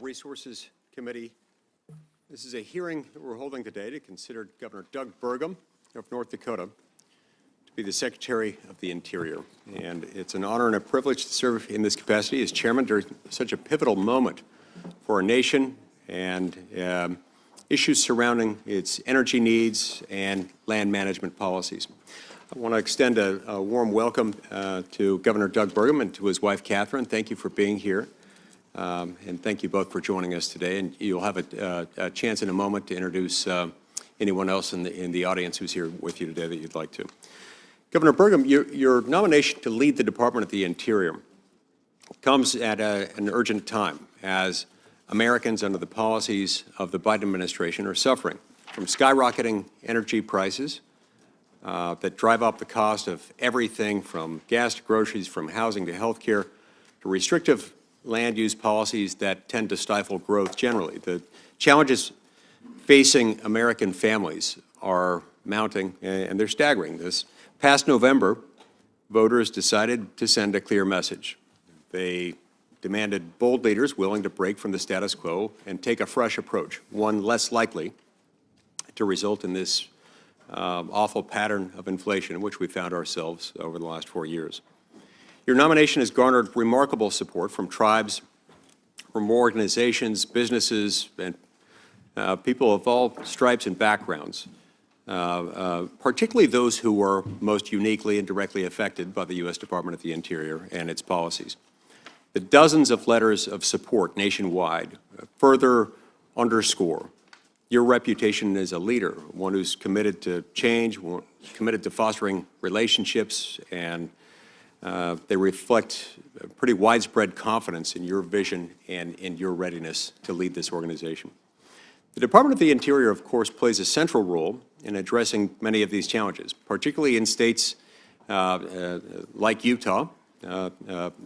Resources Committee. This is a hearing that we're holding today to consider Governor Doug Burgum of North Dakota to be the Secretary of the Interior. And it's an honor and a privilege to serve in this capacity as chairman during such a pivotal moment for our nation and issues surrounding its energy needs and land management policies. I want to extend a warm welcome to Governor Doug Burgum and to his wife, Catherine. Thank you for being here. And thank you both for joining us today. And you'll have a chance in a moment to introduce anyone else in the audience who's here with you today that you'd like to. Governor Burgum, your nomination to lead the Department of the Interior comes at an urgent time as Americans under the policies of the Biden administration are suffering from skyrocketing energy prices that drive up the cost of everything from gas to groceries, from housing to health care, to restrictive land use policies that tend to stifle growth generally. The challenges facing American families are mounting, and they're staggering. This past November, voters decided to send a clear message. They demanded bold leaders willing to break from the status quo and take a fresh approach, one less likely to result in this awful pattern of inflation in which we found ourselves over the last 4 years. Your nomination has garnered remarkable support from tribes, from organizations, businesses, and people of all stripes and backgrounds, particularly those who were most uniquely and directly affected by the U.S. Department of the Interior and its policies. The dozens of letters of support nationwide further underscore your reputation as a leader, one who's committed to change, committed to fostering relationships, and they reflect a pretty widespread confidence in your vision and in your readiness to lead this organization. The Department of the Interior, of course, plays a central role in addressing many of these challenges, particularly in states like Utah,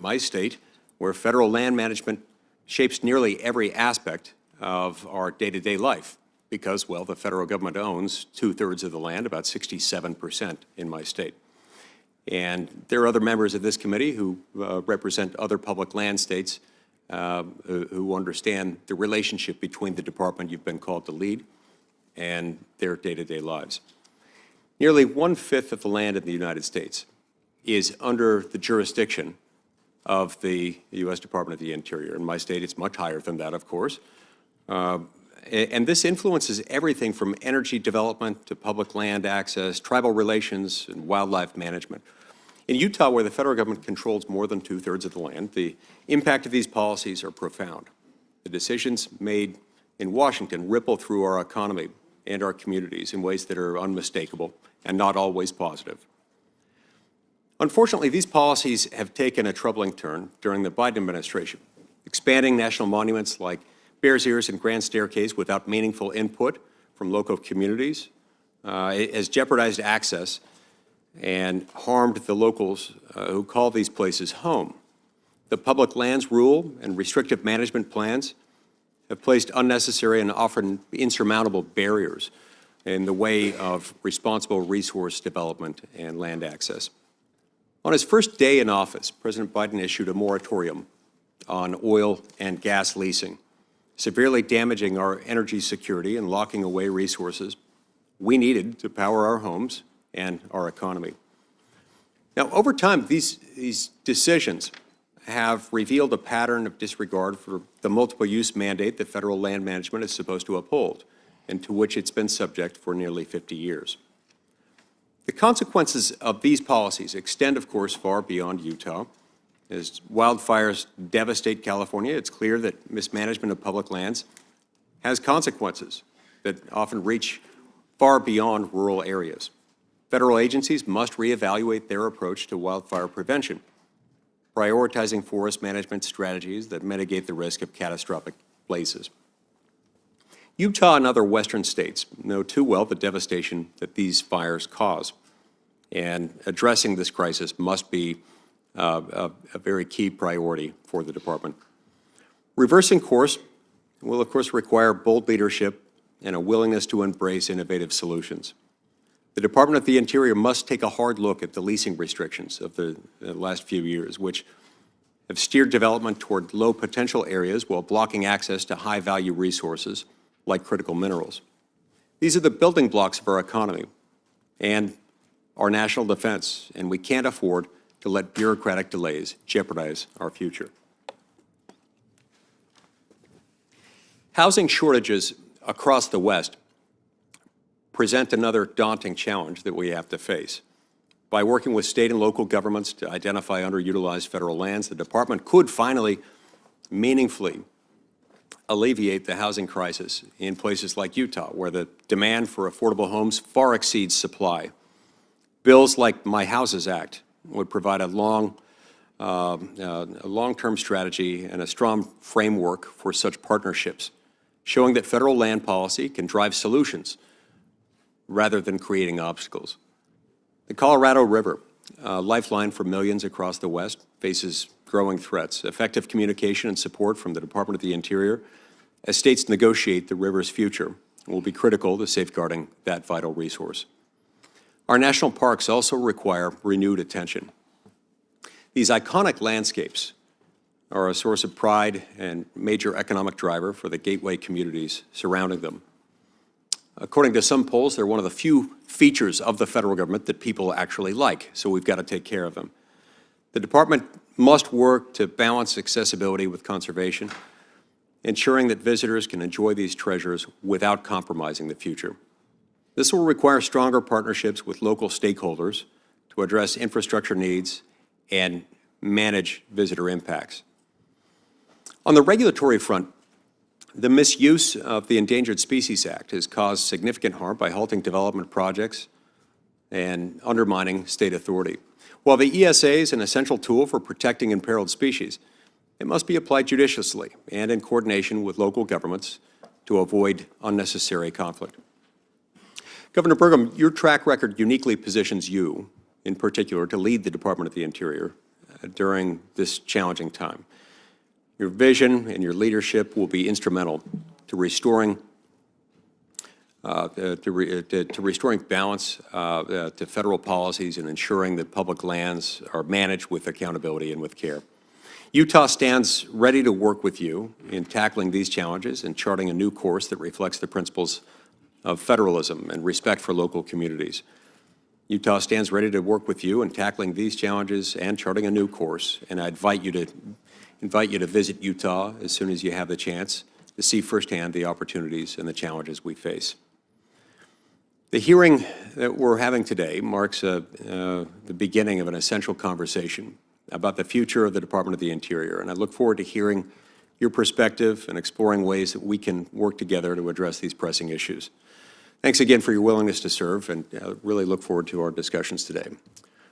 my state, where federal land management shapes nearly every aspect of our day-to-day life because, well, the federal government owns 2/3 of the land, about 67% in my state. And there are other members of this committee who represent other public land states who understand the relationship between the department you've been called to lead and their day-to-day lives. Nearly 1/5 of the land in the United States is under the jurisdiction of the U.S. Department of the Interior. In my state, it's much higher than that, of course. And this influences everything from energy development to public land access, tribal relations, and wildlife management. In Utah, where the federal government controls more than 2/3 of the land, the impact of these policies are profound. The decisions made in Washington ripple through our economy and our communities in ways that are unmistakable and not always positive. Unfortunately, these policies have taken a troubling turn during the Biden administration, expanding national monuments like Bears Ears and Grand Staircase without meaningful input from local communities has jeopardized access and harmed the locals who call these places home. The public lands rule and restrictive management plans have placed unnecessary and often insurmountable barriers in the way of responsible resource development and land access. On his first day in office, President Biden issued a moratorium on oil and gas leasing, severely damaging our energy security and locking away resources we needed to power our homes and our economy. Now, over time, these decisions have revealed a pattern of disregard for the multiple use mandate that federal land management is supposed to uphold and to which it's been subject for nearly 50 years. The consequences of these policies extend, of course, far beyond Utah. As wildfires devastate California, it's clear that mismanagement of public lands has consequences that often reach far beyond rural areas. Federal agencies must reevaluate their approach to wildfire prevention, prioritizing forest management strategies that mitigate the risk of catastrophic blazes. Utah and other western states know too well the devastation that these fires cause, and addressing this crisis must be a very key priority for the department. Reversing course will, of course, require bold leadership and a willingness to embrace innovative solutions. The Department of the Interior must take a hard look at the leasing restrictions of the last few years, which have steered development toward low-potential areas while blocking access to high-value resources like critical minerals. These are the building blocks of our economy and our national defense, and we can't afford to let bureaucratic delays jeopardize our future. Housing shortages across the West present another daunting challenge that we have to face. By working with state and local governments to identify underutilized federal lands, the department could finally meaningfully alleviate the housing crisis in places like Utah, where the demand for affordable homes far exceeds supply. Bills like My Houses Act would provide a long-term strategy and a strong framework for such partnerships, showing that federal land policy can drive solutions rather than creating obstacles. The Colorado River, a lifeline for millions across the West, faces growing threats. Effective communication and support from the Department of the Interior as states negotiate the river's future will be critical to safeguarding that vital resource. Our national parks also require renewed attention. These iconic landscapes are a source of pride and major economic driver for the gateway communities surrounding them. According to some polls, they're one of the few features of the federal government that people actually like, so we've got to take care of them. The department must work to balance accessibility with conservation, ensuring that visitors can enjoy these treasures without compromising the future. This will require stronger partnerships with local stakeholders to address infrastructure needs and manage visitor impacts. On the regulatory front, the misuse of the Endangered Species Act has caused significant harm by halting development projects and undermining state authority. While the ESA is an essential tool for protecting imperiled species, it must be applied judiciously and in coordination with local governments to avoid unnecessary conflict. Governor Burgum, your track record uniquely positions you, in particular, to lead the Department of the Interior during this challenging time. Your vision and your leadership will be instrumental to restoring balance to federal policies and ensuring that public lands are managed with accountability and with care. Utah stands ready to work with you in tackling these challenges and charting a new course that reflects the principles of federalism and respect for local communities. Utah stands ready to work with you in tackling these challenges and charting a new course, and I invite you to visit Utah as soon as you have the chance to see firsthand the opportunities and the challenges we face. The hearing that we're having today marks the beginning of an essential conversation about the future of the Department of the Interior, and I look forward to hearing your perspective and exploring ways that we can work together to address these pressing issues. Thanks again for your willingness to serve, and really look forward to our discussions today. I'm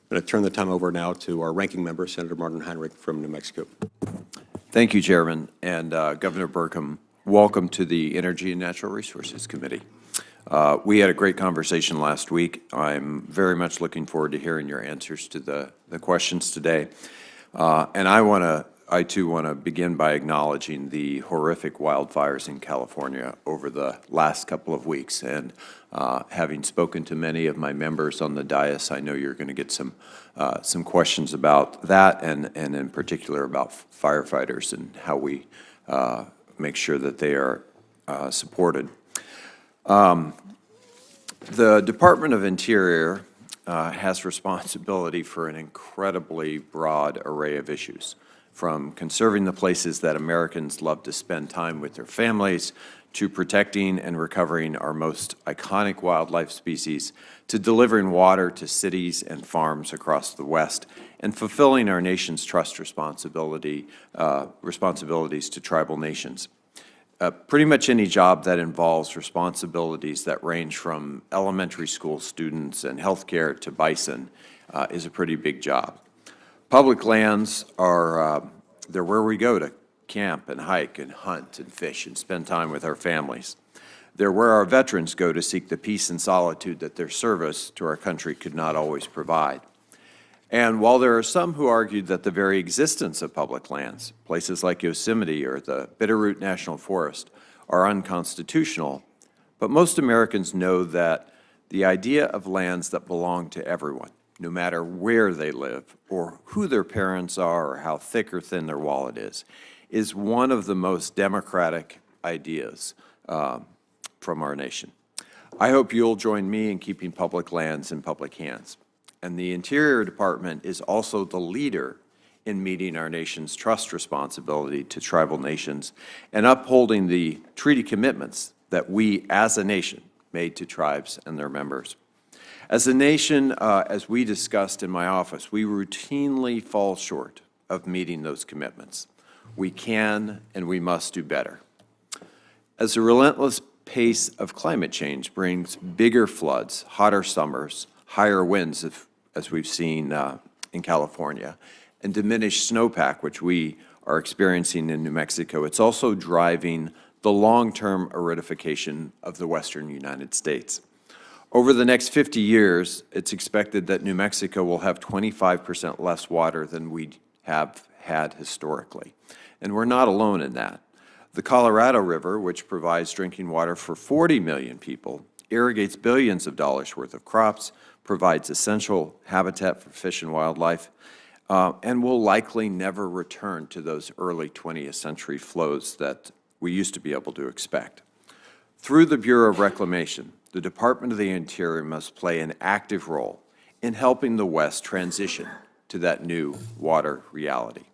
going to turn the time over now to our ranking member, Senator Martin Heinrich from New Mexico. Thank you, Chairman. And Governor Burgum, welcome to the Energy and Natural Resources Committee. We had a great conversation last week. I'm very much looking forward to hearing your answers to the questions today. And I too want to begin by acknowledging the horrific wildfires in California over the last couple of weeks. And having spoken to many of my members on the dais, I know you're going to get some questions about that, and in particular about firefighters and how we make sure that they are supported. The Department of Interior has responsibility for an incredibly broad array of issues, from conserving the places that Americans love to spend time with their families, to protecting and recovering our most iconic wildlife species, to delivering water to cities and farms across the West, and fulfilling our nation's trust responsibilities to tribal nations. Pretty much any job that involves responsibilities that range from elementary school students and healthcare to bison is a pretty big job. Public lands are, they're where we go to camp and hike and hunt and fish and spend time with our families. They're where our veterans go to seek the peace and solitude that their service to our country could not always provide. And while there are some who argue that the very existence of public lands, places like Yosemite or the Bitterroot National Forest, are unconstitutional, but most Americans know that the idea of lands that belong to everyone, no matter where they live or who their parents are or how thick or thin their wallet is one of the most democratic ideas from our nation. I hope you'll join me in keeping public lands in public hands. And the Interior Department is also the leader in meeting our nation's trust responsibility to tribal nations and upholding the treaty commitments that we as a nation made to tribes and their members. As a nation, as we discussed in my office, we routinely fall short of meeting those commitments. We can and we must do better. As the relentless pace of climate change brings bigger floods, hotter summers, higher winds, as we've seen in California, and diminished snowpack, which we are experiencing in New Mexico, it's also driving the long-term aridification of the western United States. Over the next 50 years, it's expected that New Mexico will have 25% less water than we have had historically. And we're not alone in that. The Colorado River, which provides drinking water for 40 million people, irrigates billions of dollars worth of crops, provides essential habitat for fish and wildlife, and will likely never return to those early 20th century flows that we used to be able to expect. Through the Bureau of Reclamation, the Department of the Interior must play an active role in helping the West transition to that new water reality.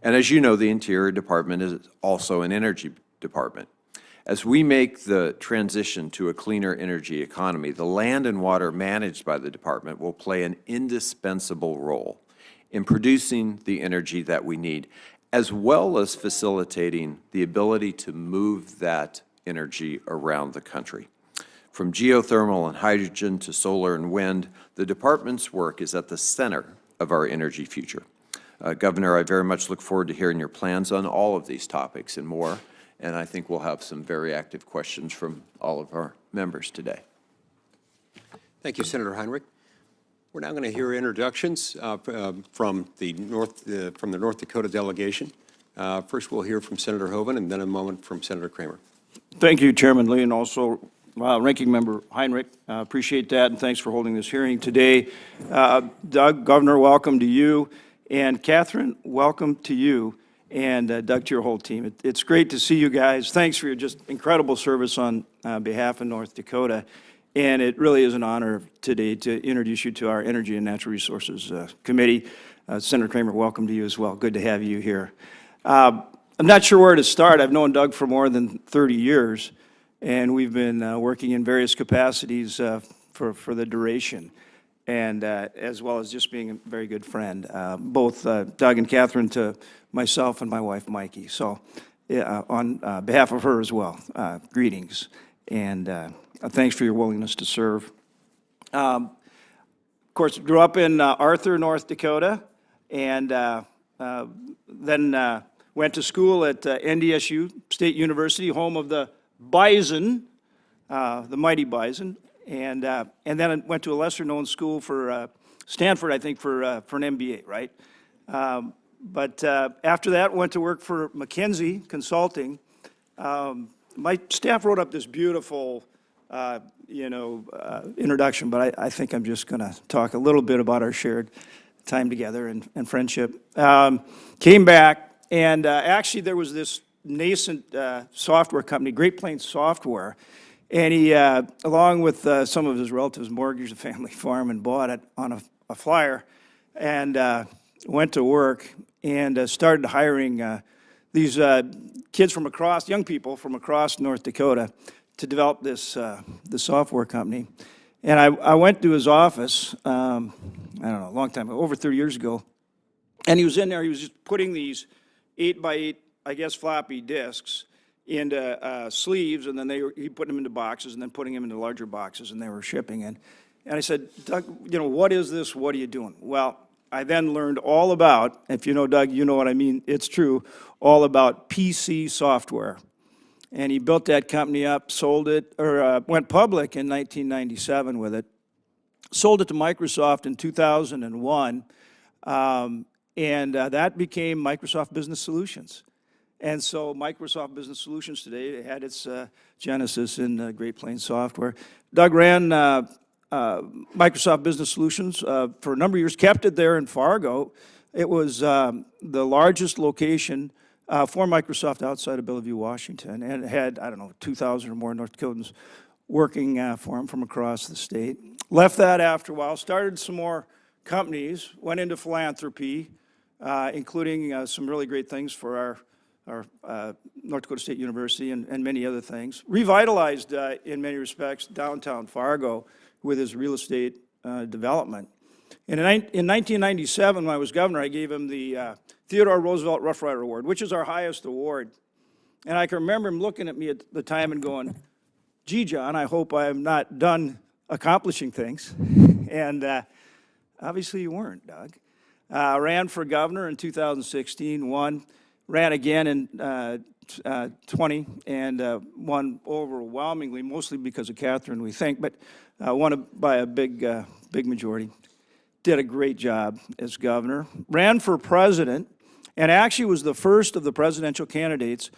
And as you know, the Interior Department is also an energy department. As we make the transition to a cleaner energy economy, the land and water managed by the department will play an indispensable role in producing the energy that we need, as well as facilitating the ability to move that energy around the country. From geothermal and hydrogen to solar and wind, the department's work is at the center of our energy future. Governor, I very much look forward to hearing your plans on all of these topics and more, and I think we'll have some very active questions from all of our members today. Thank you, Senator Heinrich. We're now going to hear introductions from the North Dakota delegation. First, we'll hear from Senator Hoeven, and then a moment from Senator Kramer. Thank you, Chairman Lee, and also Ranking Member Heinrich. Appreciate that, and thanks for holding this hearing today. Doug, Governor, welcome to you. And Catherine, welcome to you, and Doug, to your whole team. It's great to see you guys. Thanks for your just incredible service on behalf of North Dakota. And it really is an honor today to introduce you to our Energy and Natural Resources Committee. Senator Kramer, welcome to you as well. Good to have you here. I'm not sure where to start. I've known Doug for more than 30 years, and we've been working in various capacities for the duration, and as well as just being a very good friend, both Doug and Catherine to myself and my wife, Mikey. So on behalf of her as well, greetings, and thanks for your willingness to serve. Of course, grew up in Arthur, North Dakota, and then went to school at NDSU State University, home of the Bison, the mighty Bison, and then I went to a lesser-known school for Stanford, I think, for an MBA, right? But after that, went to work for McKinsey Consulting. My staff wrote up this beautiful, introduction, but I think I'm just going to talk a little bit about our shared time together and friendship. Came back, and actually there was this nascent software company, Great Plains Software, and he, along with some of his relatives, mortgaged a family farm and bought it on a flyer, and went to work and started hiring these kids from across, young people from across North Dakota, to develop this the software company. And I went to his office, I don't know, a long time ago, over 30 years ago, and he was in there, he was just putting these 8x8, I guess, floppy disks into sleeves, and then he put them into boxes, and then putting them into larger boxes, and they were shipping. And I said, Doug, what is this? What are you doing? Well, I then learned all about, if you know Doug, you know what I mean, it's true, all about PC software. And he built that company up, sold it, or went public in 1997 with it, sold it to Microsoft in 2001, and that became Microsoft Business Solutions. And so Microsoft Business Solutions today had its genesis in Great Plains Software. Doug ran Microsoft Business Solutions for a number of years, kept it there in Fargo. It was the largest location for Microsoft outside of Bellevue, Washington, and it had, I don't know, 2,000 or more North Dakotans working for him from across the state. Left that after a while, started some more companies, went into philanthropy, including some really great things for our North Dakota State University and many other things. Revitalized, in many respects, downtown Fargo with his real estate development. And in 1997, when I was governor, I gave him the Theodore Roosevelt Rough Rider Award, which is our highest award. And I can remember him looking at me at the time and going, gee, John, I hope I am not done accomplishing things. And obviously you weren't, Doug. Ran for governor in 2016, won. Ran again in 20 and won overwhelmingly, mostly because of Catherine, we think, but won by a big majority. Did a great job as governor. Ran for president, and actually was the first of the presidential candidates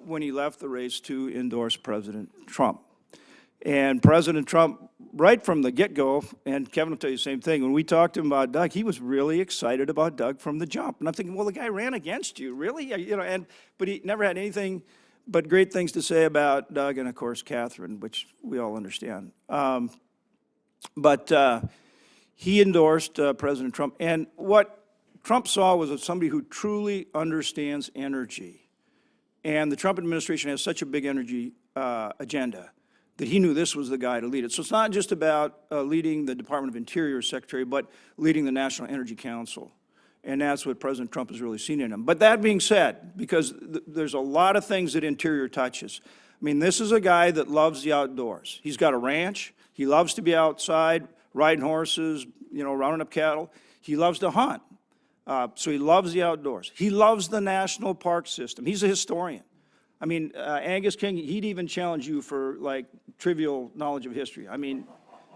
when he left the race to endorse President Trump. And President Trump, right from the get-go, and Kevin will tell you the same thing, when we talked to him about Doug, he was really excited about Doug from the jump. And I'm thinking, well, the guy ran against you, really? You know, but he never had anything but great things to say about Doug and, of course, Catherine, which we all understand. But he endorsed President Trump. And what Trump saw was somebody who truly understands energy. And the Trump administration has such a big energy agenda that he knew this was the guy to lead it. So it's not just about leading the Department of Interior secretary, but leading the National Energy Council. And that's what President Trump has really seen in him. But that being said, because there's a lot of things that Interior touches. I mean, this is a guy that loves the outdoors. He's got a ranch. He loves to be outside, riding horses, you know, rounding up cattle. He loves to hunt. So he loves the outdoors. He loves the national park system. He's a historian. I mean, Angus King, he'd even challenge you for, like, trivial knowledge of history. I mean,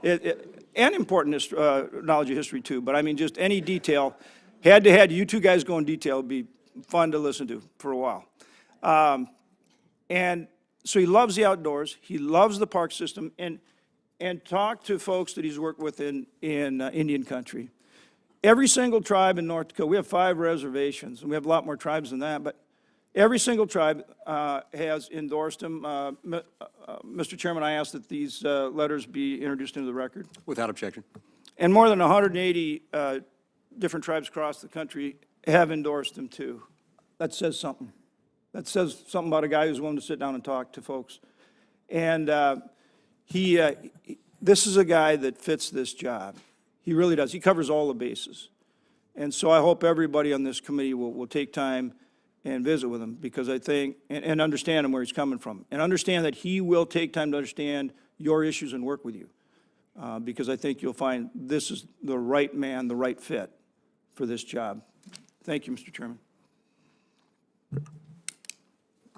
and important knowledge of history, too. But, I mean, just any detail. Head-to-head, you two guys go in detail. It'd be fun to listen to for a while. And so he loves the outdoors. He loves the park system. And talk to folks that he's worked with in Indian country. Every single tribe in North Dakota, we have 5 reservations, and we have a lot more tribes than that, but every single tribe has endorsed him. Mr. Chairman, I ask that these letters be introduced into the record. Without objection. And more than 180 different tribes across the country have endorsed him too. That says something. That says something about a guy who's willing to sit down and talk to folks. And this is a guy that fits this job. He really does. He covers all the bases. And so I hope everybody on this committee will take time and visit with him, because I think, and understand him where he's coming from, and understand that he will take time to understand your issues and work with you, because I think you'll find this is the right man, the right fit for this job. Thank you, Mr. Chairman.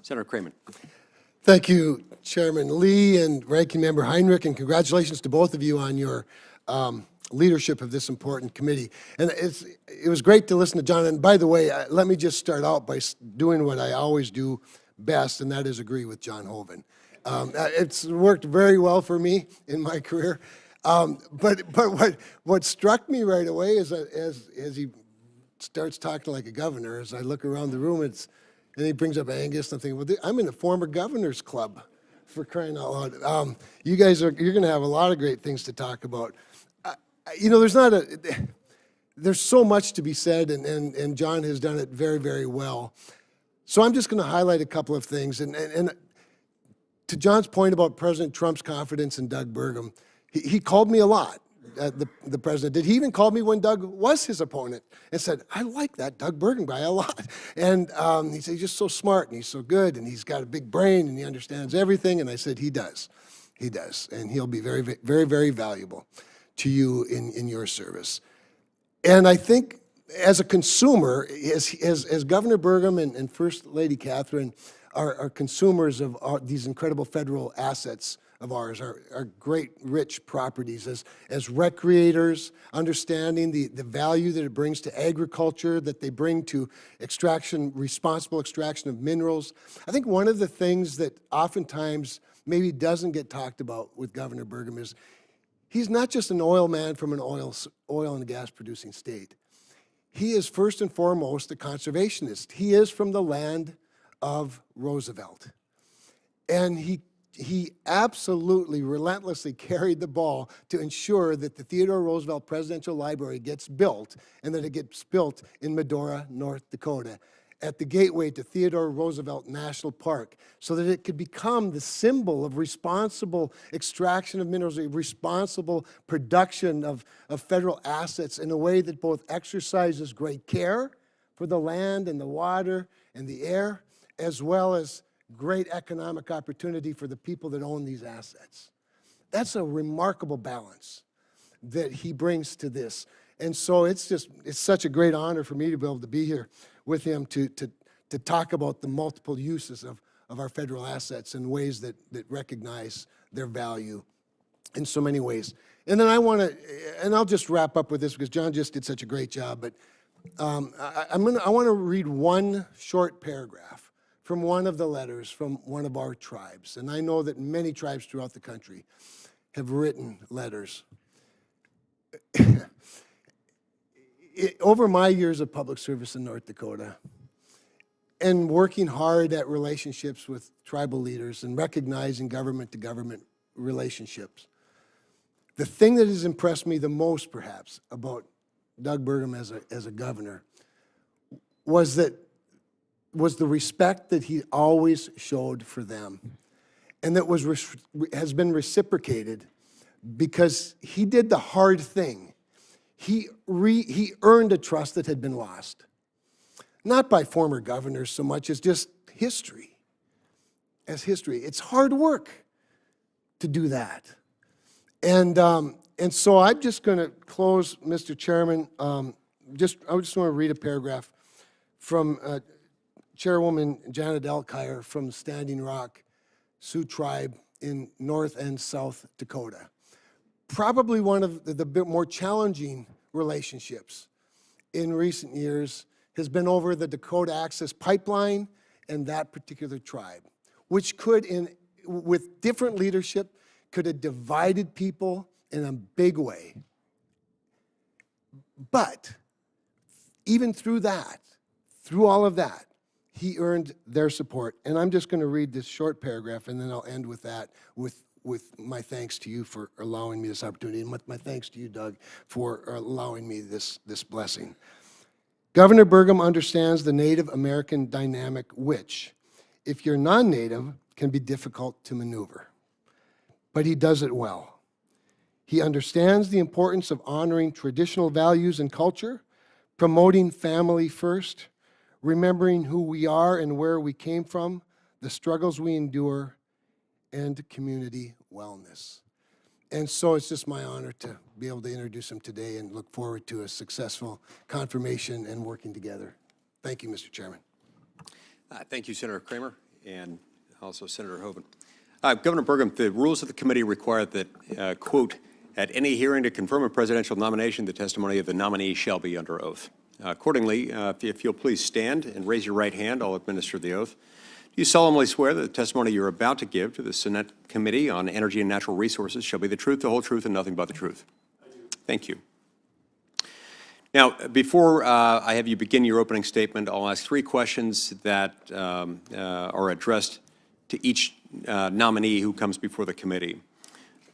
Senator Cramen. Thank you, Chairman Lee and Ranking Member Heinrich, and congratulations to both of you on your leadership of this important committee. And it was great to listen to John. And by the way, let me just start out by doing what I always do best, and that is agree with John Hoeven. It's worked very well for me in my career. But what struck me right away is that as he starts talking like a governor, as I look around the room, and he brings up Angus, and I'm thinking, well, I'm in the former governor's club, for crying out loud. You guys you're going to have a lot of great things to talk about. You know, there's so much to be said, and John has done it very, very well. So I'm just going to highlight a couple of things. And to John's point about President Trump's confidence in Doug Burgum, he called me a lot, the president did. He even called me when Doug was his opponent and said, I like that Doug Burgum guy a lot. And he said, he's just so smart, and he's so good, and he's got a big brain, and he understands everything. And I said, he does. He does. And he'll be very, very, very valuable to you in your service. And I think as a consumer, as Governor Burgum and First Lady Catherine are consumers of these incredible federal assets of ours, our great rich properties, as recreators, understanding the value that it brings to agriculture, that they bring to extraction, responsible extraction of minerals. I think one of the things that oftentimes maybe doesn't get talked about with Governor Burgum is He's not just an oil man from an oil and gas producing state. He is first and foremost a conservationist. He is from the land of Roosevelt. And he absolutely relentlessly carried the ball to ensure that the Theodore Roosevelt Presidential Library gets built, and that it gets built in Medora, North Dakota, at the gateway to Theodore Roosevelt National Park, so that it could become the symbol of responsible extraction of minerals, responsible production of federal assets in a way that both exercises great care for the land and the water and the air, as well as great economic opportunity for the people that own these assets. That's a remarkable balance that he brings to this. And so it's such a great honor for me to be able to be here with him to talk about the multiple uses of our federal assets in ways that recognize their value in so many ways. And then I want to, and I'll just wrap up with this because John just did such a great job, but I want to read one short paragraph from one of the letters from one of our tribes. And I know that many tribes throughout the country have written letters. Over my years of public service in North Dakota and working hard at relationships with tribal leaders and recognizing government-to-government relationships, the thing that has impressed me the most, perhaps, about Doug Burgum as a governor was the respect that he always showed for them, and that has been reciprocated because he did the hard thing. He earned a trust that had been lost, not by former governors so much as just history. As history, it's hard work to do that, and so I'm just going to close, Mr. Chairman. I just want to read a paragraph from Chairwoman Janet Elkire from Standing Rock Sioux Tribe in North and South Dakota. Probably one of the bit more challenging relationships in recent years has been over the Dakota Access Pipeline and that particular tribe, which could, with different leadership, could have divided people in a big way. But even through that, through all of that, he earned their support. And I'm just going to read this short paragraph, and then I'll end with that, with my thanks to you for allowing me this opportunity, and my thanks to you, Doug, for allowing me this blessing. Governor Burgum understands the Native American dynamic, which, if you're non-Native, can be difficult to maneuver. But he does it well. He understands the importance of honoring traditional values and culture, promoting family first, remembering who we are and where we came from, the struggles we endure, and community wellness. And so it's just my honor to be able to introduce him today and look forward to a successful confirmation and working together. Thank you, Mr. Chairman. Thank you, Senator Kramer, and also Senator Hoeven. Governor Burgum, the rules of the committee require that, quote, at any hearing to confirm a presidential nomination, the testimony of the nominee shall be under oath. Accordingly, if you'll please stand and raise your right hand, I'll administer the oath. Do you solemnly swear that the testimony you're about to give to the Senate Committee on Energy and Natural Resources shall be the truth, the whole truth, and nothing but the truth? I do. Thank you. Now, before I have you begin your opening statement, I'll ask 3 questions that are addressed to each nominee who comes before the committee.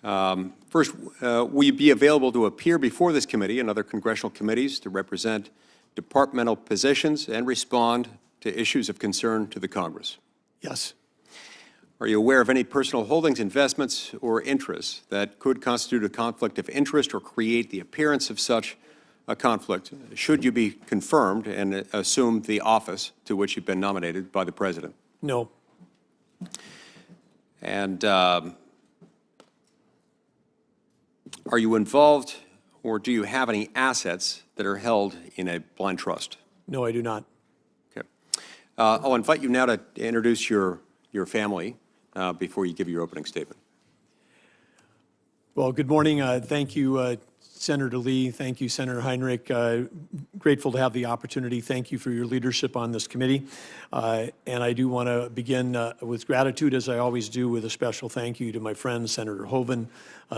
First, will you be available to appear before this committee and other congressional committees to represent departmental positions and respond to issues of concern to the Congress? Yes. Are you aware of any personal holdings, investments, or interests that could constitute a conflict of interest or create the appearance of such a conflict, should you be confirmed and assume the office to which you've been nominated by the President? No. And are you involved, or do you have any assets that are held in a blind trust? No, I do not. Okay. I'll invite you now to introduce your family before you give your opening statement. Well, good morning. Thank you, Senator Lee. Thank you, Senator Heinrich. Grateful to have the opportunity. Thank you for your leadership on this committee. And I do want to begin with gratitude, as I always do, with a special thank you to my friends, Senator Hoeven,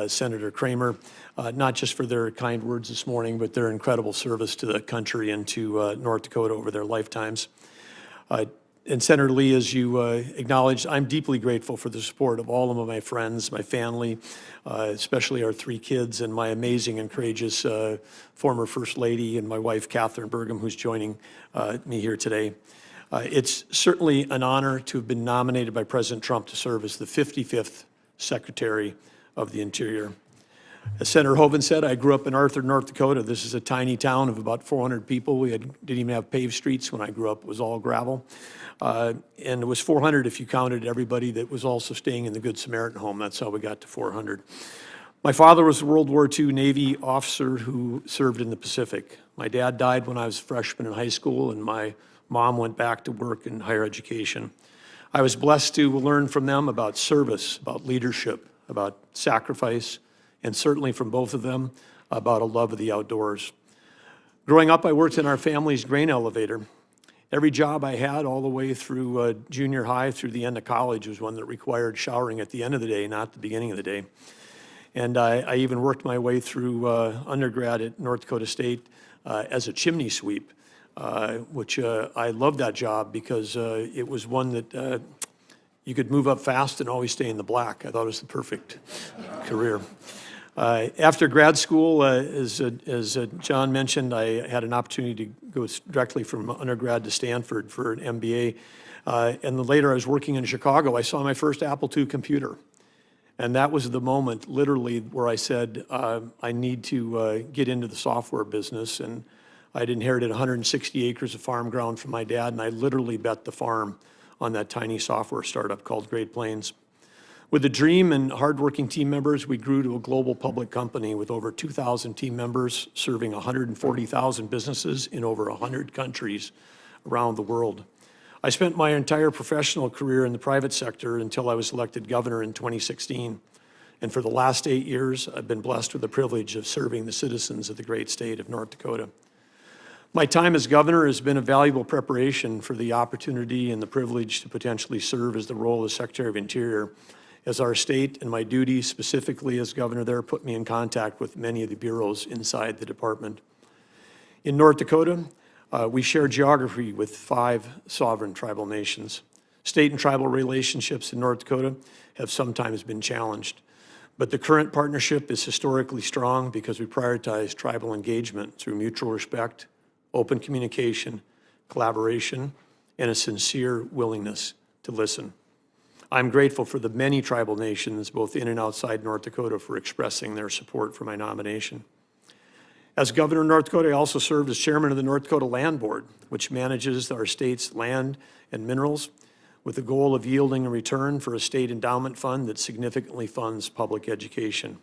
Senator Kramer, not just for their kind words this morning, but their incredible service to the country and to North Dakota over their lifetimes. And Senator Lee, as you acknowledged, I'm deeply grateful for the support of all of my friends, my family, especially our 3 kids, and my amazing and courageous former First Lady and my wife, Catherine Burgum, who's joining me here today. It's certainly an honor to have been nominated by President Trump to serve as the 55th Secretary of the Interior. As Senator Hoeven said, I grew up in Arthur, North Dakota. This is a tiny town of about 400 people. We didn't even have paved streets when I grew up. It was all gravel. And it was 400 if you counted everybody that was also staying in the Good Samaritan home. That's how we got to 400. My father was a World War II Navy officer who served in the Pacific. My dad died when I was a freshman in high school, and my mom went back to work in higher education. I was blessed to learn from them about service, about leadership, about sacrifice, and certainly from both of them about a love of the outdoors. Growing up, I worked in our family's grain elevator. Every job I had all the way through junior high through the end of college was one that required showering at the end of the day, not the beginning of the day. And I even worked my way through undergrad at North Dakota State as a chimney sweep, which I loved that job because it was one that you could move up fast and always stay in the black. I thought it was the perfect career. After grad school, as John mentioned, I had an opportunity to go directly from undergrad to Stanford for an MBA. And then later I was working in Chicago. I saw my first Apple II computer. And that was the moment, literally, where I said, I need to get into the software business. And I'd inherited 160 acres of farm ground from my dad, and I literally bet the farm on that tiny software startup called Great Plains. With a dream and hardworking team members, we grew to a global public company with over 2,000 team members serving 140,000 businesses in over 100 countries around the world. I spent my entire professional career in the private sector until I was elected governor in 2016. And for the last 8 years, I've been blessed with the privilege of serving the citizens of the great state of North Dakota. My time as governor has been a valuable preparation for the opportunity and the privilege to potentially serve as the role of Secretary of Interior, as our state and my duties specifically as governor there put me in contact with many of the bureaus inside the department. In North Dakota, we share geography with 5 sovereign tribal nations. State and tribal relationships in North Dakota have sometimes been challenged, but the current partnership is historically strong because we prioritize tribal engagement through mutual respect, open communication, collaboration, and a sincere willingness to listen. I'm grateful for the many tribal nations, both in and outside North Dakota, for expressing their support for my nomination. As governor of North Dakota, I also served as chairman of the North Dakota Land Board, which manages our state's land and minerals with the goal of yielding a return for a state endowment fund that significantly funds public education.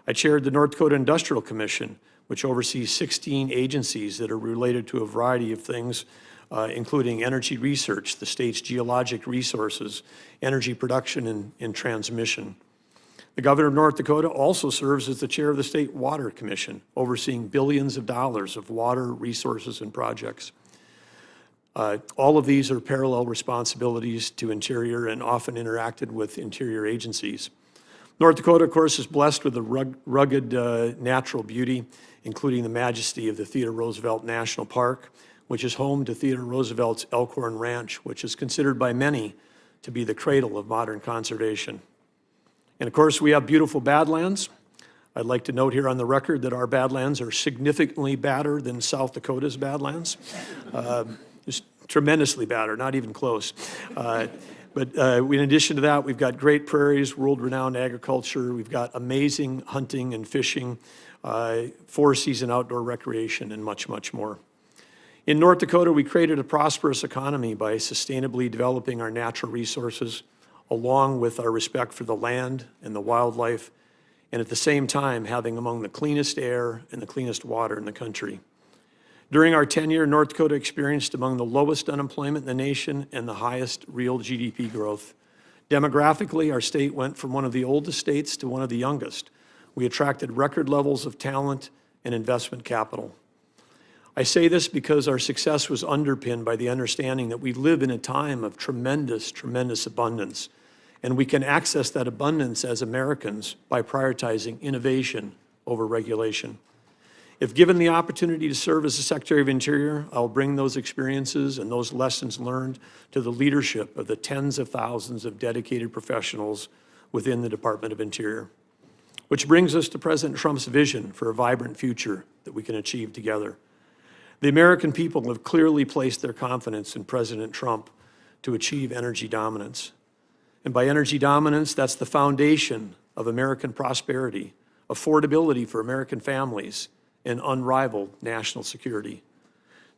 I chaired the North Dakota Industrial Commission, which oversees 16 agencies that are related to a variety of things, including energy research, the state's geologic resources, energy production, and transmission. The governor of North Dakota also serves as the chair of the State Water Commission, overseeing billions of dollars of water resources and projects. All of these are parallel responsibilities to Interior and often interacted with Interior agencies. North Dakota, of course, is blessed with a rugged natural beauty, including the majesty of the Theodore Roosevelt National Park, which is home to Theodore Roosevelt's Elkhorn Ranch, which is considered by many to be the cradle of modern conservation. And of course, we have beautiful badlands. I'd like to note here on the record that our badlands are significantly badder than South Dakota's badlands. Just tremendously badder, not even close. But in addition to that, we've got great prairies, world-renowned agriculture. We've got amazing hunting and fishing, four-season outdoor recreation, and much, much more. In North Dakota, we created a prosperous economy by sustainably developing our natural resources, along with our respect for the land and the wildlife, and at the same time having among the cleanest air and the cleanest water in the country. During our tenure, North Dakota experienced among the lowest unemployment in the nation and the highest real GDP growth. Demographically, our state went from one of the oldest states to one of the youngest, We attracted record levels of talent and investment capital. I say this because our success was underpinned by the understanding that we live in a time of tremendous, tremendous abundance, and we can access that abundance as Americans by prioritizing innovation over regulation. If given the opportunity to serve as the Secretary of Interior, I'll bring those experiences and those lessons learned to the leadership of the tens of thousands of dedicated professionals within the Department of Interior. Which brings us to President Trump's vision for a vibrant future that we can achieve together. The American people have clearly placed their confidence in President Trump to achieve energy dominance. And by energy dominance, that's the foundation of American prosperity, affordability for American families, and unrivaled national security.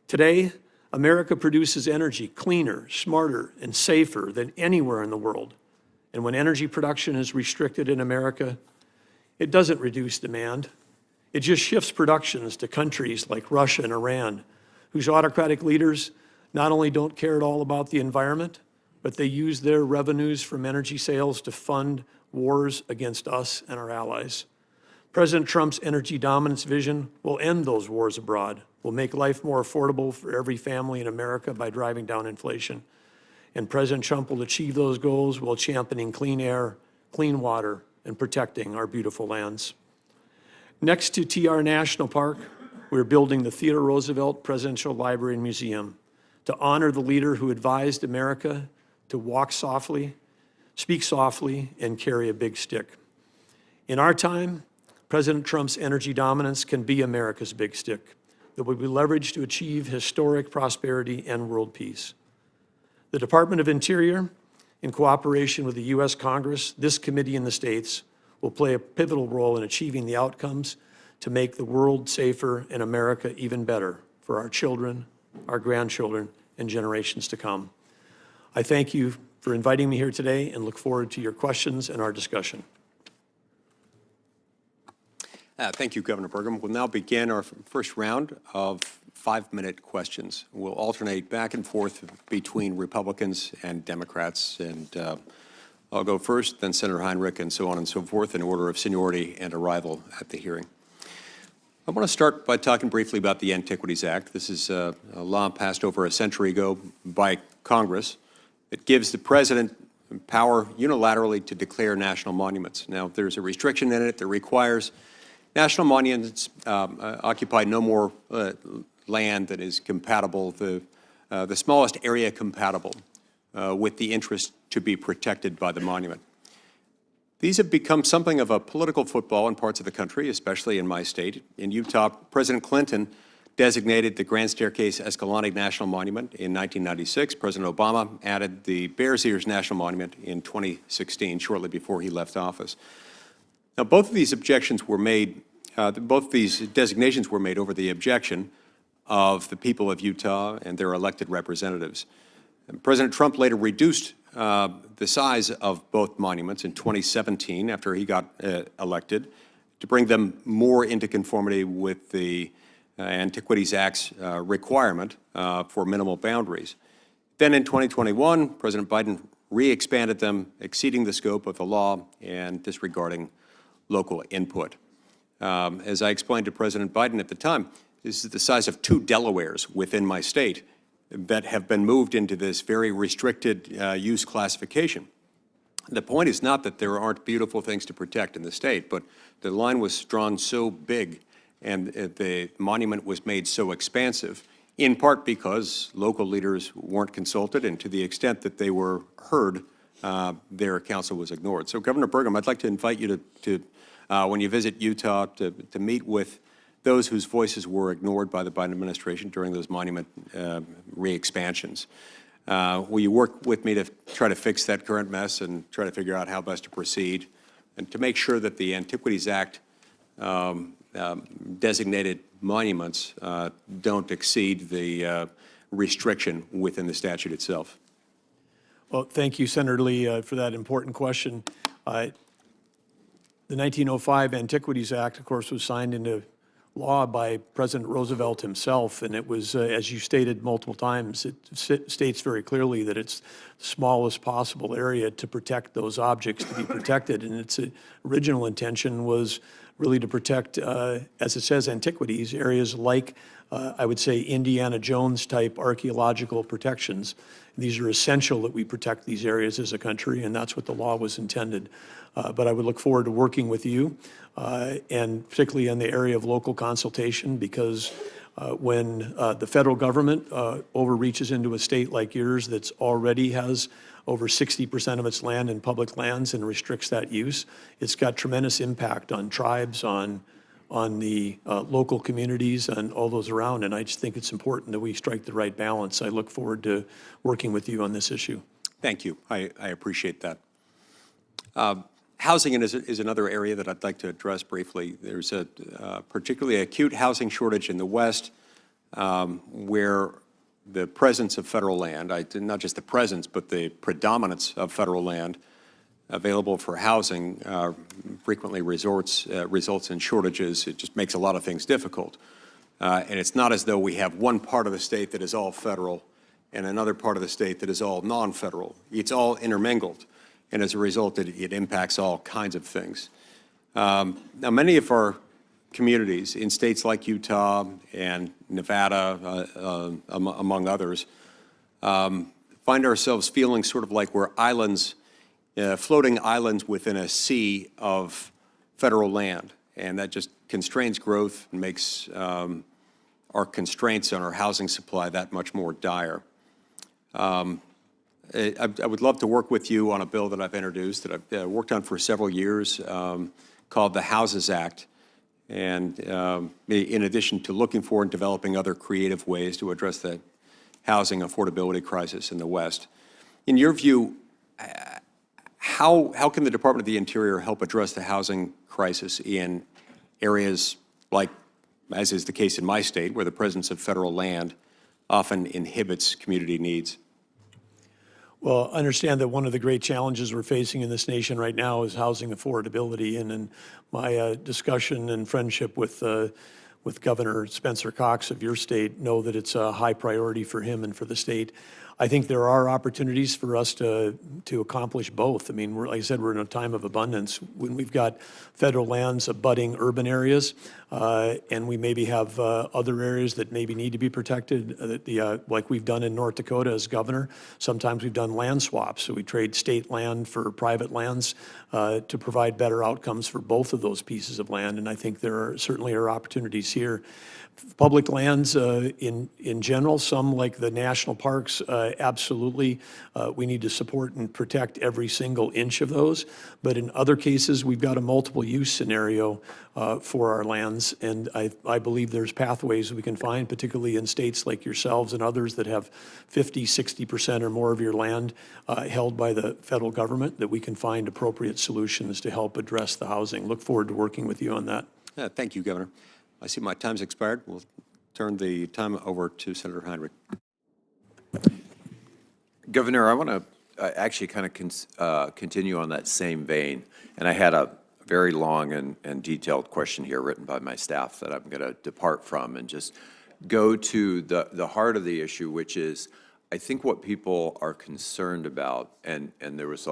Today, America produces energy cleaner, smarter, and safer than anywhere in the world. And when energy production is restricted in America, it doesn't reduce demand. It just shifts productions to countries like Russia and Iran, whose autocratic leaders not only don't care at all about the environment, but they use their revenues from energy sales to fund wars against us and our allies. President Trump's energy dominance vision will end those wars abroad, will make life more affordable for every family in America by driving down inflation. And President Trump will achieve those goals while championing clean air, clean water, and protecting our beautiful lands. Next to TR National Park, we're building the Theodore Roosevelt Presidential Library and Museum to honor the leader who advised America to walk softly, speak softly, and carry a big stick. In our time, President Trump's energy dominance can be America's big stick that will be leveraged to achieve historic prosperity and world peace. The Department of Interior, in cooperation with the U.S. Congress, this committee in the states, will play a pivotal role in achieving the outcomes to make the world safer and America even better for our children, our grandchildren, and generations to come. I thank you for inviting me here today and look forward to your questions and our discussion. Thank you, Governor Burgum. We'll now begin our first round of 5-minute questions. We'll alternate back and forth between Republicans and Democrats, and I'll go first, then Senator Heinrich, and so on and so forth in order of seniority and arrival at the hearing. I want to start by talking briefly about the Antiquities Act. This is a law passed over a century ago by Congress. It gives the president power unilaterally to declare national monuments. Now, there's a restriction in it that requires national monuments occupy no more land that is compatible, the smallest area compatible with the interest to be protected by the monument. These have become something of a political football in parts of the country, especially in my state. In Utah, President Clinton designated the Grand Staircase Escalante National Monument in 1996. President Obama added the Bears Ears National Monument in 2016, shortly before he left office. Now, both of these objections were made, both these designations were made over the objection of the people of Utah and their elected representatives. And President Trump later reduced the size of both monuments in 2017 after he got elected to bring them more into conformity with the Antiquities Act's requirement for minimal boundaries. Then in 2021, President Biden re-expanded them, exceeding the scope of the law and disregarding local input. As I explained to President Biden at the time, this is the size of 2 Delawares within my state that have been moved into this very restricted use classification. The point is not that there aren't beautiful things to protect in the state, but the line was drawn so big and the monument was made so expansive, in part because local leaders weren't consulted, and to the extent that they were heard, their counsel was ignored. So, Governor Burgum, I'd like to invite you to when you visit Utah, to meet with those whose voices were ignored by the Biden administration during those monument re-expansions. Will you work with me to try to fix that current mess and try to figure out how best to proceed, and to make sure that the Antiquities Act designated monuments don't exceed the restriction within the statute itself? Well, thank you, Senator Lee, for that important question. The 1905 Antiquities Act, of course, was signed into law by President Roosevelt himself, and it was, as you stated multiple times, it states very clearly that it's smallest possible area to protect those objects to be protected. And its original intention was really to protect, as it says, antiquities, areas like, I would say, Indiana Jones type archaeological protections. These are essential that we protect these areas as a country, and that's what the law was intended. But I would look forward to working with you, and particularly in the area of local consultation, because when the federal government overreaches into a state like yours that's already has over 60% of its land in public lands and restricts that use, it's got tremendous impact on tribes, on the local communities and all those around. And I just think it's important that we strike the right balance. I look forward to working with you on this issue. Thank you. I appreciate that. Housing is another area that I'd like to address briefly. There's a particularly acute housing shortage in the West, where the presence of federal land, not just the presence, but the predominance of federal land available for housing frequently results in shortages. It just makes a lot of things difficult. And it's not as though we have one part of the state that is all federal and another part of the state that is all non-federal. It's all intermingled. And as a result, it impacts all kinds of things. Now, many of our communities in states like Utah and Nevada, among others, find ourselves feeling sort of like we're islands, floating islands within a sea of federal land. And that just constrains growth and makes our constraints on our housing supply that much more dire. I would love to work with you on a bill that I've introduced, that I've worked on for several years, called the Houses Act. And in addition to looking for and developing other creative ways to address the housing affordability crisis in the West, in your view, how can the Department of the Interior help address the housing crisis in areas like, as is the case in my state, where the presence of federal land often inhibits community needs? Well, understand that one of the great challenges we're facing in this nation right now is housing affordability. And in my discussion and friendship with Governor Spencer Cox of your state, know that it's a high priority for him and for the state. I think there are opportunities for us to accomplish both. I mean, like I said, we're in a time of abundance when we've got federal lands abutting urban areas, and we maybe have other areas that maybe need to be protected, like we've done in North Dakota as governor. Sometimes we've done land swaps, so we trade state land for private lands to provide better outcomes for both of those pieces of land, and I think there certainly are opportunities here. Public lands in general, some like the national parks, absolutely, we need to support and protect every single inch of those. But in other cases, we've got a multiple use scenario for our lands. And I believe there's pathways we can find, particularly in states like yourselves and others that have 50, 60% or more of your land held by the federal government, that we can find appropriate solutions to help address the housing. Look forward to working with you on that. Thank you, Governor. I see my time's expired. We'll turn the time over to Senator Heinrich. Governor, I want to actually kind of continue on that same vein. And I had a very long and detailed question here written by my staff that I'm going to depart from and just go to the heart of the issue, which is, I think what people are concerned about, and there was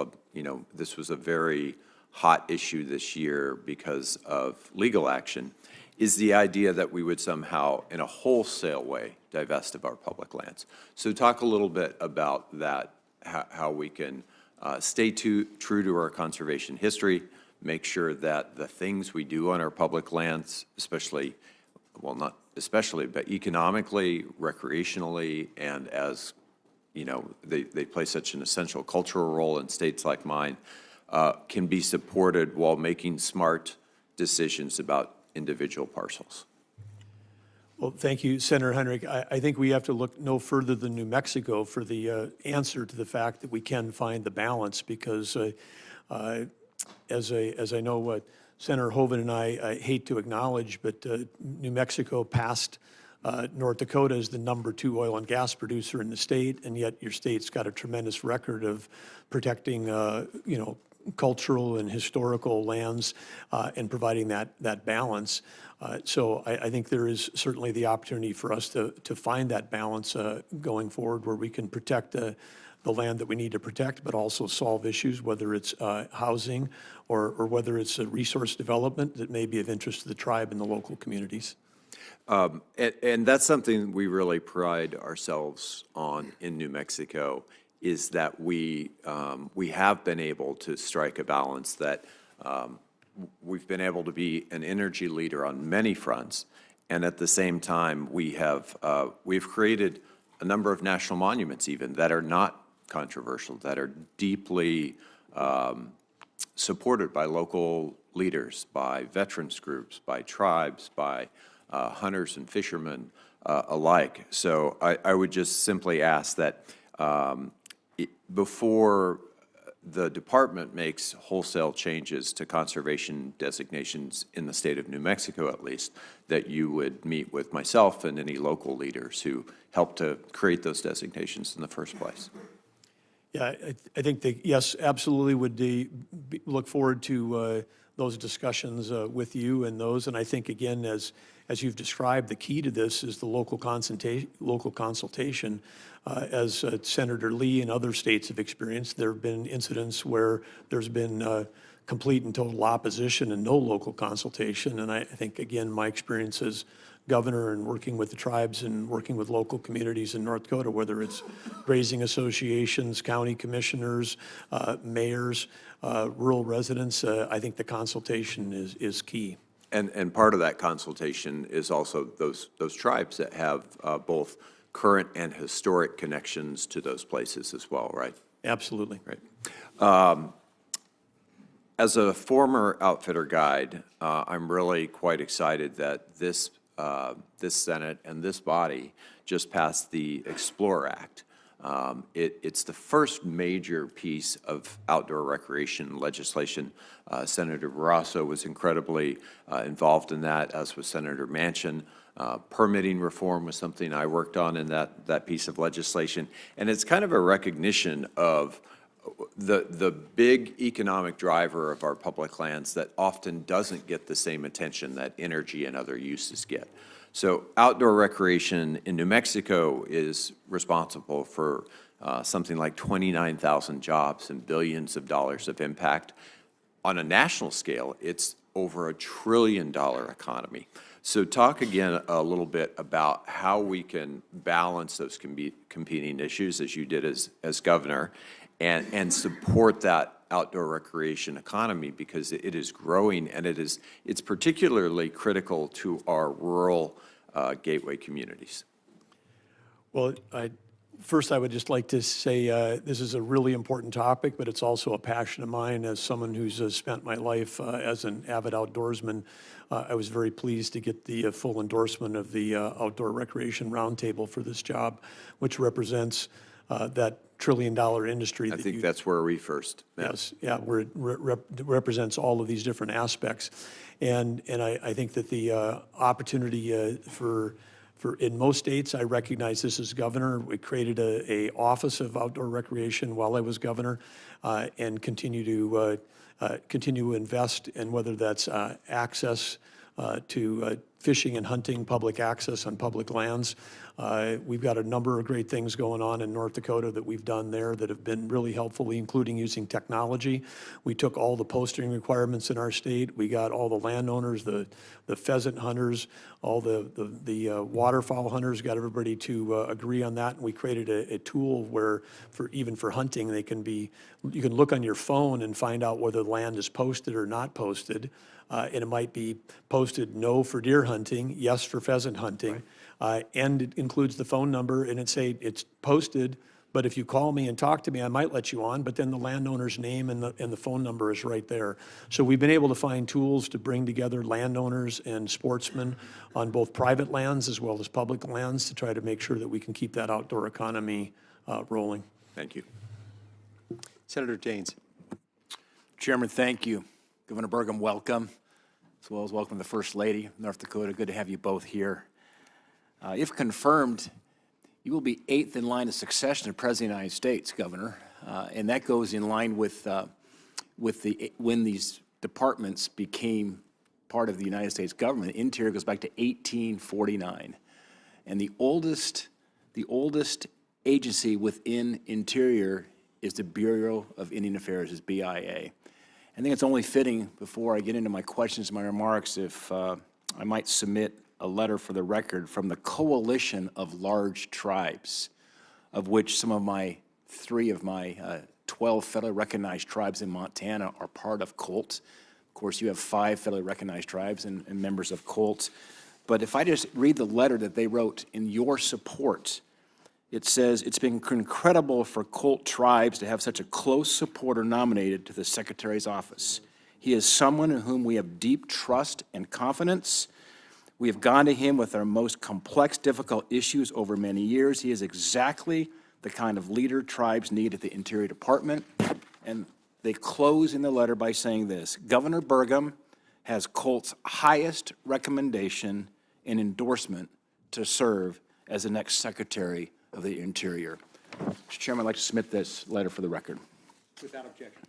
this was a very hot issue this year because of legal action, is the idea that we would somehow, in a wholesale way, divest of our public lands. So talk a little bit about that, how we can stay true to our conservation history, make sure that the things we do on our public lands, especially, well, not especially, but economically, recreationally, and as, they play such an essential cultural role in states like mine, can be supported while making smart decisions about individual parcels. Well, thank you, Senator Heinrich. I think we have to look no further than New Mexico for the answer to the fact that we can find the balance, because as I know what Senator Hoeven and I hate to acknowledge, but New Mexico passed North Dakota as the #2 oil and gas producer in the state, and yet your state's got a tremendous record of protecting, cultural and historical lands and providing that balance. So I think there is certainly the opportunity for us to find that balance going forward, where we can protect the land that we need to protect, but also solve issues, whether it's housing or whether it's a resource development that may be of interest to the tribe and the local communities. And that's something we really pride ourselves on in New Mexico, is that we have been able to strike a balance that we've been able to be an energy leader on many fronts, and at the same time, we've created a number of national monuments even that are not controversial, that are deeply supported by local leaders, by veterans groups, by tribes, by hunters and fishermen alike. So I would just simply ask that before the department makes wholesale changes to conservation designations in the state of New Mexico, at least, that you would meet with myself and any local leaders who helped to create those designations in the first place. Yeah, I think that, yes, absolutely would look forward to those discussions with you and those. And I think, again, as you've described, the key to this is the local consultation. As Senator Lee and other states have experienced, there have been incidents where there's been complete and total opposition and no local consultation. And I think, again, my experience as governor and working with the tribes and working with local communities in North Dakota, whether it's grazing associations, county commissioners, mayors, rural residents, I think the consultation is key. And part of that consultation is also those tribes that have both current and historic connections to those places as well, right? Absolutely. Right. As a former outfitter guide, I'm really quite excited that this Senate and this body just passed the Explore Act. It's the first major piece of outdoor recreation legislation. Senator Barrasso was incredibly involved in that, as was Senator Manchin. Permitting reform was something I worked on in that piece of legislation. And it's kind of a recognition of the big economic driver of our public lands that often doesn't get the same attention that energy and other uses get. So outdoor recreation in New Mexico is responsible for something like 29,000 jobs and billions of dollars of impact. On a national scale, it's over $1 trillion economy. So talk again a little bit about how we can balance those competing issues, as you did as governor, and support that outdoor recreation economy, because it is growing, and it's particularly critical to our rural gateway communities. Well, first I would just like to say this is a really important topic, but it's also a passion of mine as someone who's spent my life as an avid outdoorsman. I was very pleased to get the full endorsement of the Outdoor Recreation Roundtable for this job, which represents that $1 trillion industry. I think that's where we first met. Yes, yeah, where it represents all of these different aspects. And I think that the opportunity for in most states, I recognize this as governor. We created a Office of Outdoor Recreation while I was governor, and continue to invest in whether that's access to fishing and hunting, public access on public lands. We've got a number of great things going on in North Dakota that we've done there that have been really helpful, including using technology. We took all the posting requirements in our state. We got all the landowners, the pheasant hunters, all the waterfowl hunters, got everybody to agree on that. And we created a tool where, even for hunting, you can look on your phone and find out whether the land is posted or not posted. And it might be posted no for deer hunting, yes for pheasant hunting. Right. And it includes the phone number, and it's posted, but if you call me and talk to me, I might let you on, but then the landowner's name and the phone number is right there. So we've been able to find tools to bring together landowners and sportsmen on both private lands as well as public lands to try to make sure that we can keep that outdoor economy rolling. Thank you. Senator Daines. Chairman, thank you. Governor Burgum, welcome, as well as welcome the First Lady of North Dakota. Good to have you both here. If confirmed, you will be 8th in line of succession to President of the United States, Governor, and that goes in line with when these departments became part of the United States government. Interior goes back to 1849, and the oldest agency within Interior is the Bureau of Indian Affairs, is BIA. I think it's only fitting, before I get into my questions and my remarks, if I might submit a letter for the record from the Coalition of Large Tribes, of which some of my 12 federally recognized tribes in Montana are part of COLT. Of course, you have 5 federally recognized tribes and members of COLT. But if I just read the letter that they wrote in your support, it says, it's been incredible for COLT tribes to have such a close supporter nominated to the Secretary's office. He is someone in whom we have deep trust and confidence. We have gone to him with our most complex, difficult issues over many years. He is exactly the kind of leader tribes need at the Interior Department. And they close in the letter by saying this: Governor Burgum has COLT's highest recommendation and endorsement to serve as the next Secretary of the Interior. Mr. Chairman, I'd like to submit this letter for the record. Without objection.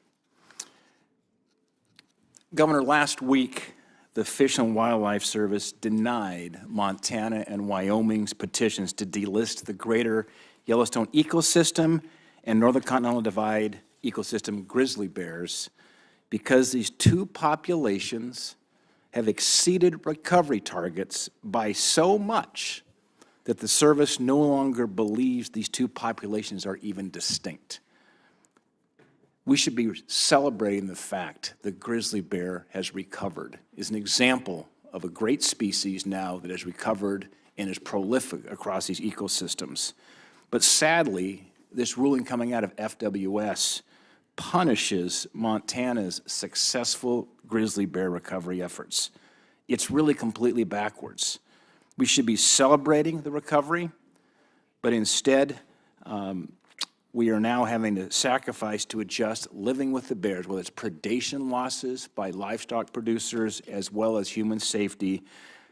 Governor, last week, the Fish and Wildlife Service denied Montana and Wyoming's petitions to delist the greater Yellowstone ecosystem and Northern Continental Divide ecosystem grizzly bears because these two populations have exceeded recovery targets by so much that the service no longer believes these two populations are even distinct. We should be celebrating the fact that grizzly bear has recovered, is an example of a great species now that has recovered and is prolific across these ecosystems. But sadly, this ruling coming out of FWS punishes Montana's successful grizzly bear recovery efforts. It's really completely backwards. We should be celebrating the recovery, but instead, we are now having to sacrifice to adjust living with the bears, whether it's predation losses by livestock producers as well as human safety.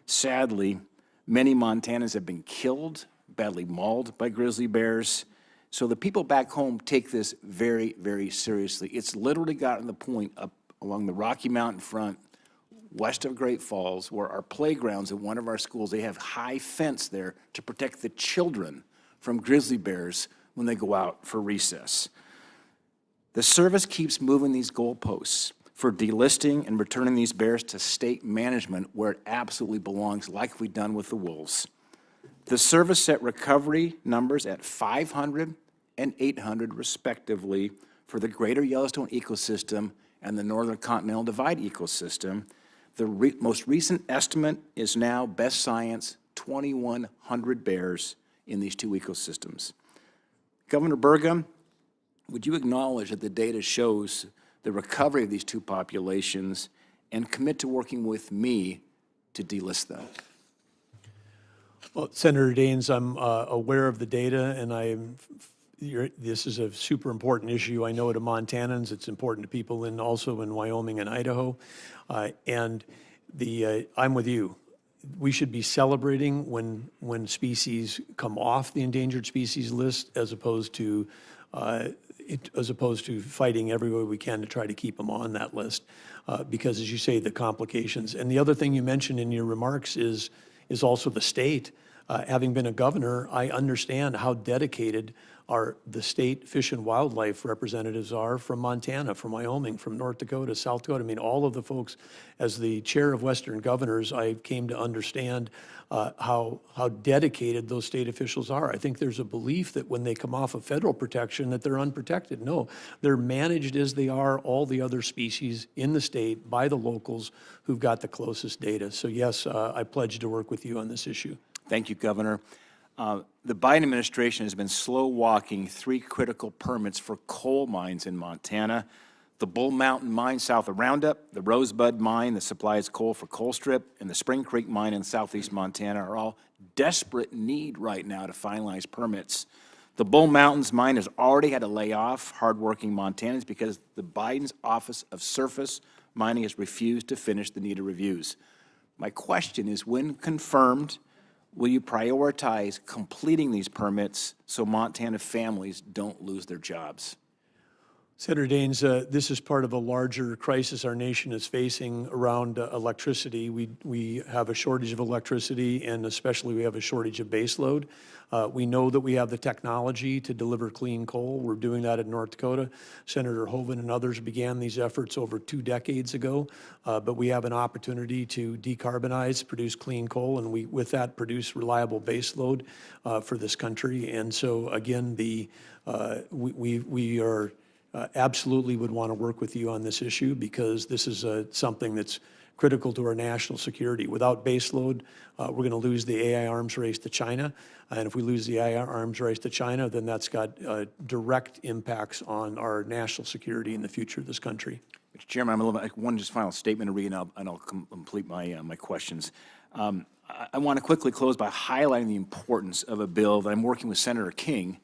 Sadly, many Montanans have been killed, badly mauled by grizzly bears. So the people back home take this very, very seriously. It's literally gotten to the point up along the Rocky Mountain front, west of Great Falls, where our playgrounds at one of our schools, they have high fence there to protect the children from grizzly bears when they go out for recess. The service keeps moving these goalposts for delisting and returning these bears to state management where it absolutely belongs, like we've done with the wolves. The service set recovery numbers at 500 and 800 respectively for the greater Yellowstone ecosystem and the Northern Continental Divide ecosystem. The most recent estimate is now, best science, 2,100 bears in these two ecosystems. Governor Burgum, would you acknowledge that the data shows the recovery of these two populations and commit to working with me to delist them? Well, Senator Daines, I'm aware of the data, and this is a super important issue. I know it to Montanans. It's important to people also in Wyoming and Idaho. And I'm with you. We should be celebrating when species come off the endangered species list, as opposed to fighting every way we can to try to keep them on that list, because, as you say, the complications. And the other thing you mentioned in your remarks is also the state. Having been a governor, I understand how dedicated the state fish and wildlife representatives are from Montana, from Wyoming, from North Dakota, South Dakota. I mean, all of the folks. As the chair of Western Governors, I came to understand how dedicated those state officials are. I think there's a belief that when they come off of federal protection that they're unprotected. No, they're managed as they are all the other species in the state by the locals who've got the closest data. So yes, I pledge to work with you on this issue. Thank you, Governor. The Biden administration has been slow walking 3 critical permits for coal mines in Montana. The Bull Mountain mine south of Roundup, the Rosebud mine that supplies coal for Colstrip, and the Spring Creek mine in southeast Montana are all desperate need right now to finalize permits. The Bull Mountains mine has already had to lay off hardworking Montanans because the Biden's Office of Surface Mining has refused to finish the needed reviews. My question is, when confirmed, will you prioritize completing these permits so Montana families don't lose their jobs? Senator Daines, this is part of a larger crisis our nation is facing around electricity. We have a shortage of electricity, and especially we have a shortage of baseload. We know that we have the technology to deliver clean coal. We're doing that in North Dakota. Senator Hoeven and others began these efforts over 2 decades ago, but we have an opportunity to decarbonize, produce clean coal, and with that, produce reliable baseload for this country. And so, again, we are absolutely would want to work with you on this issue, because this is something that's critical to our national security. Without baseload, we're going to lose the AI arms race to China. And if we lose the AI arms race to China, then that's got direct impacts on our national security in the future of this country. Mr. Chairman, I'm a little bit, one just final statement to read, and I'll complete my questions. I want to quickly close by highlighting the importance of a bill that I'm working with Senator King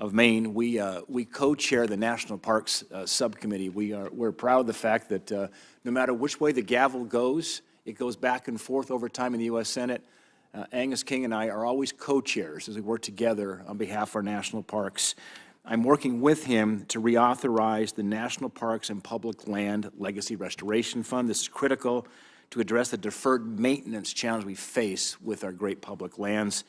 of Maine. We co-chair the National Parks Subcommittee. We're proud of the fact that no matter which way the gavel goes, it goes back and forth over time in the U.S. Senate. Angus King and I are always co-chairs as we work together on behalf of our national parks. I'm working with him to reauthorize the National Parks and Public Land Legacy Restoration Fund. This is critical to address the deferred maintenance challenge we face with our great public lands.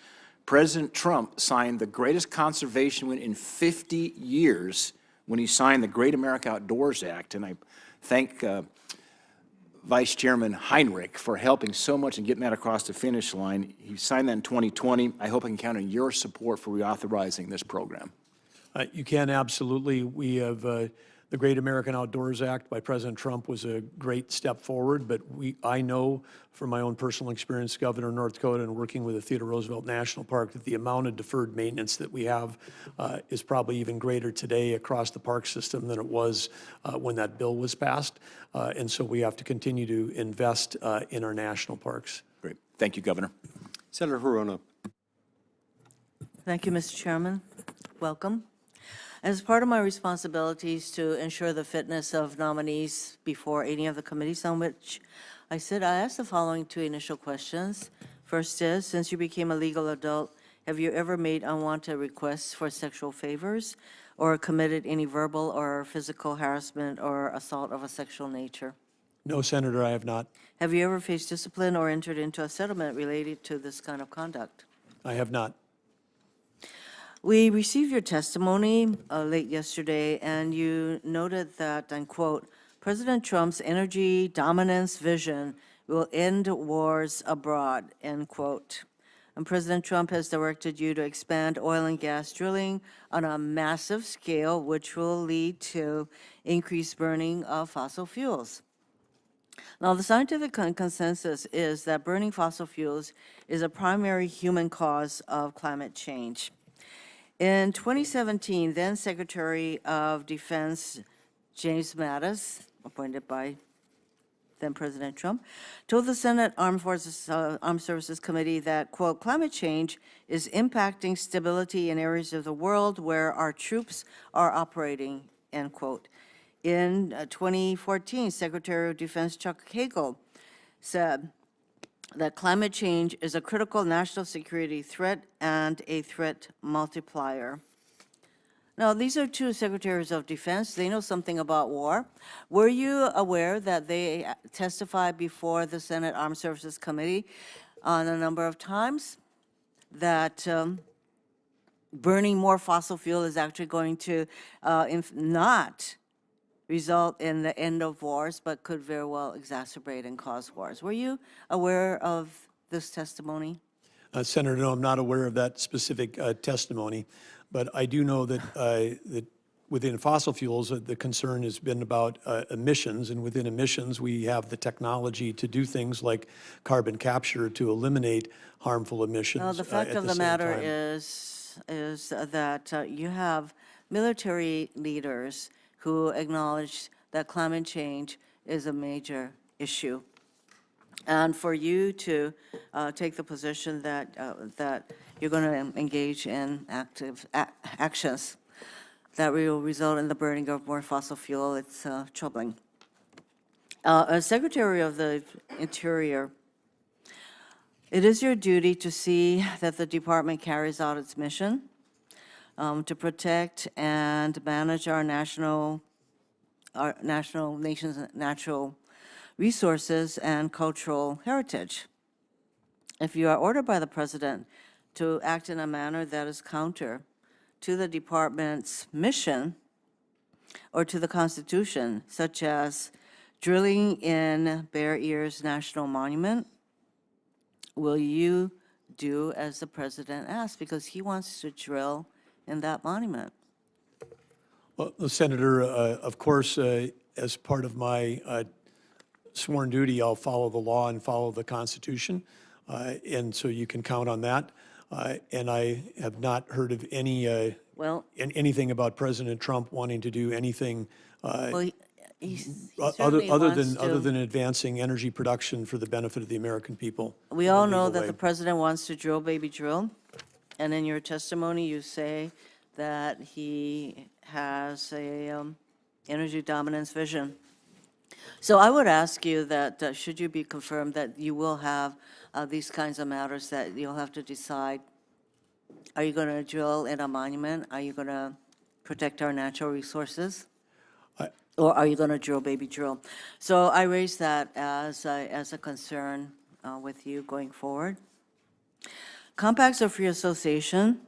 President Trump signed the greatest conservation win in 50 years when he signed the Great America Outdoors Act, and I thank Vice Chairman Heinrich for helping so much and getting that across the finish line. He signed that in 2020. I hope I can count on your support for reauthorizing this program. You can, absolutely. We have the Great American Outdoors Act by President Trump was a great step forward, but I know from my own personal experience, Governor of North Dakota, and working with the Theodore Roosevelt National Park, that the amount of deferred maintenance that we have is probably even greater today across the park system than it was when that bill was passed. And so we have to continue to invest in our national parks. Great. Thank you, Governor. Senator Hirona. Thank you, Mr. Chairman. Welcome. As part of my responsibilities to ensure the fitness of nominees before any of the committees on which I sit, I asked the following 2 initial questions. First is, since you became a legal adult, have you ever made unwanted requests for sexual favors or committed any verbal or physical harassment or assault of a sexual nature? No, Senator, I have not. Have you ever faced discipline or entered into a settlement related to this kind of conduct? I have not. We received your testimony late yesterday, and you noted that, and quote, President Trump's energy dominance vision will end wars abroad, end quote. And President Trump has directed you to expand oil and gas drilling on a massive scale, which will lead to increased burning of fossil fuels. Now, the scientific consensus is that burning fossil fuels is a primary human cause of climate change. In 2017, then Secretary of Defense James Mattis, appointed by then President Trump, told the Senate Armed Services Committee that, quote, climate change is impacting stability in areas of the world where our troops are operating, end quote. In 2014, Secretary of Defense Chuck Hagel said that climate change is a critical national security threat and a threat multiplier. Now, these are 2 secretaries of defense. They know something about war. Were you aware that they testified before the Senate Armed Services Committee on a number of times that burning more fossil fuel is actually going to not result in the end of wars, but could very well exacerbate and cause wars? Were you aware of this testimony? Senator, no, I'm not aware of that specific testimony, but I do know that, that within fossil fuels, the concern has been about emissions, and within emissions, we have the technology to do things like carbon capture to eliminate harmful emissions. Well, the fact of the matter is that you have military leaders who acknowledge that climate change is a major issue. And for you to take the position that, that you're going to engage in active actions that will result in the burning of more fossil fuel, it's troubling. As Secretary of the Interior, it is your duty to see that the department carries out its mission to protect and manage our national our nation's natural resources and cultural heritage. If you are ordered by the president to act in a manner that is counter to the department's mission or to the Constitution, such as drilling in Bear Ears National Monument, will you do as the president asks? Because he wants to drill in that monument. Well, Senator, of course, as part of my sworn duty, I'll follow the law and follow the Constitution, and so you can count on that. And I have not heard of anything about President Trump wanting to do anything Well, he certainly other wants than to. advancing energy production for the benefit of the American people. We in a all know legal that way. the president wants to drill, baby, drill. And in your testimony, you say that he has a energy dominance vision. So I would ask you that, should you be confirmed that you will have these kinds of matters that you'll have to decide, are you going to drill in a monument? Are you going to protect our natural resources? Or are you going to drill, baby, drill? So I raise that as a concern with you going forward. Compacts of free association.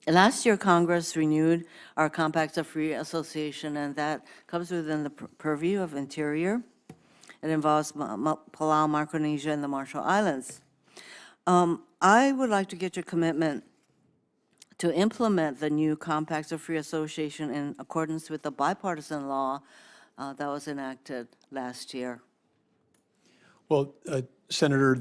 Last year, Congress renewed our compacts of free association, and that comes within the purview of Interior. It involves Palau, Micronesia, and the Marshall Islands. I would like to get your commitment to implement the new compacts of free association in accordance with the bipartisan law that was enacted last year. Well, Senator,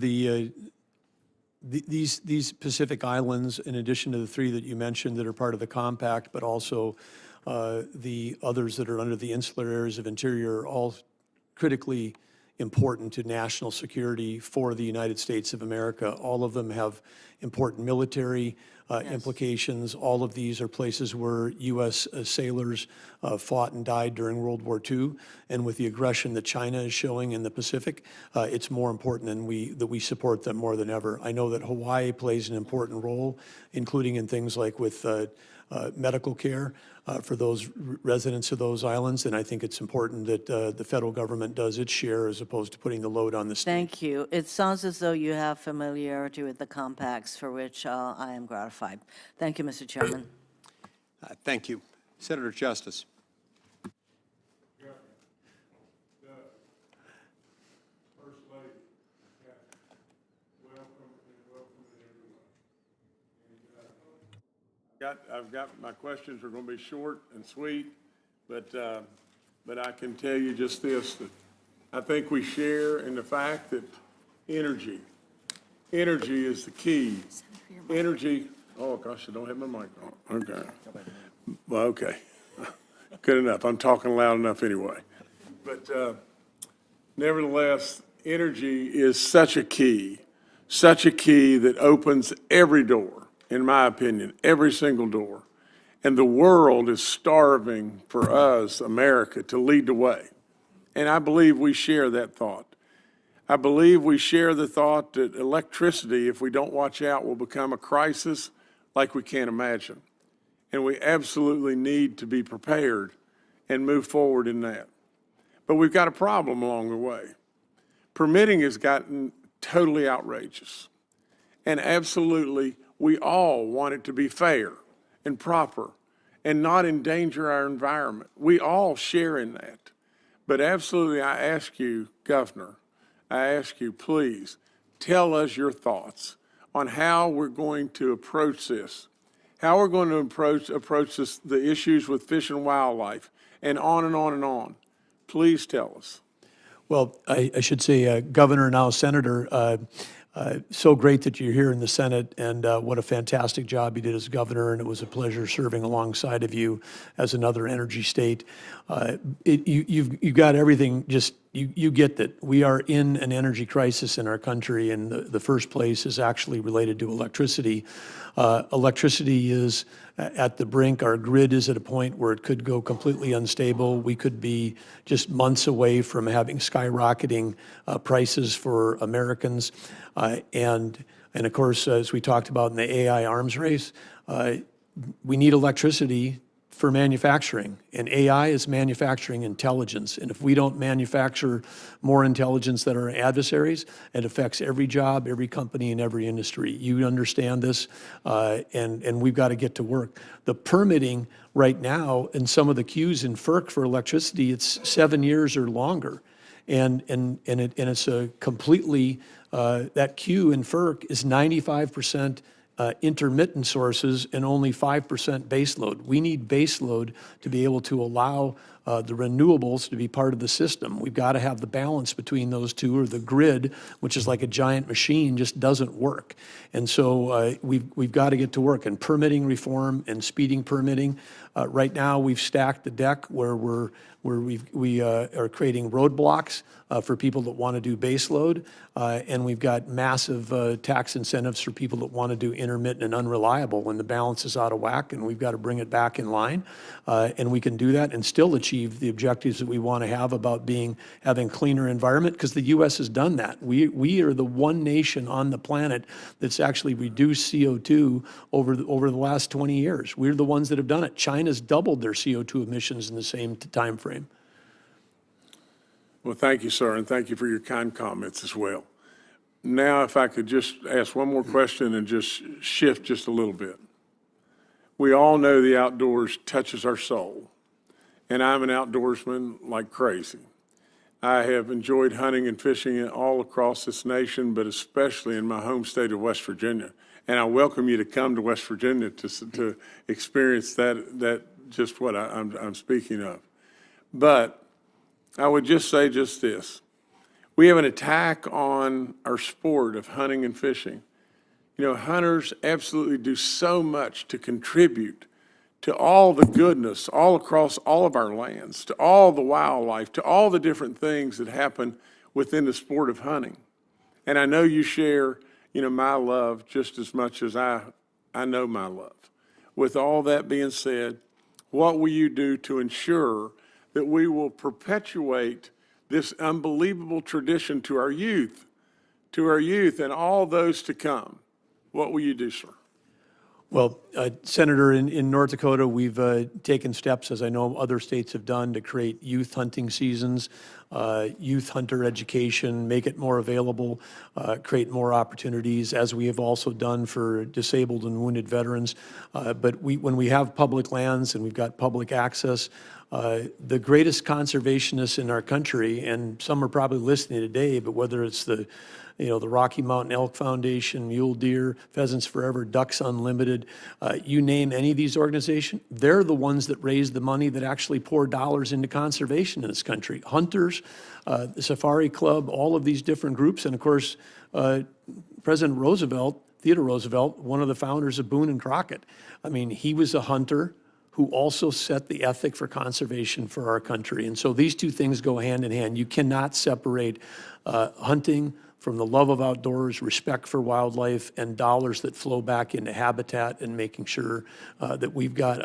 these Pacific Islands, in addition to the three that you mentioned that are part of the compact, but also the others that are under the insular areas of Interior, are all critically important to national security for the United States of America. All of them have important military implications. All of these are places where U.S. sailors fought and died during World War II. And with the aggression that China is showing in the Pacific, it's more important that we support them more than ever. I know that Hawaii plays an important role, including in things like with medical care for those residents of those islands, and I think it's important that the federal government does its share as opposed to putting the load on the state. Thank you. It sounds as though you have familiarity with the compacts, for which I am gratified. Thank you, Mr. Chairman. Thank you. Senator Justice. I've got, my questions are going to be short and sweet, but I can tell you just this, that I think we share in the fact that energy is the key. Energy, oh gosh, I don't have my mic on. Okay. Well, okay. Good enough. I'm talking loud enough anyway. But nevertheless, energy is such a key that opens every door. In my opinion, every single door. And the world is starving for us, America, to lead the way. And I believe we share that thought. I believe we share the thought that electricity, if we don't watch out, will become a crisis like we can't imagine. And we absolutely need to be prepared and move forward in that. But we've got a problem along the way. Permitting has gotten totally outrageous. And absolutely, we all want it to be fair and proper and not endanger our environment. We all share in that. But absolutely, I ask you, Governor, I ask you, please, tell us your thoughts on how we're going to approach this, how we're going to approach this, the issues with fish and wildlife, and on and on and on. Please tell us. Well, I should say, Governor, now Senator, so great that you're here in the Senate, and what a fantastic job you did as governor, and it was a pleasure serving alongside of you as another energy state. You've got everything, just, you get that. We are in an energy crisis in our country, and the first place is actually related to electricity. Electricity is at the brink. Our grid is at a point where it could go completely unstable. We could be just months away from having skyrocketing prices for Americans. And of course, as we talked about in the AI arms race, we need electricity for manufacturing, and AI is manufacturing intelligence. And if we don't manufacture more intelligence than our adversaries, it affects every job, every company, and every industry. You understand this, and we've got to get to work. The permitting right now, in some of the queues in FERC for electricity, it's 7 years or longer. And it's a completely, that queue in FERC is 95% intermittent sources and only 5% baseload. We need baseload to be able to allow the renewables to be part of the system. We've got to have the balance between those two, or the grid, which is like a giant machine, just doesn't work. And so we've got to get to work. And permitting reform and speeding permitting. Right now, we've stacked the deck where we are creating roadblocks for people that want to do baseload, and we've got massive tax incentives for people that want to do intermittent and unreliable when the balance is out of whack, and we've got to bring it back in line. And we can do that and still achieve the objectives that we want to have about having cleaner environment, because the U.S. has done that. We are the one nation on the planet that's actually reduced CO2 over the last 20 years. We're the ones that have done it. China's doubled their CO2 emissions in the same time frame. Well, thank you, sir, and thank you for your kind comments as well. Now, if I could just ask one more question and just shift just a little bit. We all know the outdoors touches our soul, and I'm an outdoorsman like crazy. I have enjoyed hunting and fishing all across this nation, but especially in my home state of West Virginia. And I welcome you to come to West Virginia to experience that just what I'm speaking of. But I would just say just this. We have an attack on our sport of hunting and fishing. You know, hunters absolutely do so much to contribute to all the goodness all across all of our lands, to all the wildlife, to all the different things that happen within the sport of hunting. And I know you share, my love just as much as I know my love. With all that being said, what will you do to ensure that we will perpetuate this unbelievable tradition to our youth and all those to come? What will you do, sir? Well, Senator, in North Dakota, we've taken steps, as I know other states have done, to create youth hunting seasons, youth hunter education, make it more available, create more opportunities, as we have also done for disabled and wounded veterans. But when we have public lands and we've got public access, the greatest conservationists in our country, and some are probably listening today, but whether it's the Rocky Mountain Elk Foundation, Mule Deer, Pheasants Forever, Ducks Unlimited, you name any of these organizations, they're the ones that raise the money that actually pour dollars into conservation in this country. Hunters, the Safari Club, all of these different groups, and of course, President Roosevelt, Theodore Roosevelt, one of the founders of Boone and Crockett. I mean, he was a hunter who also set the ethic for conservation for our country. And so these two things go hand in hand. You cannot separate hunting from the love of outdoors, respect for wildlife, and dollars that flow back into habitat and making sure that we've got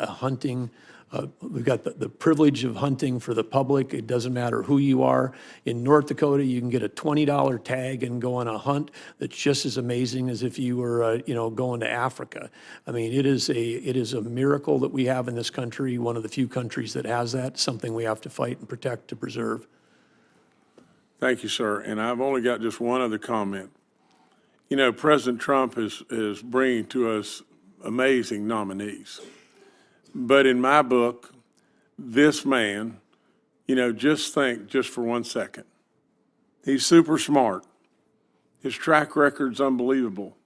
we've got the privilege of hunting for the public. It doesn't matter who you are. In North Dakota, you can get a $20 tag and go on a hunt that's just as amazing as if you were, going to Africa. I mean, it is a miracle that we have in this country, one of the few countries that has that, something we have to fight and protect to preserve. Thank you, sir. And I've only got just one other comment. President Trump is bringing to us amazing nominees. But in my book, this man, just think just for 1 second. He's super smart. His track record's unbelievable.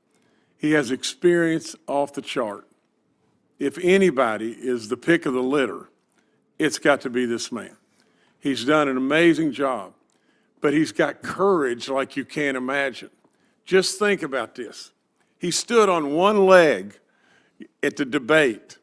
He has experience off the chart. If anybody is the pick of the litter, it's got to be this man. He's done an amazing job. But he's got courage like you can't imagine. Just think about this. He stood on one leg at the debate,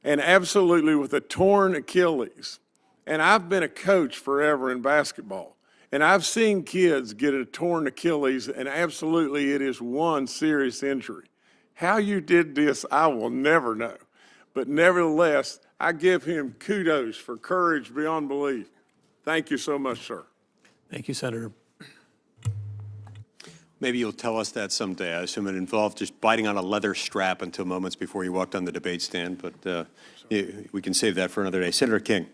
and absolutely with a torn Achilles. And I've been a coach forever in basketball, and I've seen kids get a torn Achilles, and absolutely it is one serious injury. How you did this, I will never know. But nevertheless, I give him kudos for courage beyond belief. Thank you so much, sir. Thank you, Senator. Maybe you'll tell us that someday. I assume it involved just biting on a leather strap until moments before you walked on the debate stand, but we can save that for another day. Senator King.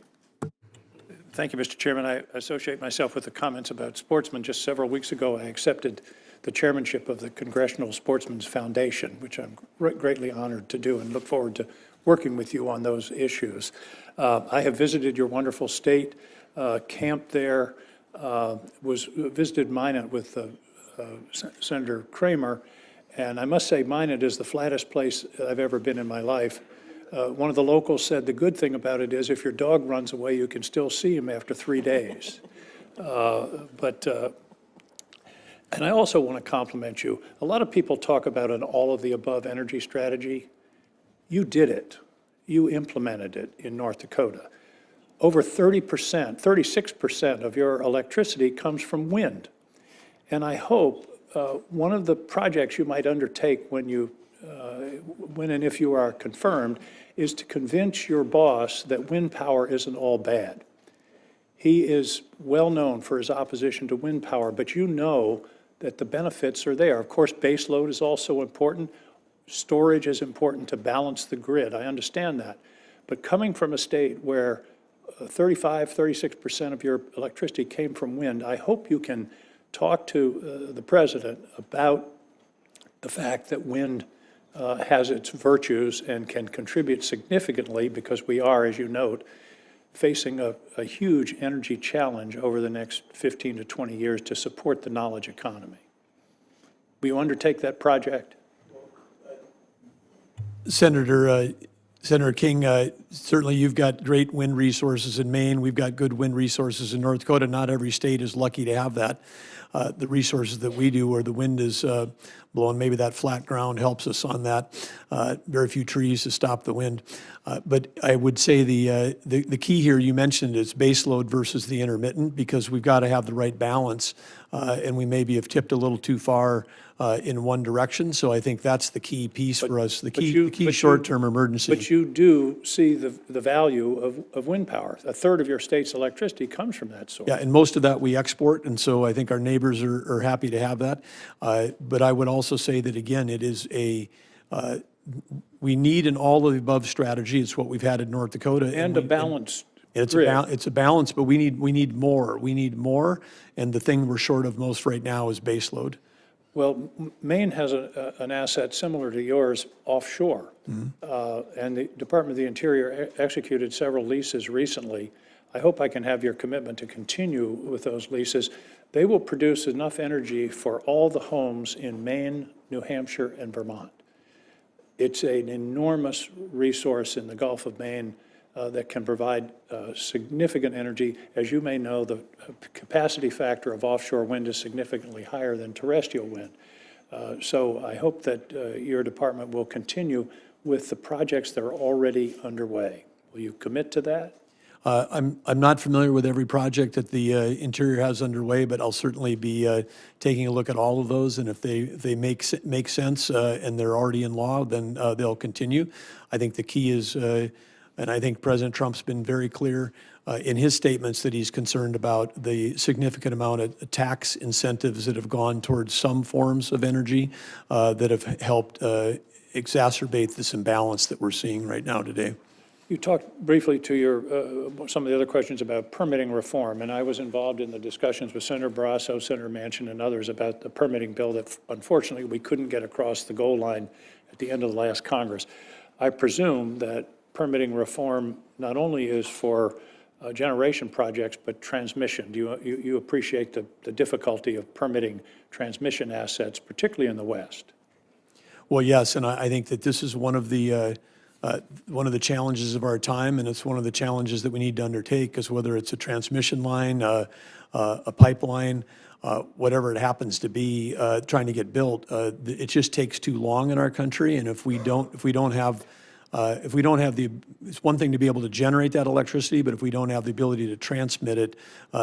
Thank you, Mr. Chairman. I associate myself with the comments about sportsmen. Just several weeks ago, I accepted the chairmanship of the Congressional Sportsmen's Foundation, which I'm greatly honored to do and look forward to working with you on those issues. I have visited your wonderful state, camped there, visited Minot with Senator Kramer, and I must say Minot is the flattest place I've ever been in my life. One of the locals said the good thing about it is if your dog runs away, you can still see him after 3 days. And I also want to compliment you. A lot of people talk about an all-of-the-above energy strategy. You did it. You implemented it in North Dakota. Over 30%, 36% of your electricity comes from wind. And I hope one of the projects you might undertake when and if you are confirmed is to convince your boss that wind power isn't all bad. He is well known for his opposition to wind power, but you know that the benefits are there. Of course, base load is also important. Storage is important to balance the grid. I understand that. But coming from a state where 35, 36% of your electricity came from wind, I hope you can talk to the president about the fact that wind has its virtues and can contribute significantly because we are, as you note, facing a huge energy challenge over the next 15 to 20 years to support the knowledge economy. Will you undertake that project? Senator King, certainly you've got great wind resources in Maine. We've got good wind resources in North Dakota. Not every state is lucky to have that. The resources that we do where the wind is blowing, maybe that flat ground helps us on that. Very few trees to stop the wind. But I would say the key here you mentioned is base load versus the intermittent, because we've got to have the right balance, and we maybe have tipped a little too far in one direction. So I think that's the key piece for us, the key short-term emergency. But you do see the value of wind power. A third of your state's electricity comes from that source. Yeah, and most of that we export, and so I think our neighbors are happy to have that. But I would also say that, again, it is we need an all-of-the-above strategy. It's what we've had in North Dakota. And a balanced it's grid. It's a balance, but we need more. We need more, and the thing we're short of most right now is base load. Well, Maine has an asset similar to yours offshore. And the Department of the Interior executed several leases recently. I hope I can have your commitment to continue with those leases. They will produce enough energy for all the homes in Maine, New Hampshire, and Vermont. It's an enormous resource in the Gulf of Maine that can provide significant energy. As you may know, the capacity factor of offshore wind is significantly higher than terrestrial wind. So I hope that your department will continue with the projects that are already underway. Will you commit to that? I'm not familiar with every project that the Interior has underway, but I'll certainly be taking a look at all of those, and if they make sense and they're already in law, then they'll continue. I think the key is, and I think President Trump's been very clear in his statements that he's concerned about the significant amount of tax incentives that have gone towards some forms of energy that have helped exacerbate this imbalance that we're seeing right now today. You talked briefly to your some of the other questions about permitting reform, and I was involved in the discussions with Senator Barrasso, Senator Manchin, and others about the permitting bill that unfortunately we couldn't get across the goal line at the end of the last Congress. I presume that permitting reform not only is for generation projects, but transmission. Do you appreciate the difficulty of permitting transmission assets, particularly in the West? Well, yes, and I think that this is one of the challenges of our time, and it's one of the challenges that we need to undertake, because whether it's a transmission line, a pipeline, whatever it happens to be, trying to get built, it just takes too long in our country. And if we don't have it's one thing to be able to generate that electricity, but if we don't have the ability to transmit it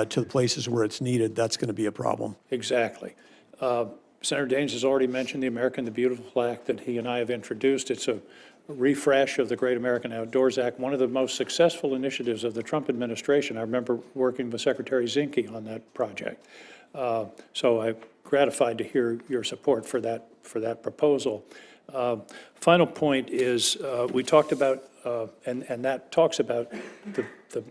to the places where it's needed, that's going to be a problem. Exactly. Senator Daines has already mentioned the American the Beautiful Act that he and I have introduced. It's a refresh of the Great American Outdoors Act, one of the most successful initiatives of the Trump administration. I remember working with Secretary Zinke on that project. So I'm gratified to hear your support for that proposal. Final point is, we talked about, and that talks about the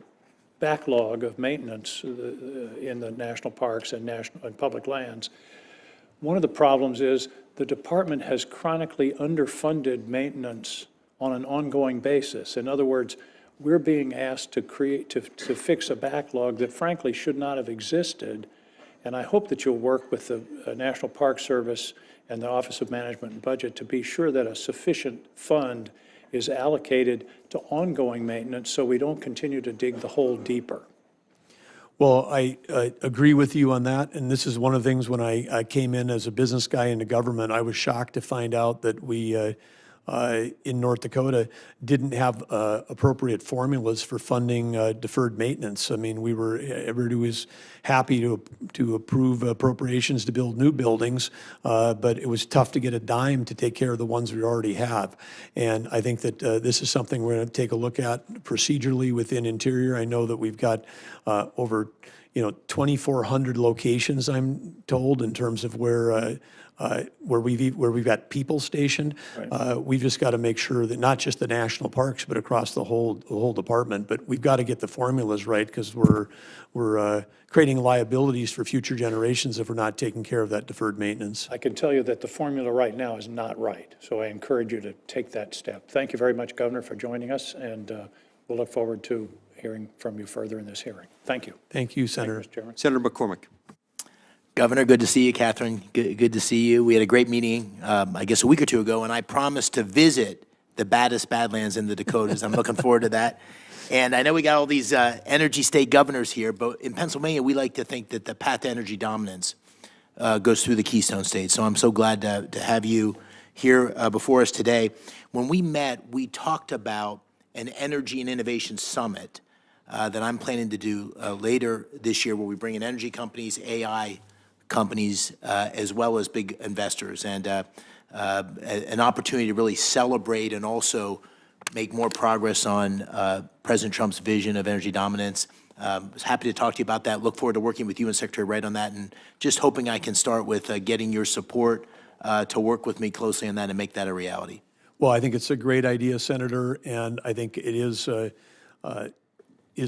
backlog of maintenance in the national parks and public lands. One of the problems is the department has chronically underfunded maintenance on an ongoing basis. In other words, we're being asked to fix a backlog that frankly should not have existed. And I hope that you'll work with the National Park Service and the Office of Management and Budget to be sure that a sufficient fund is allocated to ongoing maintenance so we don't continue to dig the hole deeper. Well, I agree with you on that, and this is one of the things when I came in as a business guy into government, I was shocked to find out that we, in North Dakota, didn't have appropriate formulas for funding deferred maintenance. I mean, everybody was happy to approve appropriations to build new buildings, but it was tough to get a dime to take care of the ones we already have. And I think that this is something we're going to take a look at procedurally within Interior. I know that we've got over 2,400 locations, I'm told, in terms of where we've got people stationed. Right. We've just got to make sure that not just the national parks, but across the whole department. But we've got to get the formulas right, because we're creating liabilities for future generations if we're not taking care of that deferred maintenance. I can tell you that the formula right now is not right, so I encourage you to take that step. Thank you very much, Governor, for joining us, and we'll look forward to hearing from you further in this hearing. Thank you. Thank you, Senator. Mr. Chairman. Senator McCormick. Governor, good to see you. Catherine, good to see you. We had a great meeting, I guess, a week or two ago, and I promised to visit the baddest Badlands in the Dakotas. I'm looking forward to that. And I know we got all these energy state governors here, but in Pennsylvania, we like to think that the path to energy dominance goes through the Keystone State. So I'm so glad to have you here before us today. When we met, we talked about an energy and innovation summit that I'm planning to do later this year, where we bring in energy companies, AI companies, as well as big investors, and an opportunity to really celebrate and also make more progress on President Trump's vision of energy dominance. I was happy to talk to you about that. Look forward to working with you and Secretary Wright on that, and just hoping I can start with getting your support to work with me closely on that and make that a reality. Well, I think it's a great idea, Senator, and I think it is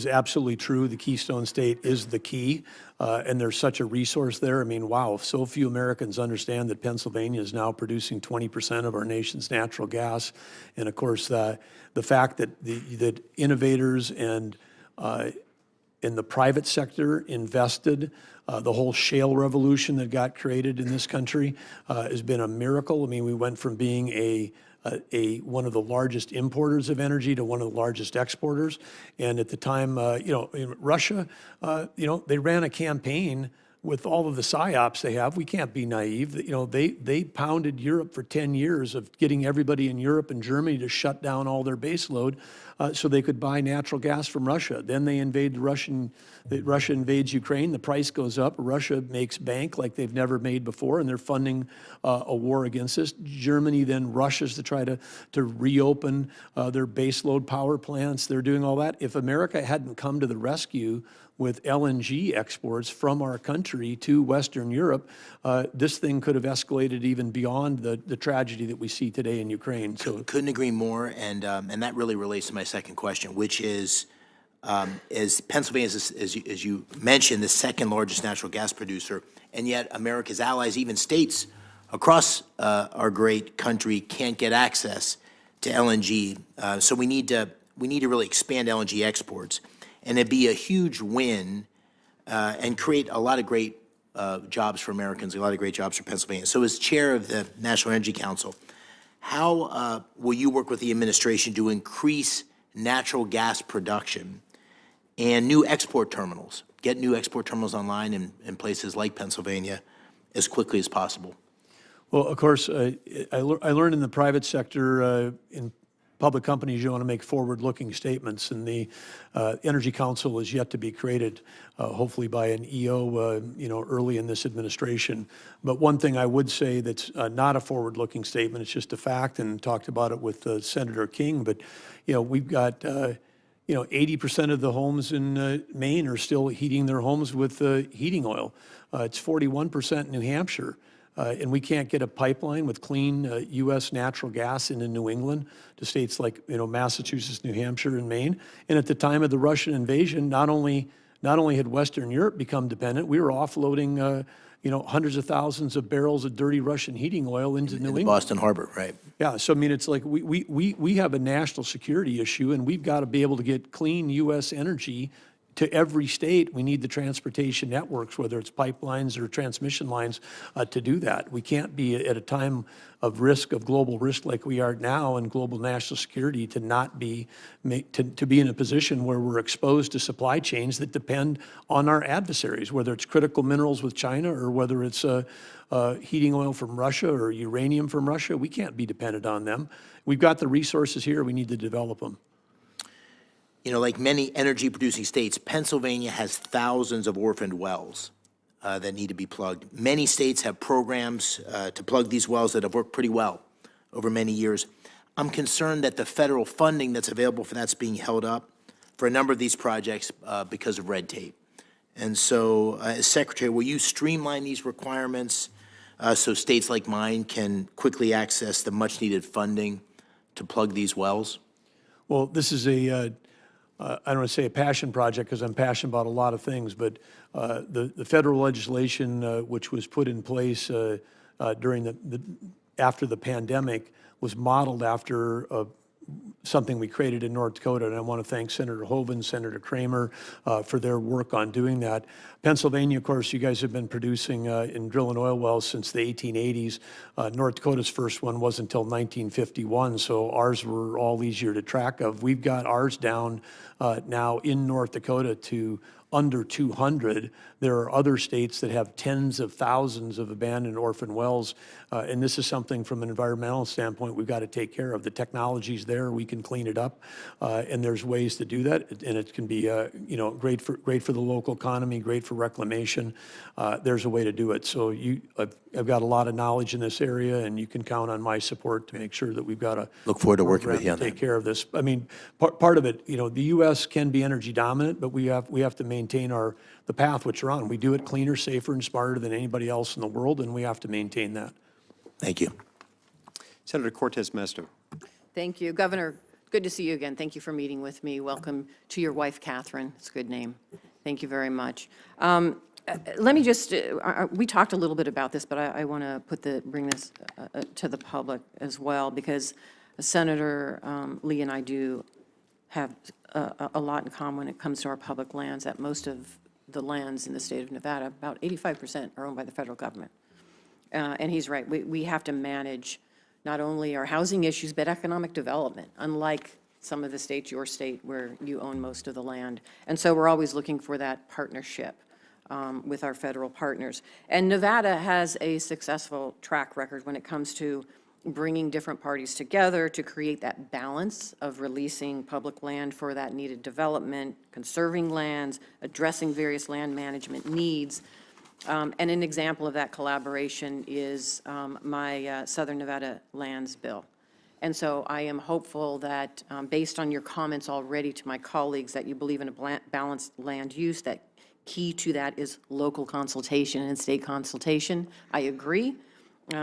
absolutely true. The Keystone State is the key, and there's such a resource there. I mean, wow, so few Americans understand that Pennsylvania is now producing 20% of our nation's natural gas. And of course, the fact that that innovators and in the private sector invested, the whole shale revolution that got created in this country has been a miracle. I mean, we went from being one of the largest importers of energy to one of the largest exporters. And at the time, in Russia, they ran a campaign with all of the psyops they have. We can't be naive. They pounded Europe for 10 years of getting everybody in Europe and Germany to shut down all their base load so they could buy natural gas from Russia. Then they Russia invades Ukraine, the price goes up, Russia makes bank like they've never made before, and they're funding a war against us. Germany then rushes to try to reopen their baseload power plants. They're doing all that. If America hadn't come to the rescue with LNG exports from our country to Western Europe, this thing could have escalated even beyond the tragedy that we see today in Ukraine. So couldn't agree more, and that really relates to my second question, which is Pennsylvania, as you mentioned, the second largest natural gas producer, and yet America's allies, even states across our great country, can't get access to LNG. So we need to really expand LNG exports. And it'd be a huge win and create a lot of great jobs for Americans, a lot of great jobs for Pennsylvania. So as chair of the National Energy Council, how will you work with the administration to increase natural gas production and new export terminals, get new export terminals online in places like Pennsylvania as quickly as possible? Well, of course, I learned in the private sector, in public companies, you want to make forward-looking statements, and the Energy Council is yet to be created, hopefully by an EO, early in this administration. But one thing I would say that's not a forward-looking statement, it's just a fact, and talked about it with Senator King, but, we've got 80% of the homes in Maine are still heating their homes with heating oil. It's 41% in New Hampshire. And we can't get a pipeline with clean U.S. natural gas into New England to states like, Massachusetts, New Hampshire, and Maine. And at the time of the Russian invasion, not only had Western Europe become dependent, we were offloading, hundreds of thousands of barrels of dirty Russian heating oil into New England. Boston Harbor, right? Yeah, so I mean, it's like we have a national security issue, and we've got to be able to get clean U.S. energy to every state. We need the transportation networks, whether it's pipelines or transmission lines, to do that. We can't be at a time of risk, of global risk like we are now in global national security, to not be, to be in a position where we're exposed to supply chains that depend on our adversaries, whether it's critical minerals with China or whether it's heating oil from Russia or uranium from Russia. We can't be dependent on them. We've got the resources here. We need to develop them. Like many energy-producing states, Pennsylvania has thousands of orphaned wells that need to be plugged. Many states have programs to plug these wells that have worked pretty well over many years. I'm concerned that the federal funding that's available for that's being held up for a number of these projects because of red tape. And so, as Secretary, will you streamline these requirements so states like mine can quickly access the much-needed funding to plug these wells? Well, this is I don't want to say a passion project because I'm passionate about a lot of things, but the federal legislation which was put in place during after the pandemic was modeled after something we created in North Dakota, and I want to thank Senator Hoeven, Senator Kramer for their work on doing that. Pennsylvania, of course, you guys have been producing and drilling oil wells since the 1880s. North Dakota's first one wasn't until 1951, so ours were all easier to track of. We've got ours down now in North Dakota to under 200. There are other states that have tens of thousands of abandoned orphan wells, and this is something from an environmental standpoint we've got to take care of. The technology's there, we can clean it up, and there's ways to do that, and it can be great for the local economy, great for reclamation. There's a way to do it. So I've got a lot of knowledge in this area, and you can count on my support to make sure that we've got a Look forward to working with you on take that. care of this. I mean, part of it, the U.S. can be energy dominant, but we have to maintain the path which we're on. We do it cleaner, safer, and smarter than anybody else in the world, and we have to maintain that. Thank you. Senator Cortez Masto. Thank you. Governor, good to see you again. Thank you for meeting with me. Welcome to your wife, Catherine. It's a good name. Thank you very much. Let me just, we talked a little bit about this, but I want to bring this to the public as well, because Senator Lee and I do have a lot in common when it comes to our public lands. That most of the lands in the state of Nevada, about 85%, are owned by the federal government. And he's right. We have to manage not only our housing issues, but economic development, unlike some of the states, your state, where you own most of the land. And so we're always looking for that partnership with our federal partners. And Nevada has a successful track record when it comes to bringing different parties together to create that balance of releasing public land for that needed development, conserving lands, addressing various land management needs. And an example of that collaboration is my Southern Nevada Lands Bill. And so I am hopeful that, based on your comments already to my colleagues, that you believe in a balanced land use, that key to that is local consultation and state consultation. I agree.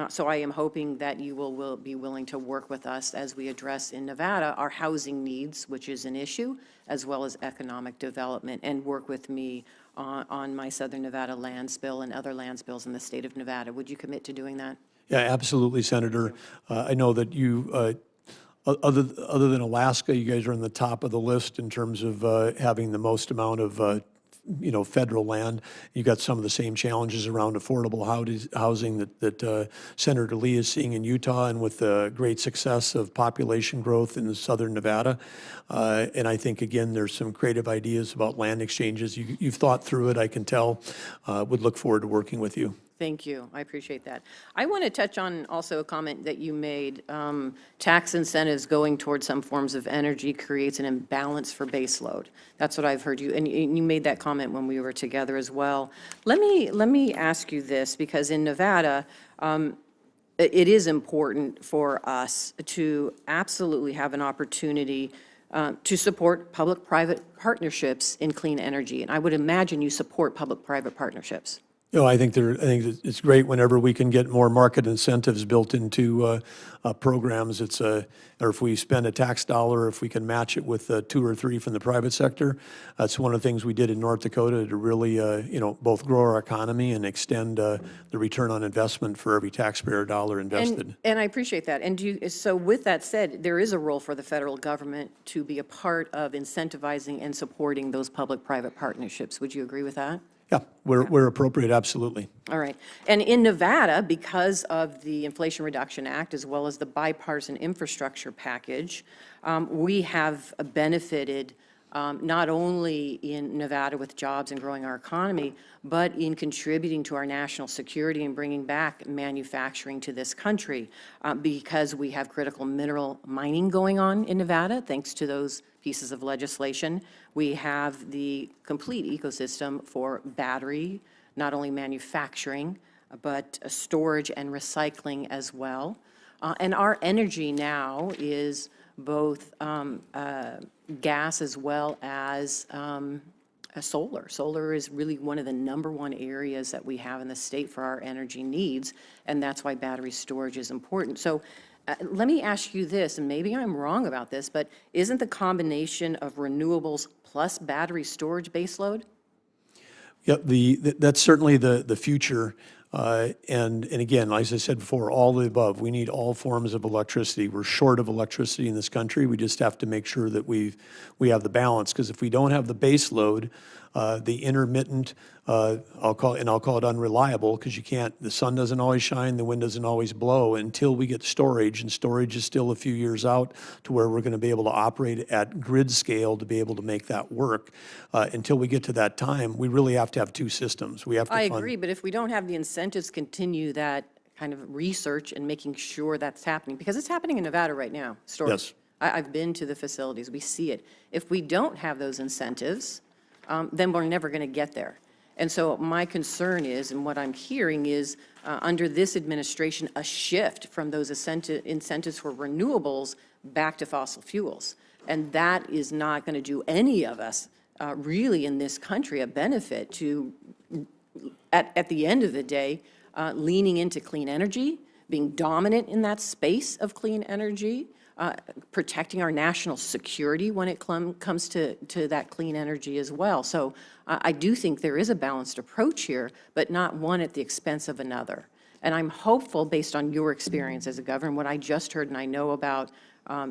So I am hoping that you will be willing to work with us as we address in Nevada our housing needs, which is an issue, as well as economic development, and work with me on my Southern Nevada Lands Bill and other lands bills in the state of Nevada. Would you commit to doing that? Yeah, absolutely, Senator. I know that you, other than Alaska, you guys are on the top of the list in terms of having the most amount of federal land. You've got some of the same challenges around affordable housing that Senator Lee is seeing in Utah, and with the great success of population growth in Southern Nevada. And I think, again, there's some creative ideas about land exchanges. You've thought through it, I can tell. Would look forward to working with you. Thank you. I appreciate that. I want to touch on also a comment that you made. Tax incentives going towards some forms of energy creates an imbalance for baseload. That's what I've heard you, and you made that comment when we were together as well. Let me ask you this, because in Nevada, it is important for us to absolutely have an opportunity to support public-private partnerships in clean energy. And I would imagine you support public-private partnerships. I think it's great whenever we can get more market incentives built into programs. Or if we spend a tax dollar, if we can match it with 2 or 3 from the private sector. That's one of the things we did in North Dakota to really, both grow our economy and extend the return on investment for every taxpayer dollar invested. And I appreciate that. And so with that said, there is a role for the federal government to be a part of incentivizing and supporting those public-private partnerships. Would you agree with that? Yeah, we're appropriate, absolutely. All right. And in Nevada, because of the Inflation Reduction Act, as well as the bipartisan infrastructure package, we have benefited not only in Nevada with jobs and growing our economy, but in contributing to our national security and bringing back manufacturing to this country because we have critical mineral mining going on in Nevada, thanks to those pieces of legislation. We have the complete ecosystem for battery, not only manufacturing, but storage and recycling as well. And our energy now is both gas as well as solar. Solar is really one of the #1 areas that we have in the state for our energy needs, and that's why battery storage is important. So let me ask you this, and maybe I'm wrong about this, but isn't the combination of renewables plus battery storage baseload? Yep, that's certainly the future. And again, as I said before, all the above. We need all forms of electricity. We're short of electricity in this country. We just have to make sure that we have the balance. Because if we don't have the base load, the intermittent, I'll call it unreliable, because the sun doesn't always shine, the wind doesn't always blow until we get storage, and storage is still a few years out to where we're going to be able to operate at grid scale to be able to make that work. Until we get to that time, we really have to have 2 systems. We have to I agree, but if we don't have the incentives continue that kind of research and making sure that's happening, because it's happening in Nevada right now, storage. Yes. I've been to the facilities, we see it. If we don't have those incentives, then we're never going to get there. And so my concern is, and what I'm hearing is, under this administration, a shift from those incentives for renewables back to fossil fuels. And that is not going to do any of us really in this country a benefit to, at the end of the day, leaning into clean energy, being dominant in that space of clean energy, protecting our national security when it comes to that clean energy as well. So I do think there is a balanced approach here, but not one at the expense of another. And I'm hopeful, based on your experience as a governor, what I just heard and I know about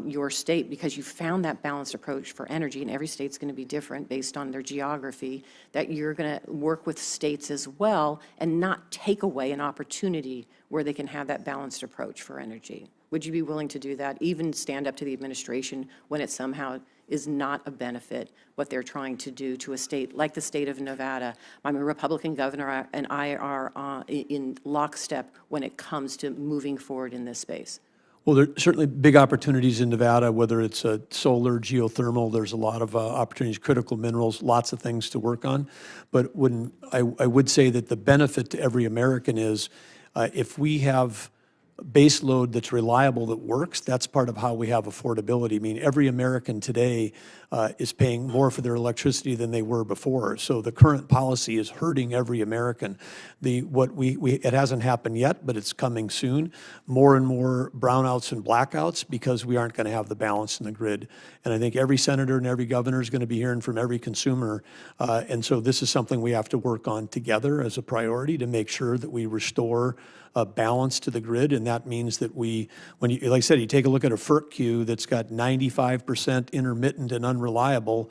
your state, because you found that balanced approach for energy, and every state's going to be different based on their geography, that you're going to work with states as well and not take away an opportunity where they can have that balanced approach for energy. Would you be willing to do that, even stand up to the administration when it somehow is not a benefit, what they're trying to do to a state like the state of Nevada? I'm a Republican governor, and I are in lockstep when it comes to moving forward in this space. Well, there are certainly big opportunities in Nevada, whether it's solar, geothermal. There's a lot of opportunities, critical minerals, lots of things to work on. But I would say that the benefit to every American is if we have base load that's reliable, that works, that's part of how we have affordability. I mean, every American today is paying more for their electricity than they were before. So the current policy is hurting every American. It hasn't happened yet, but it's coming soon. More and more brownouts and blackouts because we aren't going to have the balance in the grid. And I think every senator and every governor is going to be hearing from every consumer. And so this is something we have to work on together as a priority to make sure that we restore balance to the grid, and that means that like I said, you take a look at a FERC queue that's got 95% intermittent and unreliable,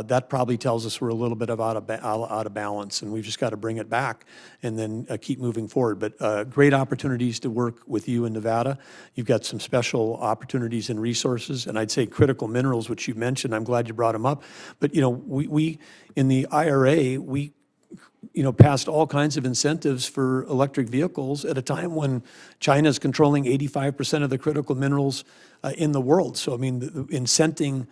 that probably tells us we're a little bit out of balance, and we've just got to bring it back and then keep moving forward. But great opportunities to work with you in Nevada. You've got some special opportunities and resources, and I'd say critical minerals, which you mentioned. I'm glad you brought them up. But we in the IRA, we passed all kinds of incentives for electric vehicles at a time when China is controlling 85% of the critical minerals in the world. So, I mean, incenting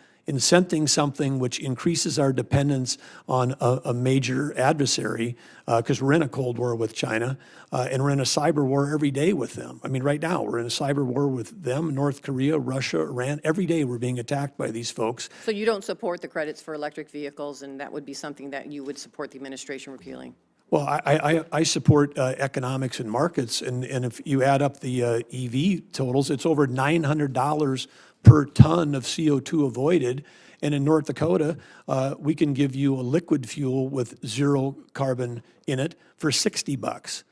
something which increases our dependence on a major adversary, because we're in a Cold War with China, and we're in a cyber war every day with them. I mean, right now, we're in a cyber war with them, North Korea, Russia, Iran. Every day we're being attacked by these folks. So you don't support the credits for electric vehicles, and that would be something that you would support the administration repealing? Well, I support economics and markets, and if you add up the EV totals, it's over $900 per ton of CO2 avoided. And in North Dakota, we can give you a liquid fuel with zero carbon in it for $60.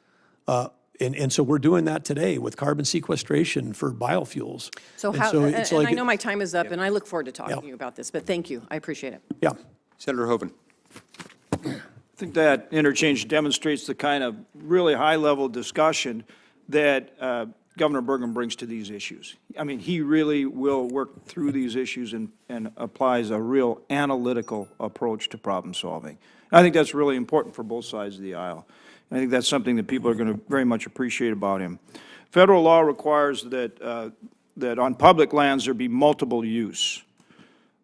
And so we're doing that today with carbon sequestration for biofuels. So And how, so and it's and like- I know my time is up, and I look forward to talking Yeah. to you about this, but thank you. I appreciate it. Yeah. Senator Hoeven. I think that interchange demonstrates the kind of really high-level discussion that Governor Burgum brings to these issues. I mean, he really will work through these issues and applies a real analytical approach to problem solving. I think that's really important for both sides of the aisle. I think that's something that people are going to very much appreciate about him. Federal law requires that, that on public lands there be multiple use.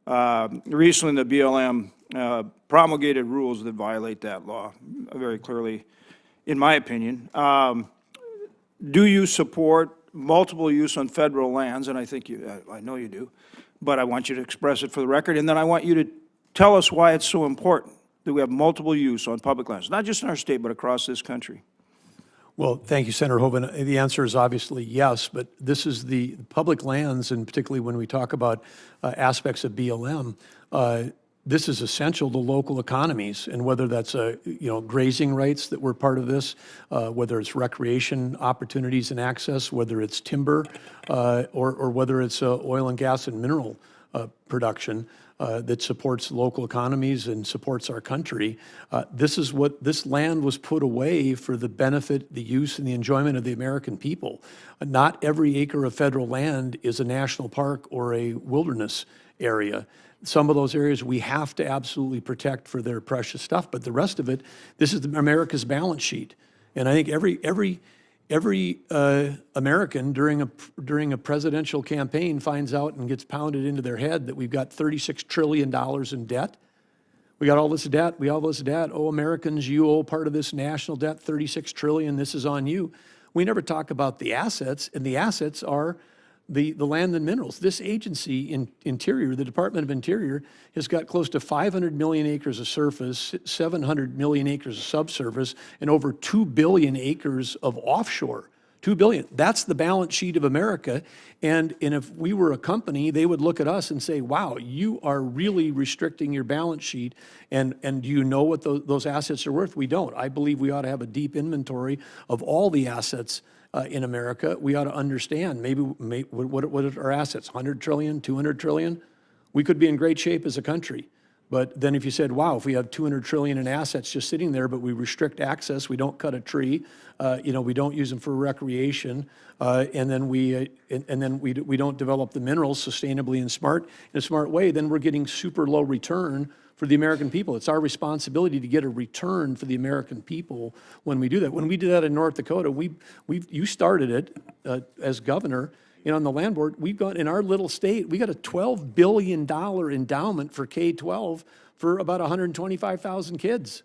Recently, the BLM promulgated rules that violate that law very clearly, in my opinion. Do you support multiple use on federal lands? And I think you, I know you do, but I want you to express it for the record. And then I want you to tell us why it's so important that we have multiple use on public lands, not just in our state, but across this country. Well, thank you, Senator Hoeven. The answer is obviously yes, but this is the public lands, and particularly when we talk about aspects of BLM, this is essential to local economies, and whether that's grazing rights that were part of this, whether it's recreation opportunities and access, whether it's timber, or whether it's oil and gas and mineral production that supports local economies and supports our country. This land was put away for the benefit, the use, and the enjoyment of the American people. Not every acre of federal land is a national park or a wilderness area. Some of those areas we have to absolutely protect for their precious stuff, but the rest of it, this is America's balance sheet. And I think every American during a presidential campaign finds out and gets pounded into their head that we've got $36 trillion in debt. We got all this debt, Oh, Americans, you owe part of this national debt, $36 trillion, this is on you. We never talk about the assets, and the assets are the land and minerals. This agency in Interior, the Department of Interior, has got close to 500 million acres of surface, 700 million acres of subsurface, and over 2 billion acres of offshore. 2 billion. That's the balance sheet of America. And if we were a company, they would look at us and say, wow, you are really restricting your balance sheet. And do you know what those assets are worth? We don't. I believe we ought to have a deep inventory of all the assets in America. We ought to understand maybe what are our assets, 100 trillion, 200 trillion? We could be in great shape as a country. But then if you said, wow, if we have 200 trillion in assets just sitting there, but we restrict access, we don't cut a tree, we don't use them for recreation, and then we don't develop the minerals sustainably in a smart way, then we're getting super low return for the American people. It's our responsibility to get a return for the American people when we do that. When we did that in North Dakota, you started it as governor. On the land board, we've got, in our little state, we got a $12 billion endowment for K-12 for about 125,000 kids.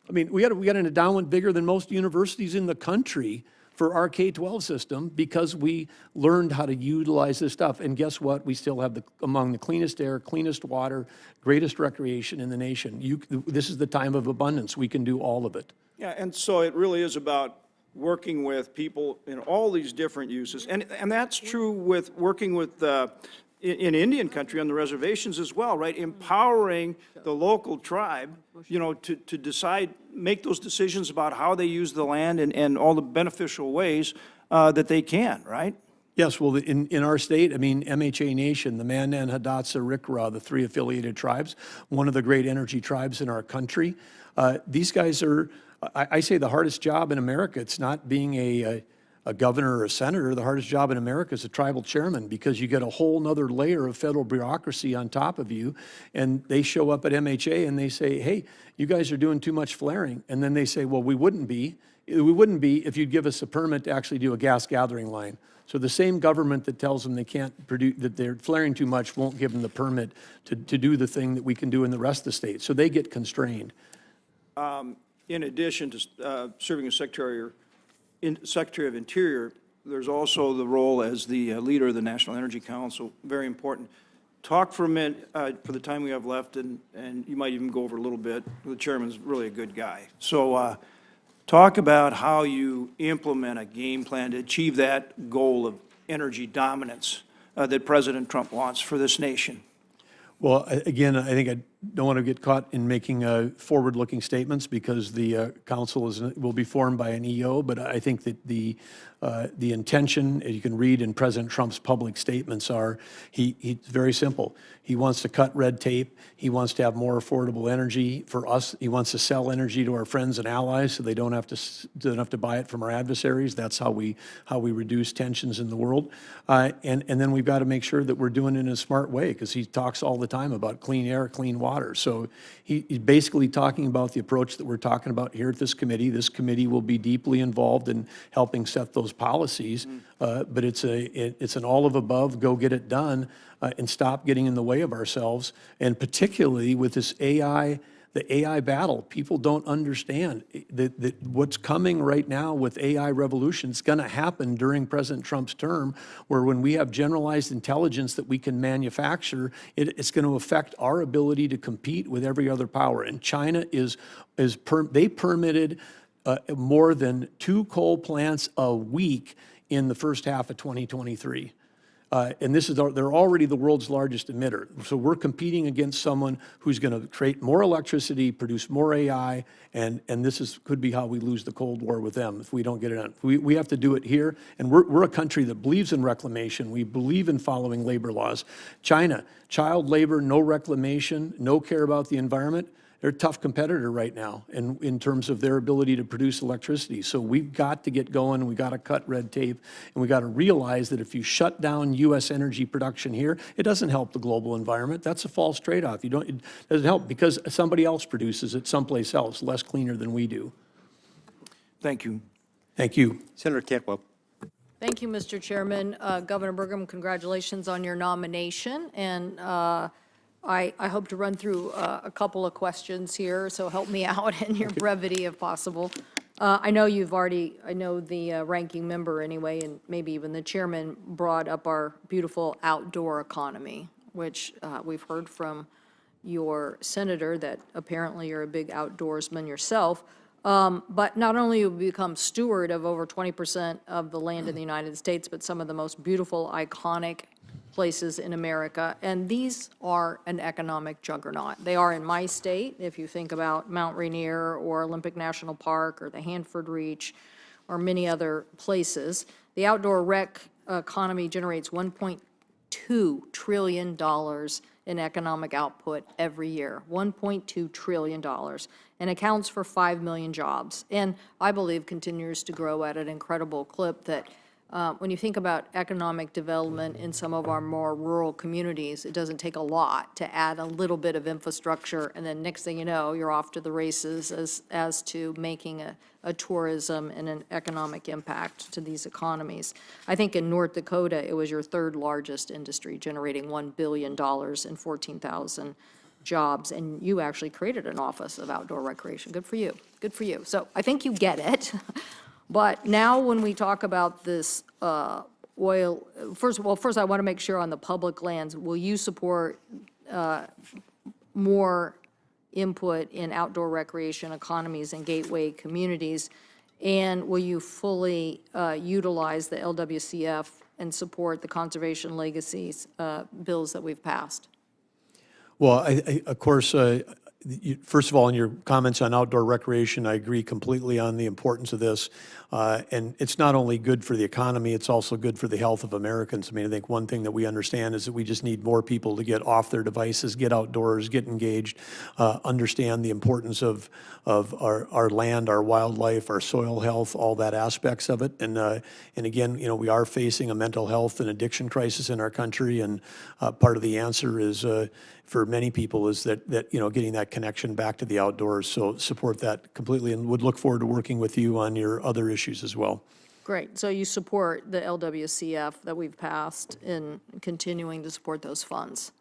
I mean, we got an endowment bigger than most universities in the country for our K-12 system because we learned how to utilize this stuff. And guess what? We still have among the cleanest air, cleanest water, greatest recreation in the nation. This is the time of abundance. We can do all of it. Yeah, and so it really is about working with people in all these different uses. And that's true with working with, in Indian country on the reservations as well, right? Empowering the local tribe, to decide, make those decisions about how they use the land and all the beneficial ways that they can, right? Yes, well, in our state, MHA Nation, the Mandan, Hidatsa, Rikra, the 3 affiliated tribes, one of the great energy tribes in our country. These guys are, I say the hardest job in America, it's not being a governor or a senator. The hardest job in America is a tribal chairman because you get a whole nother layer of federal bureaucracy on top of you. And they show up at MHA and they say, hey, you guys are doing too much flaring. And then they say, well, we wouldn't be if you'd give us a permit to actually do a gas gathering line. So the same government that tells them they can't produce, that they're flaring too much, won't give them the permit to do the thing that we can do in the rest of the state. So they get constrained. In addition to serving as Secretary of Interior, there's also the role as the leader of the National Energy Council, very important. Talk for a minute, for the time we have left, and you might even go over a little bit. The chairman's really a good guy. So Talk about how you implement a game plan to achieve that goal of energy dominance that President Trump wants for this nation. Well, again, I think I don't want to get caught in making forward-looking statements because the council will be formed by an EO, but I think that the intention, as you can read in President Trump's public statements, he's very simple. He wants to cut red tape. He wants to have more affordable energy for us. He wants to sell energy to our friends and allies so they don't have to buy it from our adversaries. That's how we reduce tensions in the world. And then we've got to make sure that we're doing it in a smart way because he talks all the time about clean air, clean water. So he's basically talking about the approach that we're talking about here at this committee. This committee will be deeply involved in helping set those policies, but it's an all of above, go get it done, and stop getting in the way of ourselves. And particularly with this AI, the AI battle, people don't understand that what's coming right now with AI revolution is going to happen during President Trump's term, where when we have generalized intelligence that we can manufacture, it's going to affect our ability to compete with every other power. And China they permitted more than 2 coal plants a week in the first half of 2023. And they're already the world's largest emitter. So we're competing against someone who's going to create more electricity, produce more AI, and this could be how we lose the Cold War with them if we don't get it done. We have to do it here, and we're a country that believes in reclamation. We believe in following labor laws. China, child labor, no reclamation, no care about the environment. They're a tough competitor right now in terms of their ability to produce electricity. So we've got to get going, we've got to cut red tape, and we've got to realize that if you shut down U.S. energy production here, it doesn't help the global environment. That's a false trade-off. It doesn't help because somebody else produces it someplace else, less cleaner than we do. Thank you. Thank you. Senator Cantwell. Thank you, Mr. Chairman. Governor Burgum, congratulations on your nomination. And I hope to run through a couple of questions here, so help me out in your brevity if possible. I know the ranking member anyway, and maybe even the chairman brought up our beautiful outdoor economy, which we've heard from your senator that apparently you're a big outdoorsman yourself. But not only will you become steward of over 20% of the land in the United States, but some of the most beautiful, iconic places in America, and these are an economic juggernaut. They are in my state, if you think about Mount Rainier or Olympic National Park or the Hanford Reach or many other places. The outdoor rec economy generates $1.2 trillion in economic output every year, $1.2 trillion, and accounts for 5 million jobs, and I believe continues to grow at an incredible clip that when you think about economic development in some of our more rural communities, it doesn't take a lot to add a little bit of infrastructure, and then next thing you know, you're off to the races as to making a tourism and an economic impact to these economies. I think in North Dakota, it was your 3rd largest industry, generating $1 billion and 14,000 jobs, and you actually created an office of outdoor recreation. Good for you. Good for you. So I think you get it. But now when we talk about this oil, first I want to make sure on the public lands, will you support more input in outdoor recreation economies and gateway communities? And will you fully utilize the LWCF and support the conservation legacies bills that we've passed? Well, of course, first of all, in your comments on outdoor recreation, I agree completely on the importance of this. And it's not only good for the economy, it's also good for the health of Americans. I mean, I think one thing that we understand is that we just need more people to get off their devices, get outdoors, get engaged, understand the importance of our land, our wildlife, our soil health, all that aspects of it. And again, we are facing a mental health and addiction crisis in our country, and part of the answer is for many people is that getting that connection back to the outdoors. So support that completely, and would look forward to working with you on your other issues as well. Great. So you support the LWCF that we've passed in continuing to support those funds?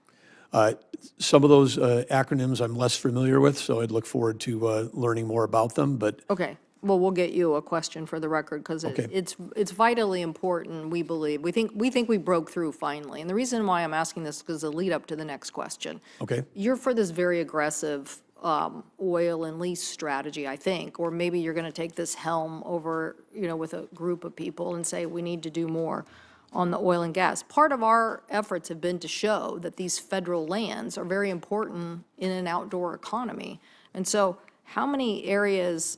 Some of those acronyms I'm less familiar with, so I'd look forward to learning more about them. But okay. Well, we'll get you a question for the record because it's vitally important, we believe. We think we broke through finally. And the reason why I'm asking this is because the lead up to the next question. Okay. You're for this very aggressive oil and lease strategy, I think, or maybe you're going to take this helm over, with a group of people and say, we need to do more on the oil and gas. Part of our efforts have been to show that these federal lands are very important in an outdoor economy. And so how many areas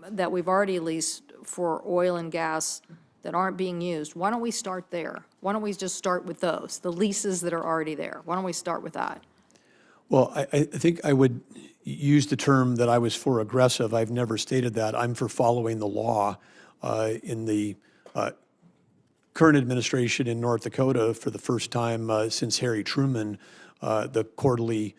that we've already leased for oil and gas that aren't being used, why don't we start there? Why don't we just start with those, the leases that are already there? Why don't we start with that? Well, I think I would use the term that I was for aggressive. I've never stated that. I'm for following the law. In the current administration in North Dakota, for the first time since Harry Truman, the quarterly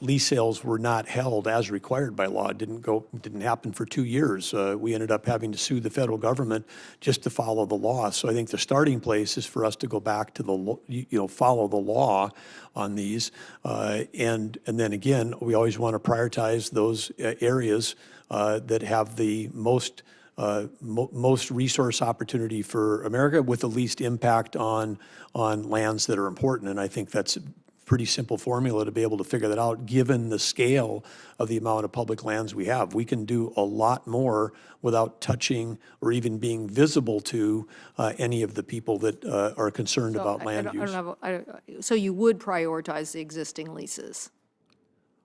lease sales were not held as required by law. It didn't happen for 2 years. We ended up having to sue the federal government just to follow the law. So I think the starting place is for us to go back to the, follow the law on these. And then again, we always want to prioritize those areas that have the most resource opportunity for America with the least impact on lands that are important. And I think that's pretty simple formula to be able to figure that out, given the scale of the amount of public lands we have. We can do a lot more without touching or even being visible to any of the people that are concerned about land use. So you would prioritize the existing leases?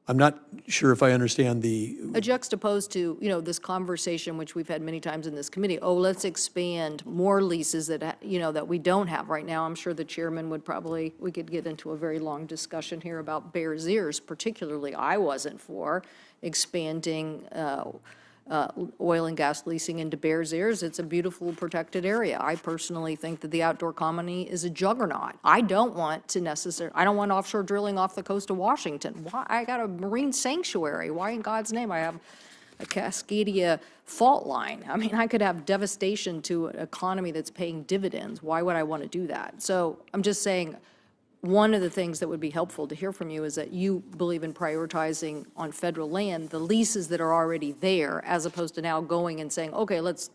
I'm not sure if I understand juxtaposed to, this conversation, which we've had many times in this committee, let's expand more leases that, that we don't have right now. I'm sure the chairman we could get into a very long discussion here about Bears Ears, particularly. I wasn't for expanding oil and gas leasing into Bears Ears. It's a beautiful protected area. I personally think that the outdoor economy is a juggernaut. I don't want offshore drilling off the coast of Washington. Why? I got a marine sanctuary. Why in God's name? I have a Cascadia fault line. I mean, I could have devastation to an economy that's paying dividends. Why would I want to do that? So I'm just saying, one of the things that would be helpful to hear from you is that you believe in prioritizing on federal land the leases that are already there, as opposed to now going and saying, okay, let's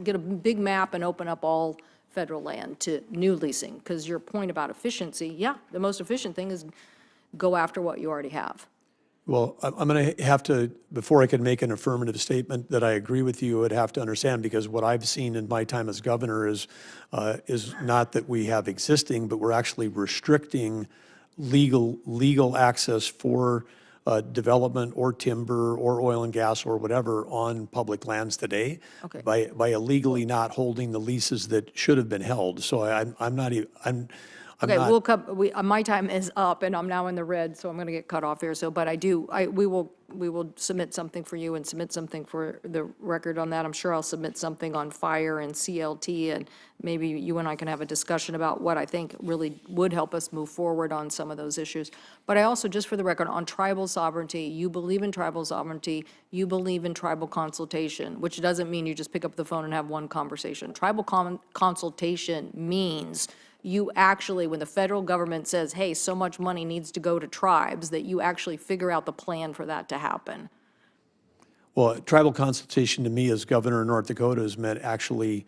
get a big map and open up all federal land to new leasing. Because your point about efficiency, yeah, the most efficient thing is go after what you already have. Well, I'm going to have to, before I can make an affirmative statement that I agree with you, I'd have to understand, because what I've seen in my time as governor is not that we have existing, but we're actually restricting legal access for development or timber or oil and gas or whatever on public lands today. Okay. By illegally not holding the leases that should have been held. So I'm not even, Okay, we'll come, my time is up, and I'm now in the red, so I'm going to get cut off here. So, but we will submit something for you and submit something for the record on that. I'm sure I'll submit something on fire and CLT, and maybe you and I can have a discussion about what I think really would help us move forward on some of those issues. But I also, just for the record, on tribal sovereignty, you believe in tribal sovereignty, you believe in tribal consultation, which doesn't mean you just pick up the phone and have one conversation. Tribal consultation means you actually, when the federal government says, hey, so much money needs to go to tribes, that you actually figure out the plan for that to happen. Well, tribal consultation to me as governor of North Dakota has meant actually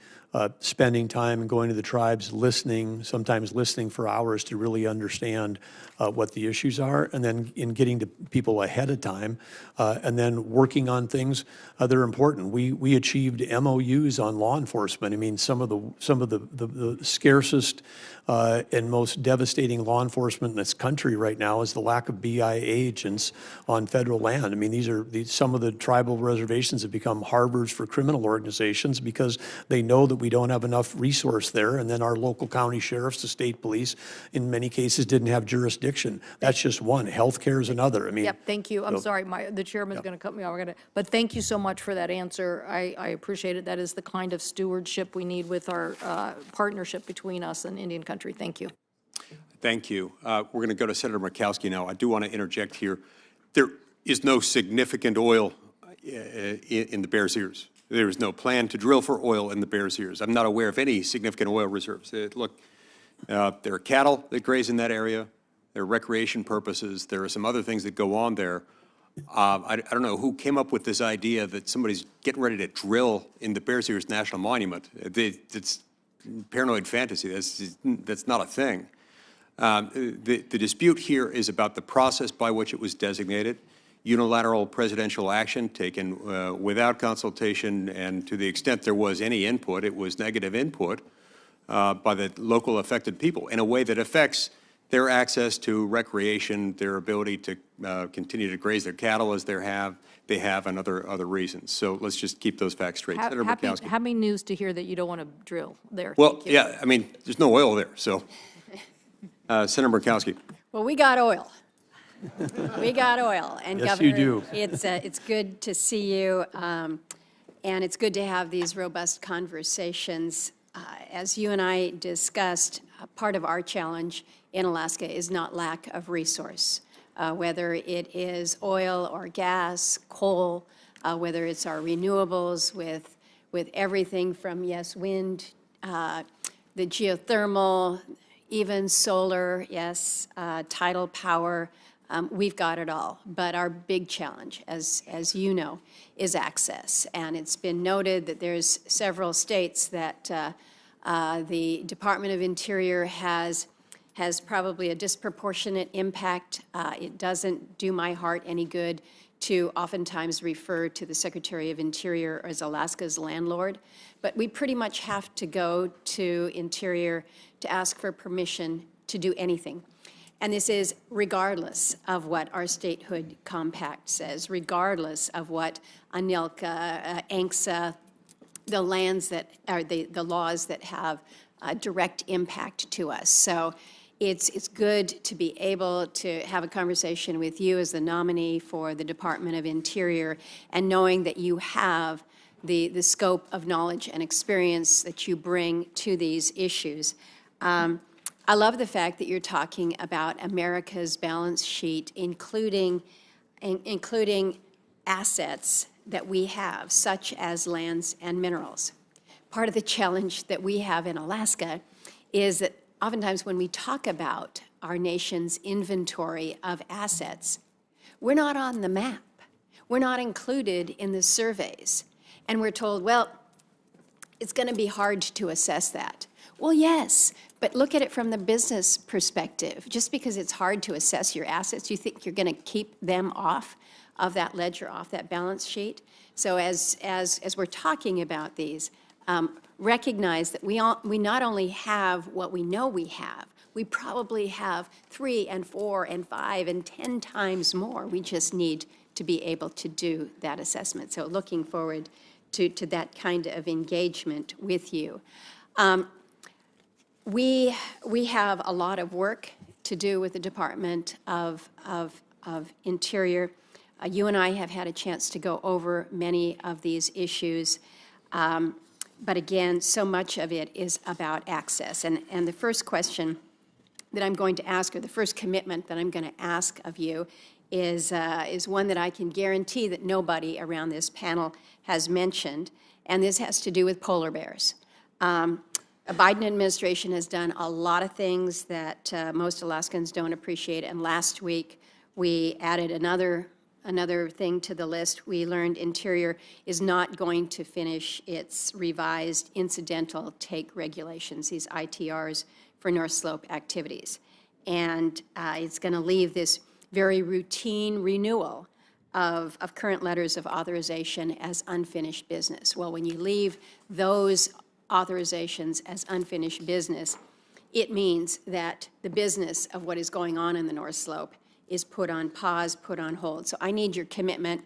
spending time and going to the tribes, listening, sometimes listening for hours to really understand what the issues are, and then in getting to people ahead of time, and then working on things that are important. We achieved MOUs on law enforcement. I mean, some of the scarcest and most devastating law enforcement in this country right now is the lack of BIA agents on federal land. I mean, some of the tribal reservations have become harbors for criminal organizations because they know that we don't have enough resource there, and then our local county sheriffs, the state police, in many cases didn't have jurisdiction. That's just one. Healthcare is another. I mean. Yep, thank you. I'm sorry, the chairman's going to cut me off. But thank you so much for that answer. I appreciate it. That is the kind of stewardship we need with our partnership between us and Indian country. Thank you. Thank you. We're going to go to Senator Murkowski now. I do want to interject here. There is no significant oil in the Bears Ears. There is no plan to drill for oil in the Bears Ears. I'm not aware of any significant oil reserves. Look, there are cattle that graze in that area. There are recreation purposes. There are some other things that go on there. I don't know who came up with this idea that somebody's getting ready to drill in the Bears Ears National Monument. It's paranoid fantasy. That's not a thing. The dispute here is about the process by which it was designated. unilateral presidential action taken without consultation, and to the extent there was any input, it was negative input by the local affected people in a way that affects their access to recreation, their ability to continue to graze their cattle as they have, and other reasons. So let's just keep those facts straight. Senator Murkowski. Happy news to hear that you don't want to drill there. Well, Thank you. yeah, I mean, there's no oil there, so. Senator Murkowski. Well, we got oil. We got oil. And Yes, Governor, you do. It's good to see you, and it's good to have these robust conversations. As you and I discussed, part of our challenge in Alaska is not lack of resource, whether it is oil or gas, coal, whether it's our renewables with everything from, yes, wind, the geothermal, even solar, yes, tidal power. We've got it all. But our big challenge, as you know, is access. And it's been noted that there's several states that the Department of Interior has probably a disproportionate impact. It doesn't do my heart any good to oftentimes refer to the Secretary of Interior as Alaska's landlord. But we pretty much have to go to Interior to ask for permission to do anything. And this is regardless of what our statehood compact says, regardless of what ANILCA, ANCSA, the lands that are the laws that have direct impact to us. So it's good to be able to have a conversation with you as the nominee for the Department of Interior, and knowing that you have the scope of knowledge and experience that you bring to these issues. I love the fact that you're talking about America's balance sheet, including assets that we have, such as lands and minerals. Part of the challenge that we have in Alaska is that oftentimes when we talk about our nation's inventory of assets, we're not on the map. We're not included in the surveys. And we're told, well, it's going to be hard to assess that. Well, yes, but look at it from the business perspective. Just because it's hard to assess your assets, you think you're going to keep them off of that ledger, off that balance sheet? So as we're talking about these, recognize that we not only have what we know we have, we probably have 3 and 4 and 5 and 10 times more. We just need to be able to do that assessment. So looking forward to that kind of engagement with you. We have a lot of work to do with the Department of Interior. You and I have had a chance to go over many of these issues. But again, so much of it is about access. And the first question that I'm going to ask, or the first commitment that I'm going to ask of you, is one that I can guarantee that nobody around this panel has mentioned, and this has to do with polar bears. The Biden administration has done a lot of things that most Alaskans don't appreciate, and last week we added another thing to the list. We learned Interior is not going to finish its revised incidental take regulations, these ITRs for North Slope activities. And it's going to leave this very routine renewal of current letters of authorization as unfinished business. Well, when you leave those authorizations as unfinished business, it means that the business of what is going on in the North Slope is put on pause, put on hold. So I need your commitment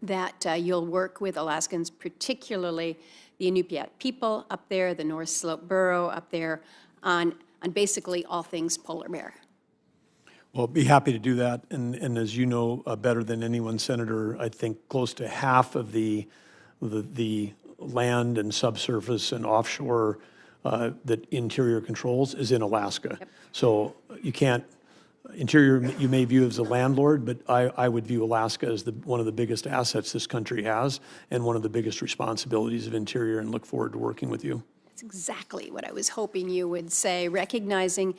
that you'll work with Alaskans, particularly the Inupiat people up there, the North Slope Borough up there, on basically all things polar bear. Well, be happy to do that. And as you know better than anyone, Senator, I think close to half of the land and subsurface and offshore that Interior controls is in Alaska. Yep. So you can't, Interior you may view as a landlord, but I would view Alaska as one of the biggest assets this country has and one of the biggest responsibilities of Interior, and look forward to working with you. That's exactly what I was hoping you would say, recognizing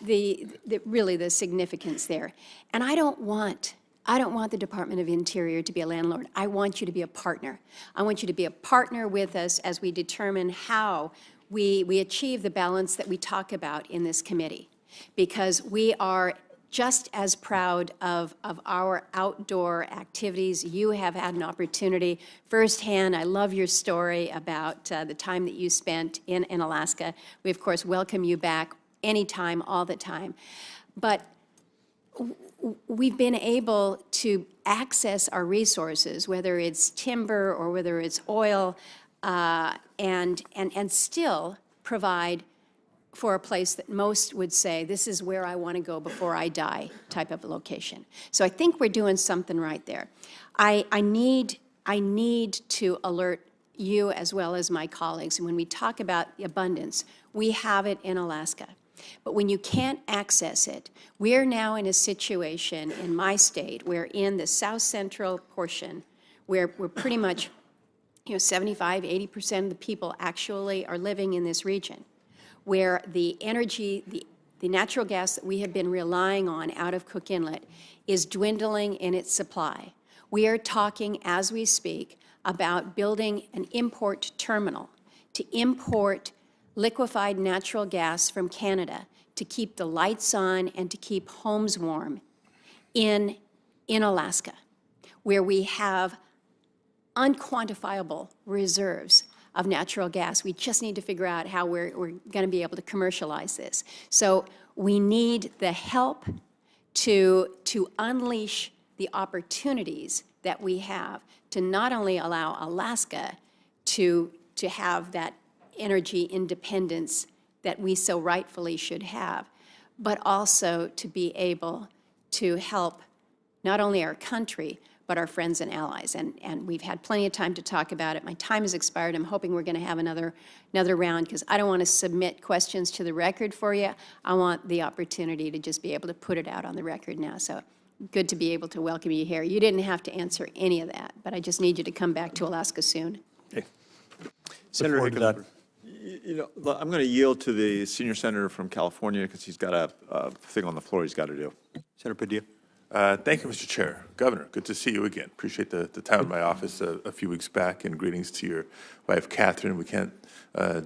really the significance there. And I don't want the Department of Interior to be a landlord. I want you to be a partner. I want you to be a partner with us as we determine how we achieve the balance that we talk about in this committee. Because we are just as proud of our outdoor activities. You have had an opportunity firsthand. I love your story about the time that you spent in Alaska. We, of course, welcome you back anytime, all the time. But we've been able to access our resources, whether it's timber or whether it's oil, and still provide for a place that most would say, this is where I want to go before I die type of location. So I think we're doing something right there. I need to alert you as well as my colleagues. And when we talk about the abundance, we have it in Alaska. But when you can't access it, we're now in a situation in my state, where in the south central portion, where we're pretty much, 75, 80% of the people actually are living in this region, where the energy, the natural gas that we have been relying on out of Cook Inlet is dwindling in its supply. We are talking, as we speak, about building an import terminal to import liquefied natural gas from Canada to keep the lights on and to keep homes warm in Alaska, where we have unquantifiable reserves of natural gas. We just need to figure out how we're going to be able to commercialize this. So we need the help to unleash the opportunities that we have to not only allow Alaska to have that energy independence that we so rightfully should have, but also to be able to help not only our country, but our friends and allies. And we've had plenty of time to talk about it. My time has expired. I'm hoping we're going to have another round, because I don't want to submit questions to the record for you. I want the opportunity to just be able to put it out on the record now. So good to be able to welcome you here. You didn't have to answer any of that, but I just need you to come back to Alaska soon. Okay. Senator Look forward to Hickenlooper. I'm going to yield to the senior senator from California because he's got a thing on the floor he's got to do. Senator Padilla. Thank you, Mr. Chair. Governor, good to see you again. Appreciate the time in my office a few weeks back, and greetings to your wife, Catherine. We can't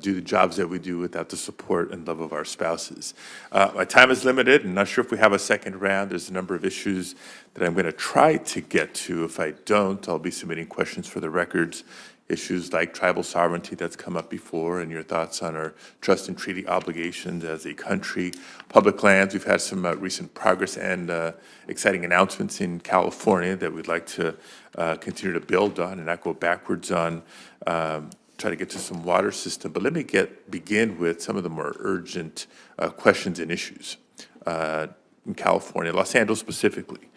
do the jobs that we do without the support and love of our spouses. My time is limited, and not sure if we have a second round. There's a number of issues that I'm going to try to get to. If I don't, I'll be submitting questions for the records. Issues like tribal sovereignty that's come up before, and your thoughts on our trust and treaty obligations as a country. Public lands, we've had some recent progress and exciting announcements in California that we'd like to continue to build on and not go backwards on. Try to get to some water system. But let me begin with some of the more urgent questions and issues. In California, Los Angeles specifically,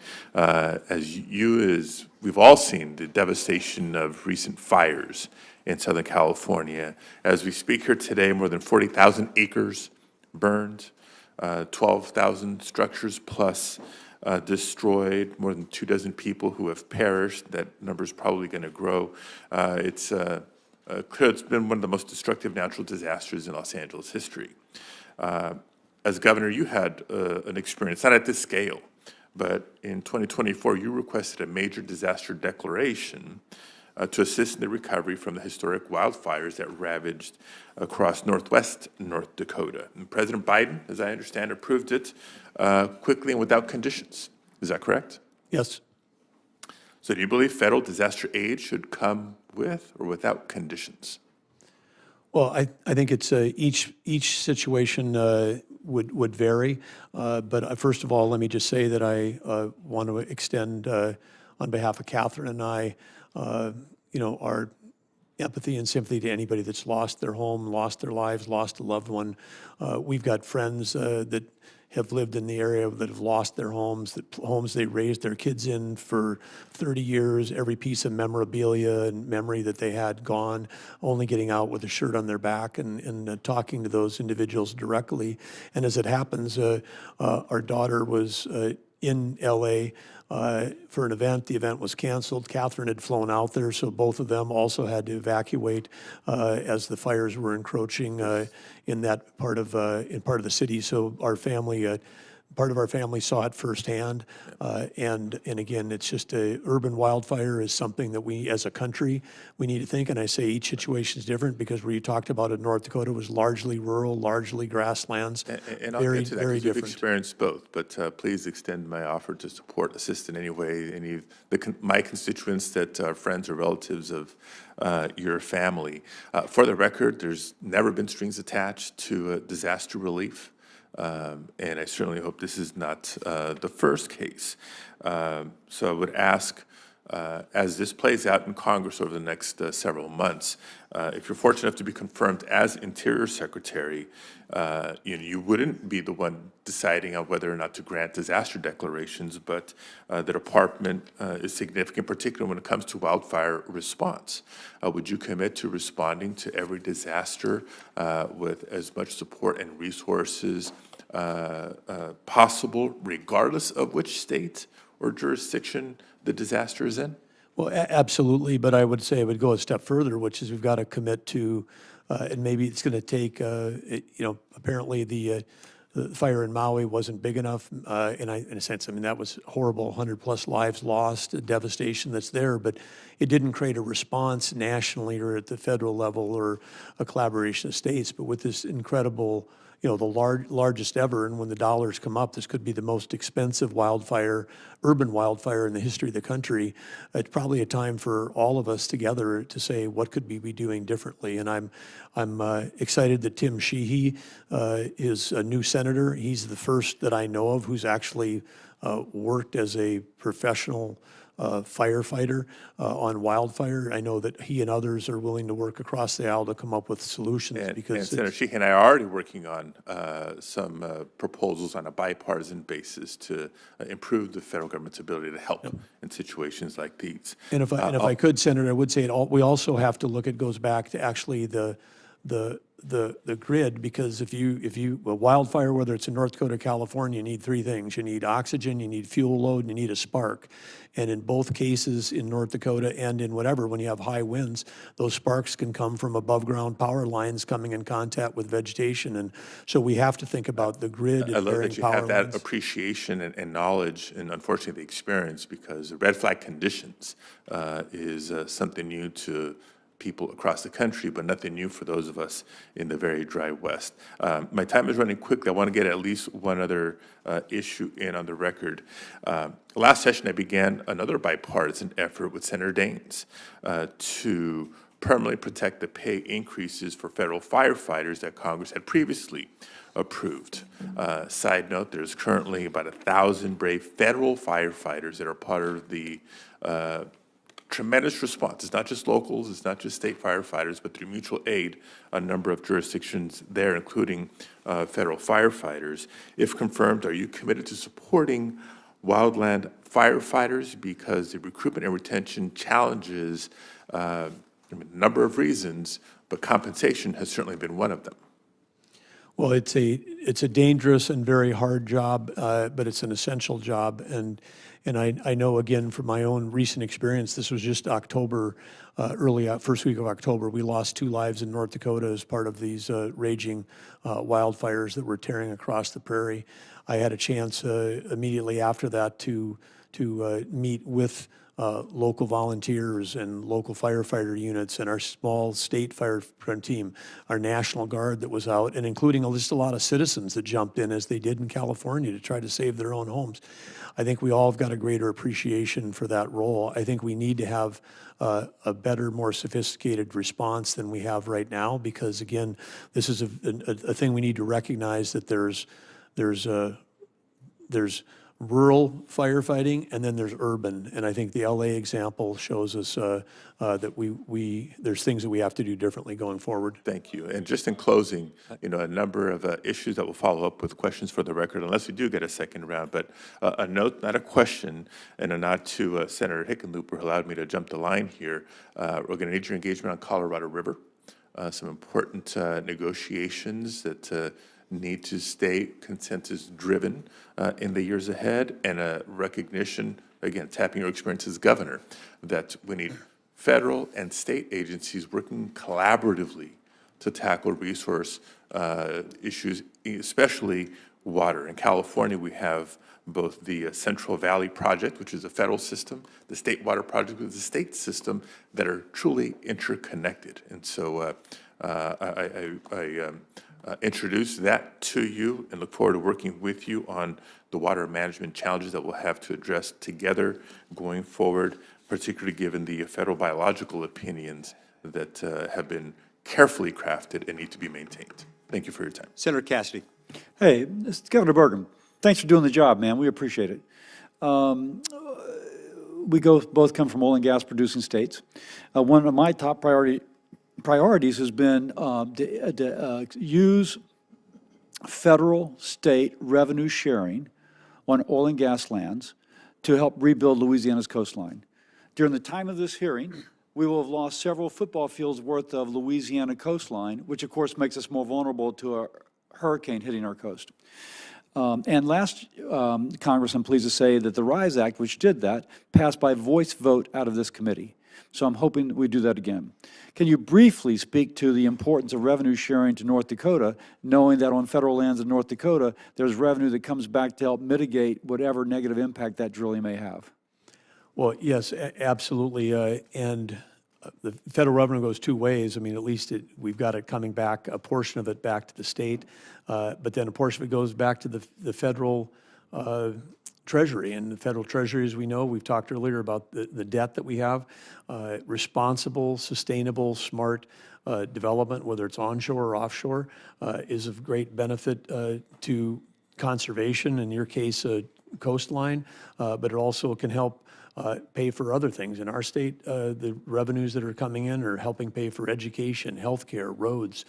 we've all seen the devastation of recent fires in Southern California. As we speak here today, more than 40,000 acres burned, 12,000 structures plus destroyed, more than 24 people who have perished. That number is probably going to grow. It's clear it's been one of the most destructive natural disasters in Los Angeles history. As governor, you had an experience, not at this scale, but in 2024, you requested a major disaster declaration to assist in the recovery from the historic wildfires that ravaged across northwest North Dakota. And President Biden, as I understand, approved it quickly and without conditions. Is that correct? Yes. So do you believe federal disaster aid should come with or without conditions? Well, I think it's each situation would vary. But first of all, let me just say that I want to extend, on behalf of Catherine and I, our empathy and sympathy to anybody that's lost their home, lost their lives, lost a loved one. We've got friends that have lived in the area that have lost their homes, homes they raised their kids in for 30 years, every piece of memorabilia and memory that they had gone, only getting out with a shirt on their back and talking to those individuals directly. And as it happens, our daughter was in L.A. For an event. The event was canceled. Catherine had flown out there, so both of them also had to evacuate as the fires were encroaching in that part of the city. So our family part of our family saw it firsthand. And again, it's just urban wildfire is something that we, as a country, we need to think. And I say each situation is different because where you talked about it, North Dakota was largely rural, largely grasslands. And I'll very, get to that very because we've different. experienced both, but please extend my offer to support, assist in any way, any of my constituents that are friends or relatives of your family. For the record, there's never been strings attached to disaster relief. And I certainly hope this is not the first case. So I would ask, as this plays out in Congress over the next several months, if you're fortunate enough to be confirmed as Interior Secretary, you wouldn't be the one deciding on whether or not to grant disaster declarations, but the department is significant, particularly when it comes to wildfire response. Would you commit to responding to every disaster with as much support and resources possible, regardless of which state or jurisdiction the disaster is in? Well, absolutely, but I would say I would go a step further, which is we've got to commit to, and maybe it's going to take, apparently the fire in Maui wasn't big enough, in a sense. I mean, that was horrible, 100-plus lives lost, the devastation that's there, but it didn't create a response nationally or at the federal level or a collaboration of states. But with this incredible, the largest ever, and when the dollars come up, this could be the most expensive urban wildfire in the history of the country. It's probably a time for all of us together to say, what could we be doing differently? And I'm excited that Tim Sheehy is a new senator. He's the first that I know of who's actually worked as a professional firefighter on wildfire. I know that he and others are willing to work across the aisle to come up with solutions. And Senator Sheehan and I are already working on some proposals on a bipartisan basis to improve the federal government's ability to help in situations like these. And if I could, Senator, I would say we also have to look, it goes back to actually the grid, because if you wildfire, whether it's in North Dakota, California, you need three things. You need oxygen, you need fuel load, and you need a spark. And in both cases, in North Dakota and in whatever, when you have high winds, those sparks can come from above ground power lines coming in contact with vegetation. And so we have to think about the grid. I love that you have that lines. appreciation and knowledge and unfortunately the experience, because the red flag conditions is something new to people across the country, but nothing new for those of us in the very dry West. My time is running quickly. I want to get at least one other issue in on the record. Last session, I began another bipartisan effort with Senator Daines to permanently protect the pay increases for federal firefighters that Congress had previously approved. Side note, there's currently about 1,000 brave federal firefighters that are part of the tremendous response. It's not just locals, it's not just state firefighters, but through mutual aid, a number of jurisdictions there, including federal firefighters. If confirmed, are you committed to supporting wildland firefighters? Because the recruitment and retention challenges a number of reasons, but compensation has certainly been one of them. Well, it's a dangerous and very hard job, but it's an essential job. And I know, again, from my own recent experience, this was just October, first week of October, we lost 2 lives in North Dakota as part of these raging wildfires that were tearing across the prairie. I had a chance immediately after that to meet with local volunteers and local firefighter units and our small state fire team, our National Guard that was out, and including just a lot of citizens that jumped in as they did in California to try to save their own homes. I think we all have got a greater appreciation for that role. I think we need to have a better, more sophisticated response than we have right now, because again, this is a thing we need to recognize, that there's rural firefighting, and then there's urban. And I think the LA example shows us that there's things that we have to do differently going forward. Thank you. And just in closing, a number of issues that will follow up with questions for the record, unless we do get a second round. But a note, not a question, and a nod to Senator Hickenlooper, who allowed me to jump the line here. We're going to need your engagement on Colorado River. Some important negotiations that need to stay consensus-driven in the years ahead, and a recognition, again, tapping your experience as governor, that we need federal and state agencies working collaboratively to tackle resource issues, especially water. In California, we have both the Central Valley Project, which is a federal system, the State Water Project, which is a state system that are truly interconnected. And so I introduce that to you and look forward to working with you on the water management challenges that we'll have to address together going forward, particularly given the federal biological opinions that have been carefully crafted and need to be maintained. Thank you for your time. Senator Cassidy. Hey, this is Governor Burgum. Thanks for doing the job, man. We appreciate it. We both come from oil and gas producing states. One of my top priorities has been to use federal, state revenue sharing on oil and gas lands to help rebuild Louisiana's coastline. During the time of this hearing, we will have lost several football fields worth of Louisiana coastline, which of course makes us more vulnerable to a hurricane hitting our coast. And last Congress, I'm pleased to say that the RISE Act, which did that, passed by voice vote out of this committee. So I'm hoping we do that again. Can you briefly speak to the importance of revenue sharing to North Dakota, knowing that on federal lands in North Dakota, there's revenue that comes back to help mitigate whatever negative impact that drilling may have? Well, yes, absolutely. And the federal revenue goes two ways. I mean, at least we've got it coming back, a portion of it back to the state, but then a portion of it goes back to the federal Treasury. And the federal Treasury, as we know, we've talked earlier about the debt that we have. Responsible, sustainable, smart development, whether it's onshore or offshore, is of great benefit to conservation, in your case, coastline, but it also can help pay for other things. In our state, the revenues that are coming in are helping pay for education, healthcare, roads.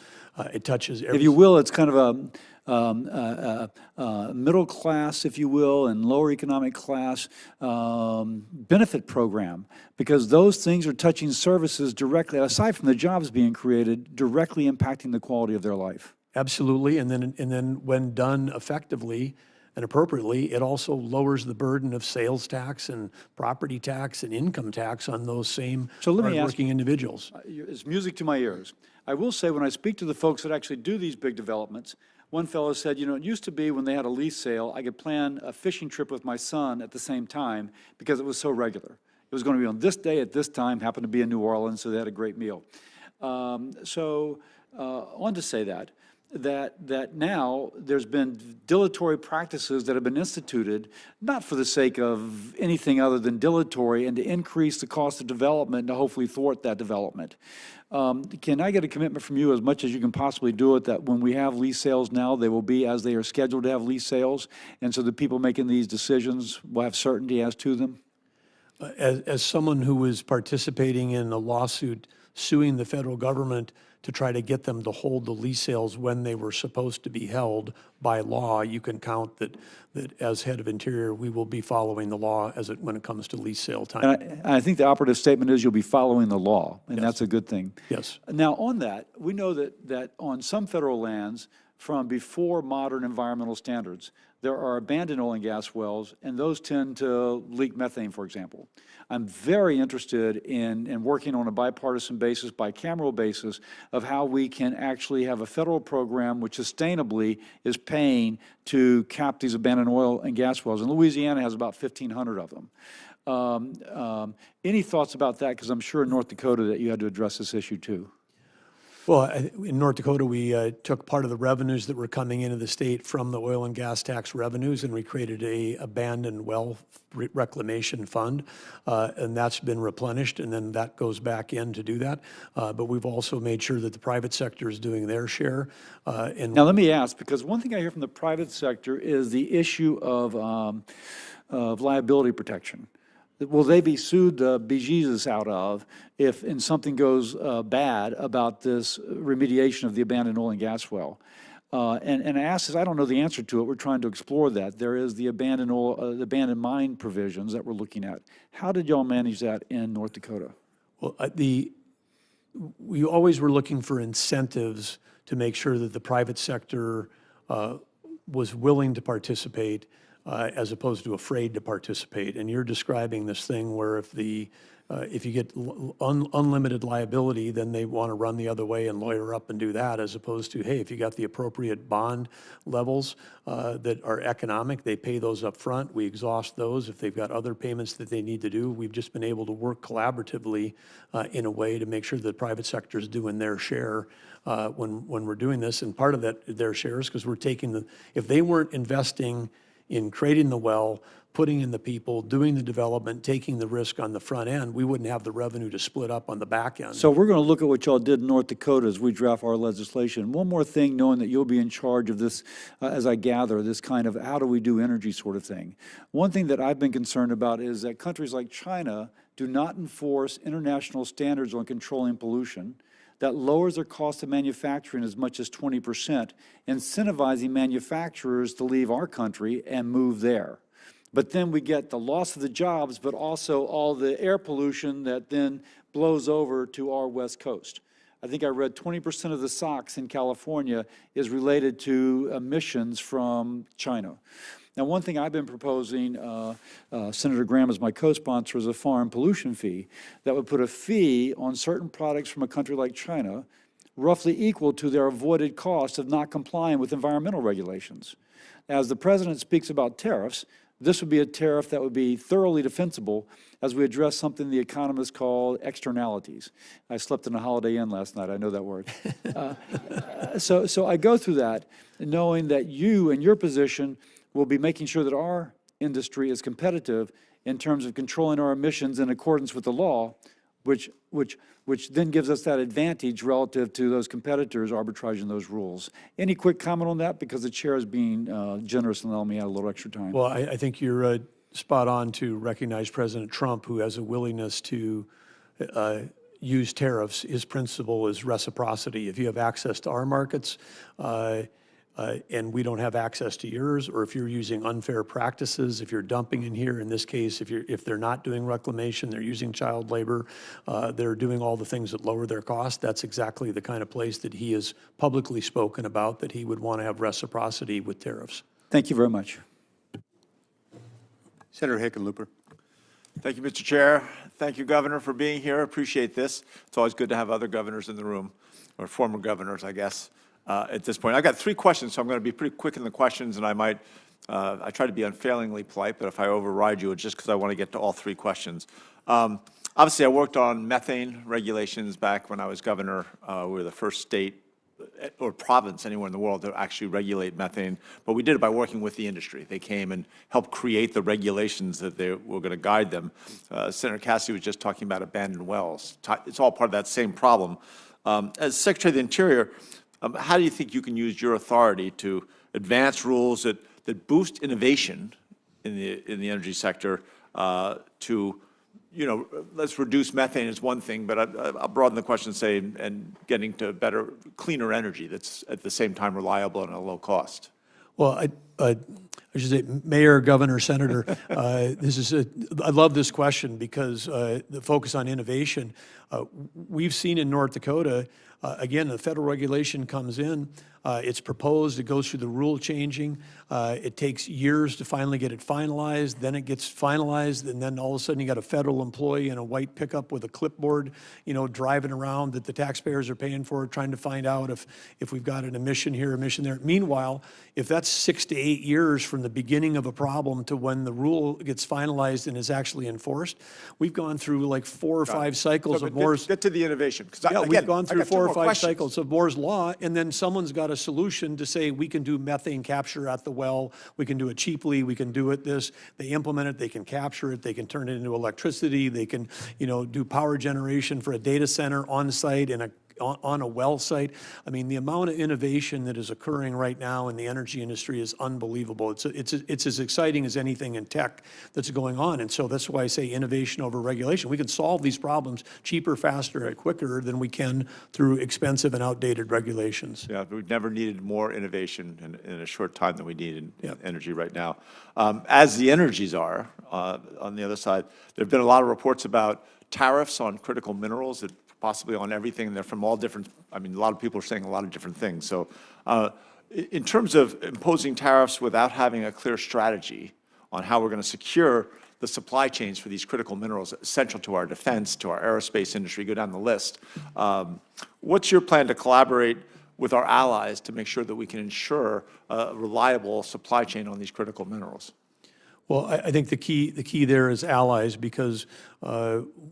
It touches every... If you will, it's kind of a middle class, if you will, and lower economic class benefit program, because those things are touching services directly, aside from the jobs being created, directly impacting the quality of their life. Absolutely, and then when done effectively and appropriately, it also lowers the burden of sales tax and property tax and income tax on those same hardworking individuals. It's music to my ears. I will say, when I speak to the folks that actually do these big developments, one fellow said, you know, it used to be when they had a lease sale, I could plan a fishing trip with my son at the same time because it was so regular. It was going to be on this day at this time, happened to be in New Orleans, so they had a great meal. On to say that now there's been dilatory practices that have been instituted, not for the sake of anything other than dilatory and to increase the cost of development and to hopefully thwart that development. Can I get a commitment from you, as much as you can possibly do it, that when we have lease sales now, they will be as they are scheduled to have lease sales, and so the people making these decisions will have certainty as to them? As someone who was participating in a lawsuit suing the federal government to try to get them to hold the lease sales when they were supposed to be held by law, you can count that as head of Interior, we will be following the law when it comes to lease sale time. And I think the operative statement is you'll be following the law, and that's a good thing. Yes. Now, on that, we know that on some federal lands, from before modern environmental standards, there are abandoned oil and gas wells, and those tend to leak methane, for example. I'm very interested in working on a bipartisan basis, bicameral basis, of how we can actually have a federal program which sustainably is paying to cap these abandoned oil and gas wells. And Louisiana has about 1,500 of them. Any thoughts about that? Because I'm sure in North Dakota that you had to address this issue too. Well, in North Dakota, we took part of the revenues that were coming into the state from the oil and gas tax revenues, and we created a abandoned well reclamation fund, and that's been replenished, and then that goes back in to do that. But we've also made sure that the private sector is doing their share. Now, let me ask, because one thing I hear from the private sector is the issue of liability protection. Will they be sued the bejesus out of if something goes bad about this remediation of the abandoned oil and gas well? And I ask this, I don't know the answer to it. We're trying to explore that. There is the abandoned mine provisions that we're looking at. How did y'all manage that in North Dakota? Well, we always were looking for incentives to make sure that the private sector was willing to participate as opposed to afraid to participate. And you're describing this thing where if the if you get unlimited liability, then they want to run the other way and lawyer up and do that, as opposed to, hey, if you got the appropriate bond levels that are economic, they pay those up front. We exhaust those. If they've got other payments that they need to do, we've just been able to work collaboratively in a way to make sure that the private sector is doing their share when we're doing this. And part of that, their shares, because we're taking if they weren't investing in creating the well, putting in the people, doing the development, taking the risk on the front end, we wouldn't have the revenue to split up on the back end. So we're going to look at what y'all did in North Dakota as we draft our legislation. One more thing, knowing that you'll be in charge of this, as I gather, this kind of how do we do energy sort of thing. One thing that I've been concerned about is that countries like China do not enforce international standards on controlling pollution. That lowers their cost of manufacturing as much as 20%, incentivizing manufacturers to leave our country and move there. But then we get the loss of the jobs, but also all the air pollution that then blows over to our West Coast. I think I read 20% of the SOx in California is related to emissions from China. Now, one thing I've been proposing, Senator Graham as my co-sponsor, is a foreign pollution fee that would put a fee on certain products from a country like China roughly equal to their avoided cost of not complying with environmental regulations. As the president speaks about tariffs, this would be a tariff that would be thoroughly defensible as we address something the economists call externalities. I slept in a Holiday Inn last night, I know that word. So I go through that knowing that you and your position will be making sure that our industry is competitive in terms of controlling our emissions in accordance with the law, which then gives us that advantage relative to those competitors arbitraging those rules. Any quick comment on that? Because the chair is being generous and allowing me out a little extra time. Well, I think you're spot on to recognize President Trump, who has a willingness to use tariffs. His principle is reciprocity. If you have access to our markets, and we don't have access to yours, or if you're using unfair practices, if you're dumping in here, in this case, if they're not doing reclamation, they're using child labor, they're doing all the things that lower their cost, that's exactly the kind of place that he has publicly spoken about, that he would want to have reciprocity with tariffs. Thank you very much. Senator Hickenlooper. Thank you, Mr. Chair. Thank you, Governor, for being here. Appreciate this. It's always good to have other governors in the room, or former governors, I guess, at this point. I've got 3 questions, so I'm going to be pretty quick in the questions, and I try to be unfailingly polite, but if I override you, it's just because I want to get to all 3 questions. Obviously, I worked on methane regulations back when I was governor. We were the first state or province anywhere in the world to actually regulate methane, but we did it by working with the industry. They came and helped create the regulations that they were going to guide them. Senator Cassidy was just talking about abandoned wells. It's all part of that same problem. As Secretary of the Interior, how do you think you can use your authority to advance rules that boost innovation in the energy sector to, let's reduce methane is one thing, but I'll broaden the question, say, and getting to better, cleaner energy that's at the same time reliable and at a low cost? Well, I should say, Mayor, Governor, Senator, I love this question because the focus on innovation, we've seen in North Dakota, again, the federal regulation comes in, it's proposed, it goes through the rule changing, it takes years to finally get it finalized, then it gets finalized, and then all of a sudden you got a federal employee in a white pickup with a clipboard, driving around that the taxpayers are paying for, trying to find out if we've got an emission here, emission there. Meanwhile, if that's 6 to 8 years from the beginning of a problem to when the rule gets finalized and is actually enforced, we've gone through like 4 or 5 cycles of Moore's. Get to the innovation. Yeah, we've gone through 4 or 5 cycles of Moore's Law, and then someone's got a solution to say we can do methane capture at the well, we can do it cheaply, we can do it this. They implement it, they can capture it, they can turn it into electricity, they can, do power generation for a data center on site in on a well site. I mean, the amount of innovation that is occurring right now in the energy industry is unbelievable. It's as exciting as anything in tech that's going on. And so that's why I say innovation over regulation. We can solve these problems cheaper, faster, and quicker than we can through expensive and outdated regulations. Yeah, we've never needed more innovation in a short time than we need in energy right now. As the energies are, on the other side, there have been a lot of reports about tariffs on critical minerals that possibly on everything. They're from all different, a lot of people are saying a lot of different things. So in terms of imposing tariffs without having a clear strategy on how we're going to secure the supply chains for these critical minerals essential to our defense, to our aerospace industry, go down the list. What's your plan to collaborate with our allies to make sure that we can ensure a reliable supply chain on these critical minerals? Well, I think the key there is allies, because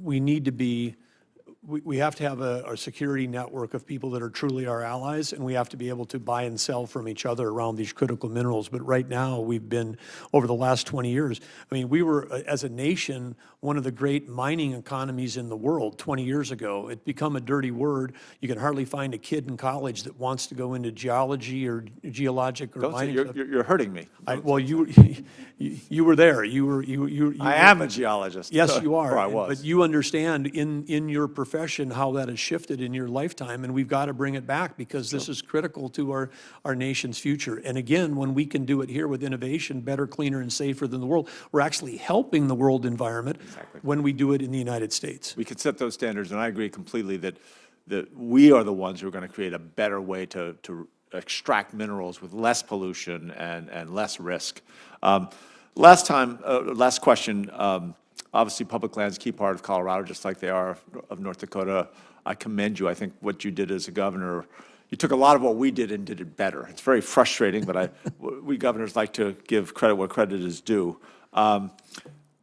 we need to be, we have to have a security network of people that are truly our allies, and we have to be able to buy and sell from each other around these critical minerals. But right now, we've been, over the last 20 years, I mean, we were, as a nation, one of the great mining economies in the world 20 years ago. It's become a dirty word. You can hardly find a kid in college that wants to go into geology or geologic or Don't say, mining. you're hurting me. Well, you were there. I am a geologist. Yes, you are. Or I was. But you understand in your profession how that has shifted in your lifetime, and we've got to bring it back, because this is critical to our nation's future. And again, when we can do it here with innovation, better, cleaner, and safer than the world, we're actually helping the world environment when we do it in the United States. We can set those standards, and I agree completely that we are the ones who are going to create a better way to extract minerals with less pollution and less risk. Last question. Obviously, public land is a key part of Colorado, just like they are of North Dakota. I commend you. I think what you did as a governor, you took a lot of what we did and did it better. It's very frustrating, but we governors like to give credit where credit is due.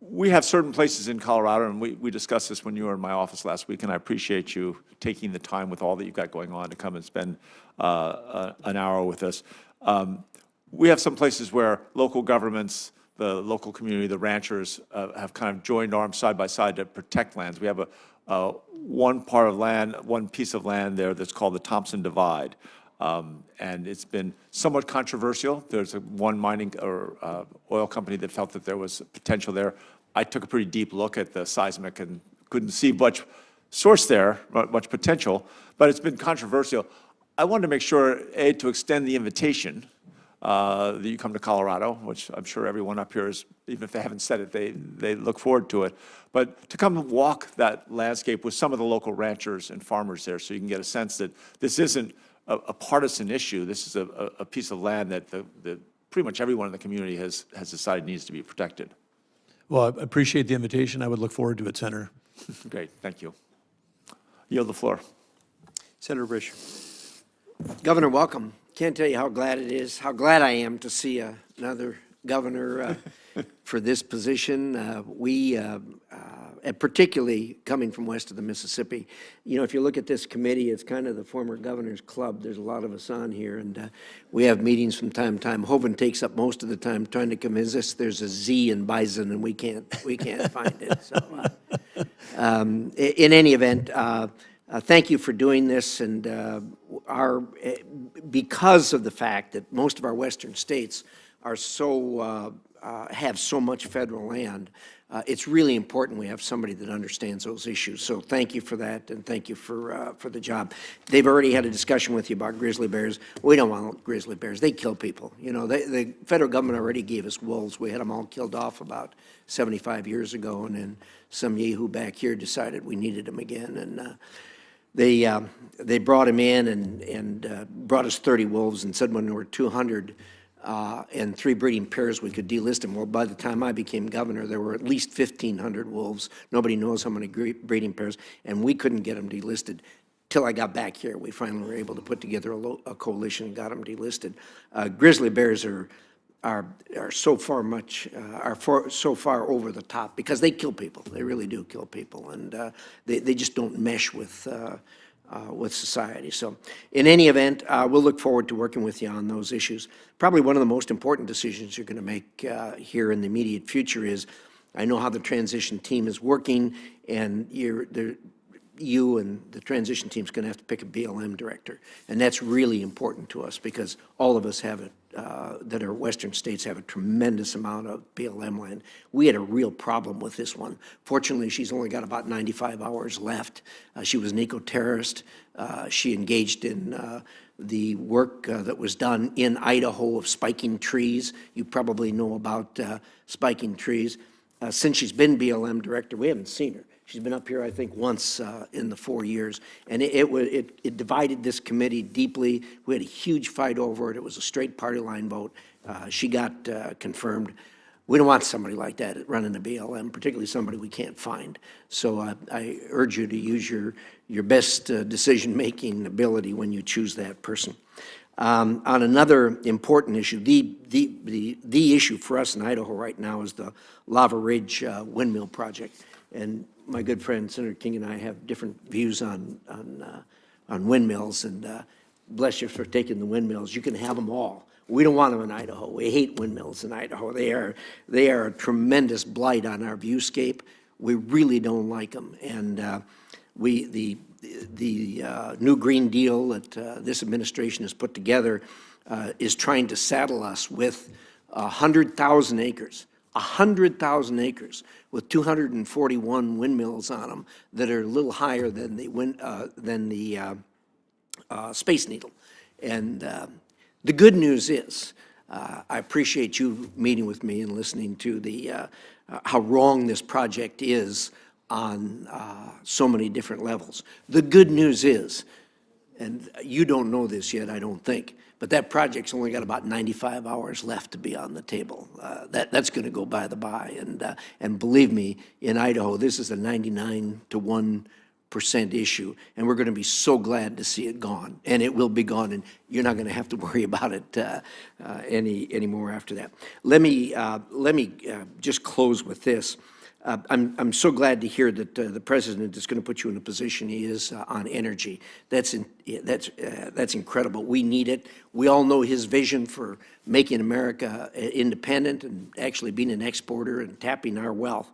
We have certain places in Colorado, and we discussed this when you were in my office last week, and I appreciate you taking the time with all that you've got going on to come and spend an hour with us. We have some places where local governments, the local community, the ranchers have kind of joined arms side by side to protect lands. We have one piece of land there that's called the Thompson Divide. And it's been somewhat controversial. There's one mining or oil company that felt that there was potential there. I took a pretty deep look at the seismic and couldn't see much source there, much potential, but it's been controversial. I wanted to make sure, A, to extend the invitation that you come to Colorado, which I'm sure everyone up here is, even if they haven't said it, they look forward to it, but to come and walk that landscape with some of the local ranchers and farmers there, so you can get a sense that this isn't a partisan issue. This is a piece of land that pretty much everyone in the community has decided needs to be protected. Well, I appreciate the invitation. I would look forward to it, Senator. Great, thank you. Yield the floor. Senator Risch. Governor, welcome. Can't tell you how glad I am to see another governor for this position. And particularly coming from west of the Mississippi. You know, if you look at this committee, it's kind of the former governor's club. There's a lot of us on here, and we have meetings from time to time. Hovind takes up most of the time trying to convince us there's a Z in bison, and we can't find it. So, in any event, thank you for doing this, and because of the fact that most of our western states are have so much federal land, it's really important we have somebody that understands those issues. So thank you for that, and thank you for the job. They've already had a discussion with you about grizzly bears. We don't want grizzly bears. They kill people. You know, the federal government already gave us wolves. We had them all killed off about 75 years ago, and then some yahoo back here decided we needed them again, and they brought him in and brought us 30 wolves and said when there were 200 and 3 breeding pairs, we could delist them. Well, by the time I became governor, there were at least 1,500 wolves. Nobody knows how many breeding pairs, and we couldn't get them delisted. Till I got back here, we finally were able to put together a coalition and got them delisted. Grizzly bears are so far over the top because they kill people. They really do kill people, and they just don't mesh with society. So in any event, we'll look forward to working with you on those issues. Probably one of the most important decisions you're going to make here in the immediate future is, I know how the transition team is working, and you and the transition team is going to have to pick a BLM director. And that's really important to us because all of us have it, that are western states have a tremendous amount of BLM land. We had a real problem with this one. Fortunately, she's only got about 95 hours left. She was an eco-terrorist. She engaged in the work that was done in Idaho of spiking trees. You probably know about spiking trees. Since she's been BLM director, we haven't seen her. She's been up here, I think, once in the 4 years, and it divided this committee deeply. We had a huge fight over it. It was a straight party line vote. She got confirmed. We don't want somebody like that running the BLM, particularly somebody we can't find. So I urge you to use your best decision-making ability when you choose that person. On another important issue, the issue for us in Idaho right now is the Lava Ridge windmill project. And my good friend Senator King and I have different views on windmills, and bless you for taking the windmills. You can have them all. We don't want them in Idaho. We hate windmills in Idaho. They are a tremendous blight on our viewscape. We really don't like them. And the new Green Deal that this administration has put together is trying to saddle us with 100,000 acres. 100,000 acres with 241 windmills on them that are a little higher than the Space Needle. And the good news is, I appreciate you meeting with me and listening to how wrong this project is on so many different levels. The good news is, and you don't know this yet, I don't think, but that project's only got about 95 hours left to be on the table. That's going to go by the by, and believe me, in Idaho, this is a 99-to-1% issue, and we're going to be so glad to see it gone, and it will be gone, and you're not going to have to worry about it anymore after that. Let me just close with this. I'm so glad to hear that the president is going to put you in a position he is on energy. That's incredible. We need it. We all know his vision for making America independent and actually being an exporter and tapping our wealth.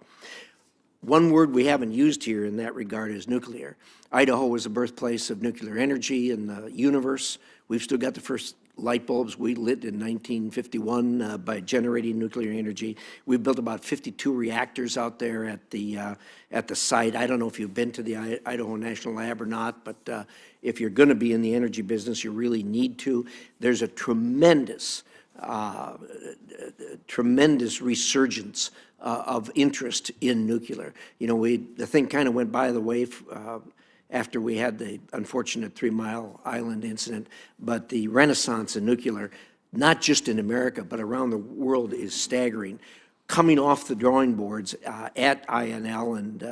One word we haven't used here in that regard is nuclear. Idaho was the birthplace of nuclear energy in the universe. We've still got the first light bulbs we lit in 1951 by generating nuclear energy. We've built about 52 reactors out there at the site. I don't know if you've been to the Idaho National Lab or not, but if you're going to be in the energy business, you really need to. There's a tremendous resurgence of interest in nuclear. You know, the thing kind of went by the way after we had the unfortunate 3 Mile Island incident, but the renaissance in nuclear, not just in America, but around the world, is staggering. Coming off the drawing boards at INL and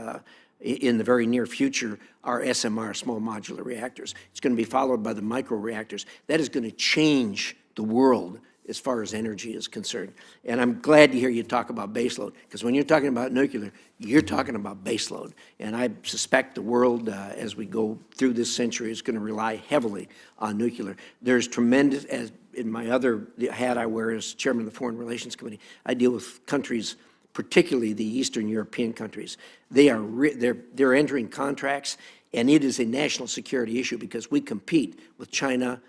in the very near future are SMR, small modular reactors. It's going to be followed by the microreactors. That is going to change the world as far as energy is concerned. And I'm glad to hear you talk about baseload, because when you're talking about nuclear, you're talking about baseload. And I suspect the world, as we go through this century, is going to rely heavily on nuclear. There's tremendous, as in my other hat I wear as chairman of the Foreign Relations Committee, I deal with countries, particularly the Eastern European countries. They're entering contracts, and it is a national security issue because we compete with China,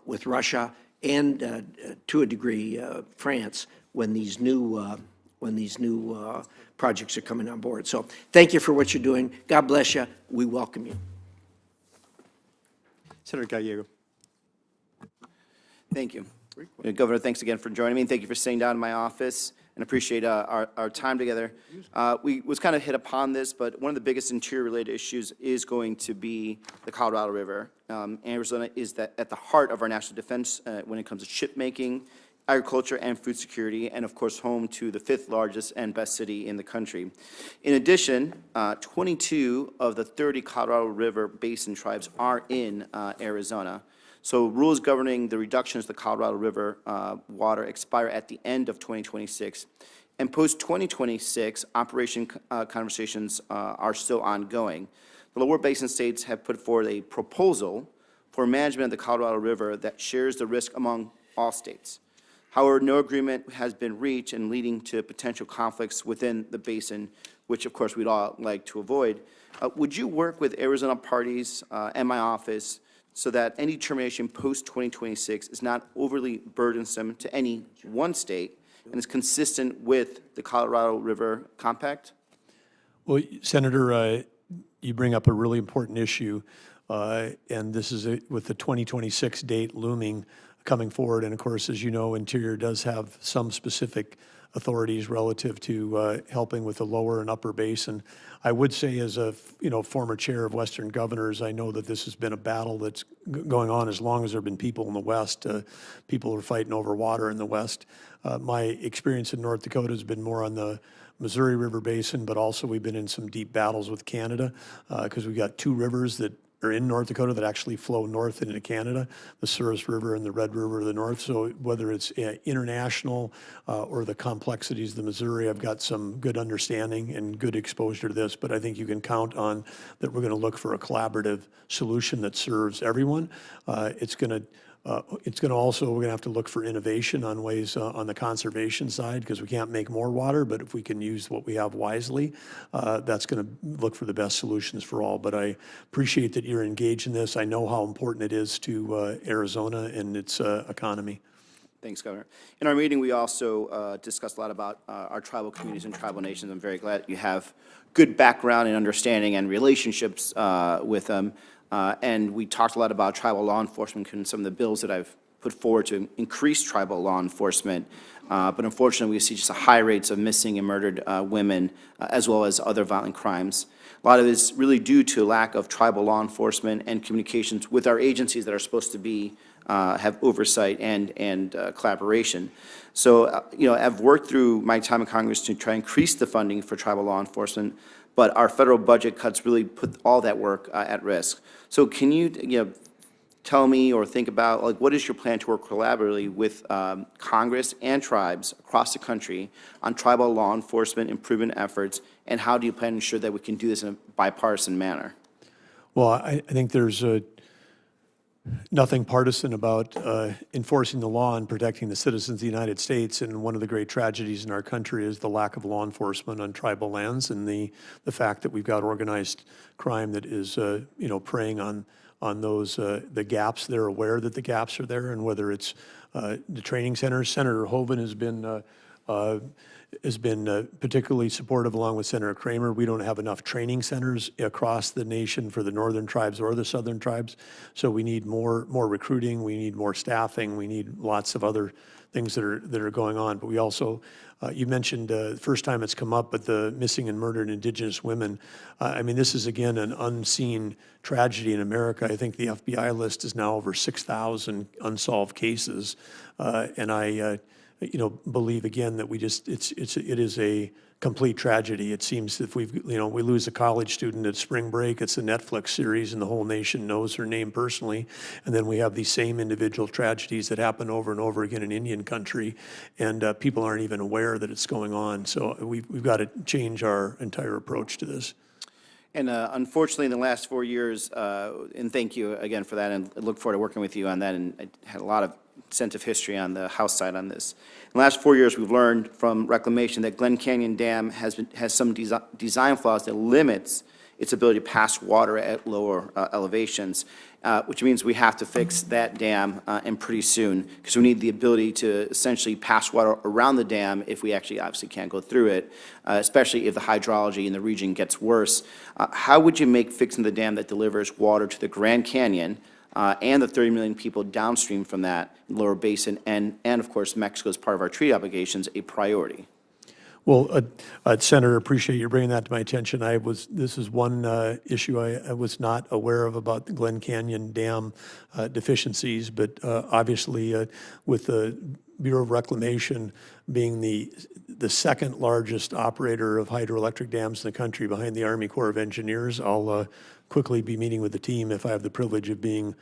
with Russia, and to a degree France when these new projects are coming on board. So thank you for what you're doing. God bless you. We welcome you. Senator Gallego. Thank you. Governor, thanks again for joining me, and thank you for sitting down in my office, and appreciate our time together. We was kind of hit upon this, but one of the biggest interior-related issues is going to be the Colorado River. Arizona is at the heart of our national defense when it comes to ship making, agriculture, and food security, and of course home to the 5th largest and best city in the country. In addition, 22 of the 30 Colorado River Basin tribes are in Arizona. So rules governing the reductions of the Colorado River water expire at the end of 2026. And post-2026, operation conversations are still ongoing. The lower basin states have put forward a proposal for management of the Colorado River that shares the risk among all states. However, no agreement has been reached, and leading to potential conflicts within the basin, which of course we'd all like to avoid. Would you work with Arizona parties and my office so that any termination post-2026 is not overly burdensome to any one state and is consistent with the Colorado River Compact? Well, Senator, you bring up a really important issue, and this is with the 2026 date looming. coming forward. And of course, as you know, Interior does have some specific authorities relative to helping with the lower and upper basin. I would say, as a former chair of Western Governors, I know that this has been a battle that's going on as long as there have been people in the West. People are fighting over water in the West. My experience in North Dakota has been more on the Missouri River Basin, but also we've been in some deep battles with Canada because we've got two rivers that are in North Dakota that actually flow north into Canada, the Souris River and the Red River of the North. So whether it's international or the complexities of the Missouri, I've got some good understanding and good exposure to this, but I think you can count on that we're going to look for a collaborative solution that serves everyone. It's going to also, we're going to have to look for innovation on ways on the conservation side, because we can't make more water, but if we can use what we have wisely, that's going to look for the best solutions for all. But I appreciate that you're engaged in this. I know how important it is to Arizona and its economy. Thanks, Governor. In our meeting, we also discussed a lot about our tribal communities and tribal nations. I'm very glad you have good background and understanding and relationships with them. And we talked a lot about tribal law enforcement and some of the bills that I've put forward to increase tribal law enforcement. But unfortunately, we see just high rates of missing and murdered women, as well as other violent crimes. A lot of it is really due to a lack of tribal law enforcement and communications with our agencies that are supposed to be have oversight and collaboration. So, I've worked through my time in Congress to try and increase the funding for tribal law enforcement, but our federal budget cuts really put all that work at risk. So can you, tell me or think about, like, what is your plan to work collaboratively with Congress and tribes across the country on tribal law enforcement improvement efforts, and how do you plan to ensure that we can do this in a bipartisan manner? Well, I think there's nothing partisan about enforcing the law and protecting the citizens of the United States. And one of the great tragedies in our country is the lack of law enforcement on tribal lands, and the fact that we've got organized crime that is, preying on those the gaps. They're aware that the gaps are there, and whether it's the training centers. Senator Hoeven has been particularly supportive, along with Senator Kramer. We don't have enough training centers across the nation for the northern tribes or the southern tribes, so we need more recruiting, we need more staffing, we need lots of other things that are going on. But we also, you mentioned first time it's come up, but the missing and murdered Indigenous women. I mean, this is again an unseen tragedy in America. I think the FBI list is now over 6,000 unsolved cases, and I believe again that it is a complete tragedy. It seems if we lose a college student at spring break, it's a Netflix series and the whole nation knows her name personally. And then we have these same individual tragedies that happen over and over again in Indian country, and people aren't even aware that it's going on. So we've got to change our entire approach to this. And unfortunately, in the last 4 years, and thank you again for that, and I look forward to working with you on that, and I had a lot of extensive history on the House side on this. In the last 4 years, we've learned from reclamation that Glen Canyon Dam has some design flaws that limits its ability to pass water at lower elevations, which means we have to fix that dam and pretty soon, because we need the ability to essentially pass water around the dam if we actually obviously can't go through it, especially if the hydrology in the region gets worse. How would you make fixing the dam that delivers water to the Grand Canyon and the 30 million people downstream from that lower basin, and of course Mexico as part of our treaty obligations, a priority? Well, Senator, appreciate you bringing that to my attention. This is one issue I was not aware of about the Glen Canyon Dam deficiencies, but obviously with the Bureau of Reclamation being the second largest operator of hydroelectric dams in the country behind the Army Corps of Engineers, I'll quickly be meeting with the team if I have the privilege of being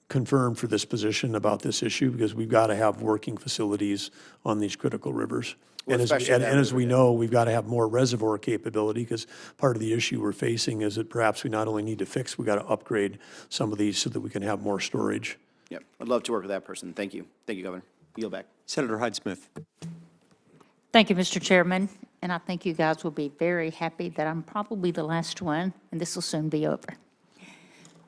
confirmed for this position about this issue, because we've got to have working facilities on these critical rivers. Well, and as we know, we've got to have more reservoir capability, because part of the issue we're facing is that perhaps we not only need to fix, we've got to upgrade some of these so that we can have more storage. Yep, I'd love to work with that person. Thank you. Thank you, Governor. Yield back. Senator Hyde-Smith. Thank you, Mr. Chairman. And I think you guys will be very happy that I'm probably the last one, and this will soon be over.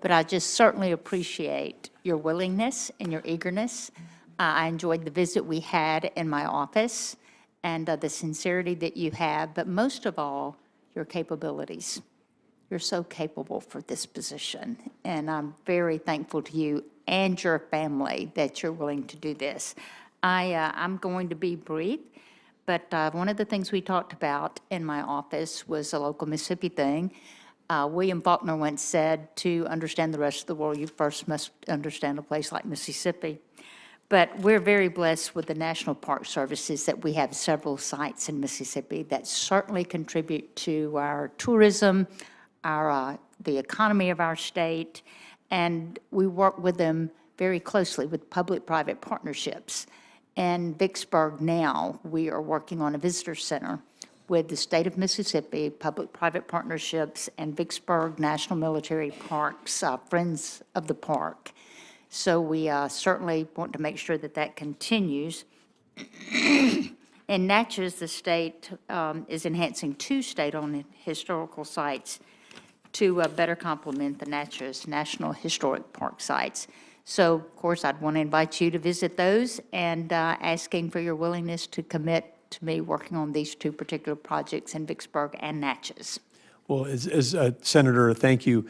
But I just certainly appreciate your willingness and your eagerness. I enjoyed the visit we had in my office and the sincerity that you have, but most of all, your capabilities. You're so capable for this position, and I'm very thankful to you and your family that you're willing to do this. I'm going to be brief, but one of the things we talked about in my office was a local Mississippi thing. William Faulkner once said, to understand the rest of the world, you first must understand a place like Mississippi. But we're very blessed with the National Park Services that we have several sites in Mississippi that certainly contribute to our tourism, the economy of our state, and we work with them very closely with public-private partnerships. In Vicksburg now, we are working on a visitor center with the state of Mississippi, public-private partnerships, and Vicksburg National Military Parks, Friends of the Park. So we certainly want to make sure that that continues. In Natchez, the state is enhancing 2 state-owned historical sites to better complement the Natchez National Historic Park sites. So, of course, I'd want to invite you to visit those and asking for your willingness to commit to me working on these 2 particular projects in Vicksburg and Natchez. Well, as Senator, thank you.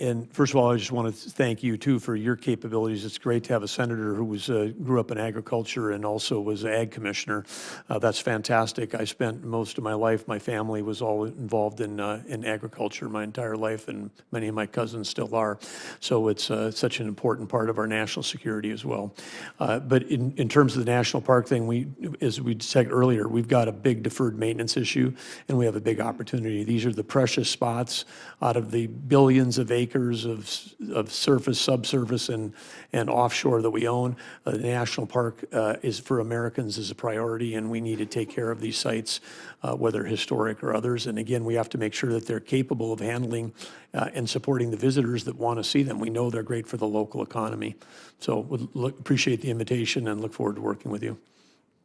And first of all, I just want to thank you, too, for your capabilities. It's great to have a senator who grew up in agriculture and also was ag commissioner. That's fantastic. I spent most of my life, my family was all involved in agriculture my entire life, and many of my cousins still are. So it's such an important part of our national security as well. But in terms of the national park thing, as we said earlier, we've got a big deferred maintenance issue, and we have a big opportunity. These are the precious spots out of the billions of acres of surface, subsurface, and offshore that we own. The national park is for Americans is a priority, and we need to take care of these sites, whether historic or others. And again, we have to make sure that they're capable of handling and supporting the visitors that want to see them. We know they're great for the local economy. So appreciate the invitation and look forward to working with you.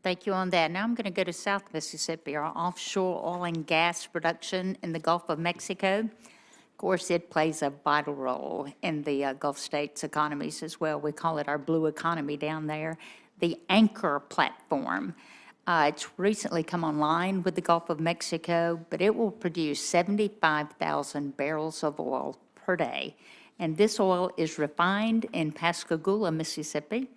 Thank you on that. Now I'm going to go to South Mississippi, our offshore oil and gas production in the Gulf of Mexico. Of course, it plays a vital role in the Gulf states' economies as well. We call it our blue economy down there. The Anchor platform, it's recently come online with the Gulf of Mexico, but it will produce 75,000 barrels of oil per day. And this oil is refined in Pascagoula, Mississippi.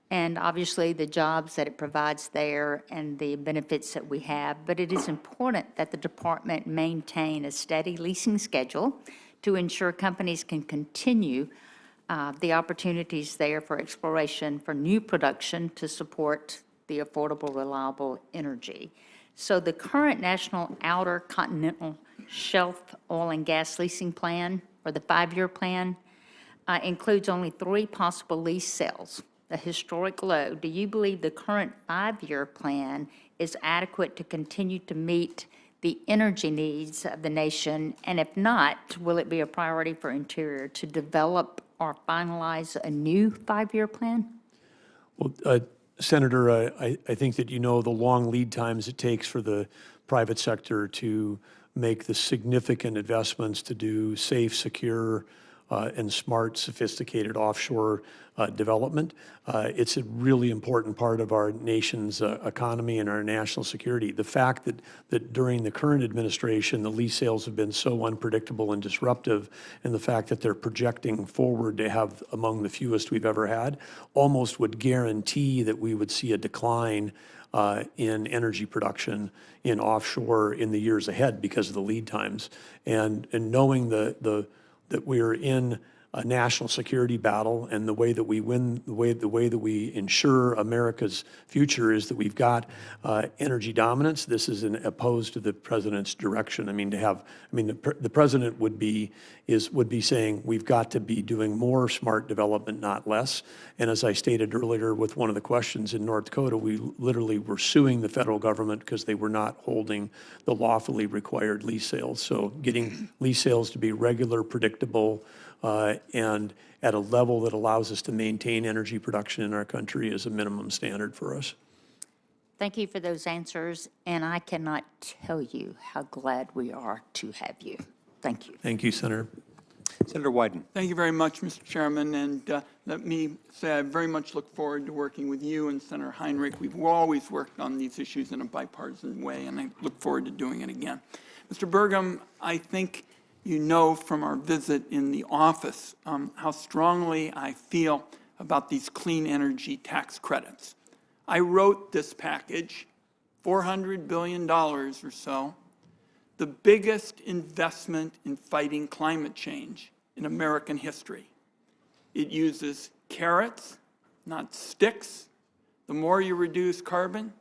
And obviously the jobs that it provides there and the benefits that we have. But it is important that the department maintain a steady leasing schedule to ensure companies can continue the opportunities there for exploration, for new production to support the affordable, reliable energy. So the current National Outer Continental Shelf Oil and Gas Leasing Plan, or the 5-year plan, includes only 3 possible lease sales. The historic low. Do you believe the current 5-year plan is adequate to continue to meet the energy needs of the nation? And if not, will it be a priority for Interior to develop or finalize a new 5-year plan? Well, Senator, I think that you know the long lead times it takes for the private sector to make the significant investments to do safe, secure, and smart, sophisticated offshore development. It's a really important part of our nation's economy and our national security. The fact that during the current administration, the lease sales have been so unpredictable and disruptive, and the fact that they're projecting forward to have among the fewest we've ever had, almost would guarantee that we would see a decline in energy production in offshore in the years ahead because of the lead times. And knowing that we're in a national security battle, and the way that we win, the way that we ensure America's future is that we've got energy dominance. This is opposed to the president's direction. I mean, the president would be saying we've got to be doing more smart development, not less. And as I stated earlier with one of the questions in North Dakota, we literally were suing the federal government because they were not holding the lawfully required lease sales. So getting lease sales to be regular, predictable, and at a level that allows us to maintain energy production in our country is a minimum standard for us. Thank you for those answers, and I cannot tell you how glad we are to have you. Thank you. Thank you, Senator. Senator Wyden. Thank you very much, Mr. Chairman, and let me say I very much look forward to working with you and Senator Heinrich. We've always worked on these issues in a bipartisan way, and I look forward to doing it again. Mr. Burgum, I think you know from our visit in the office how strongly I feel about these clean energy tax credits. I wrote this package, $400 billion or so, the biggest investment in fighting climate change in American history. It uses carrots, not sticks. The more you reduce carbon,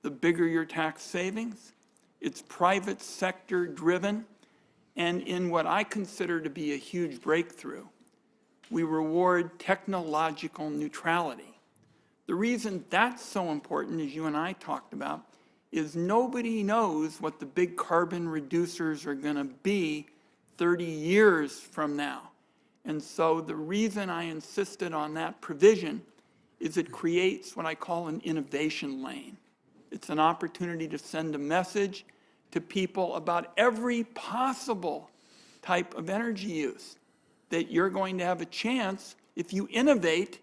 the bigger your tax savings. It's private sector driven, and in what I consider to be a huge breakthrough, we reward technological neutrality. The reason that's so important, as you and I talked about, is nobody knows what the big carbon reducers are going to be 30 years from now. And so the reason I insisted on that provision is it creates what I call an innovation lane. It's an opportunity to send a message to people about every possible type of energy use, that you're going to have a chance, if you innovate,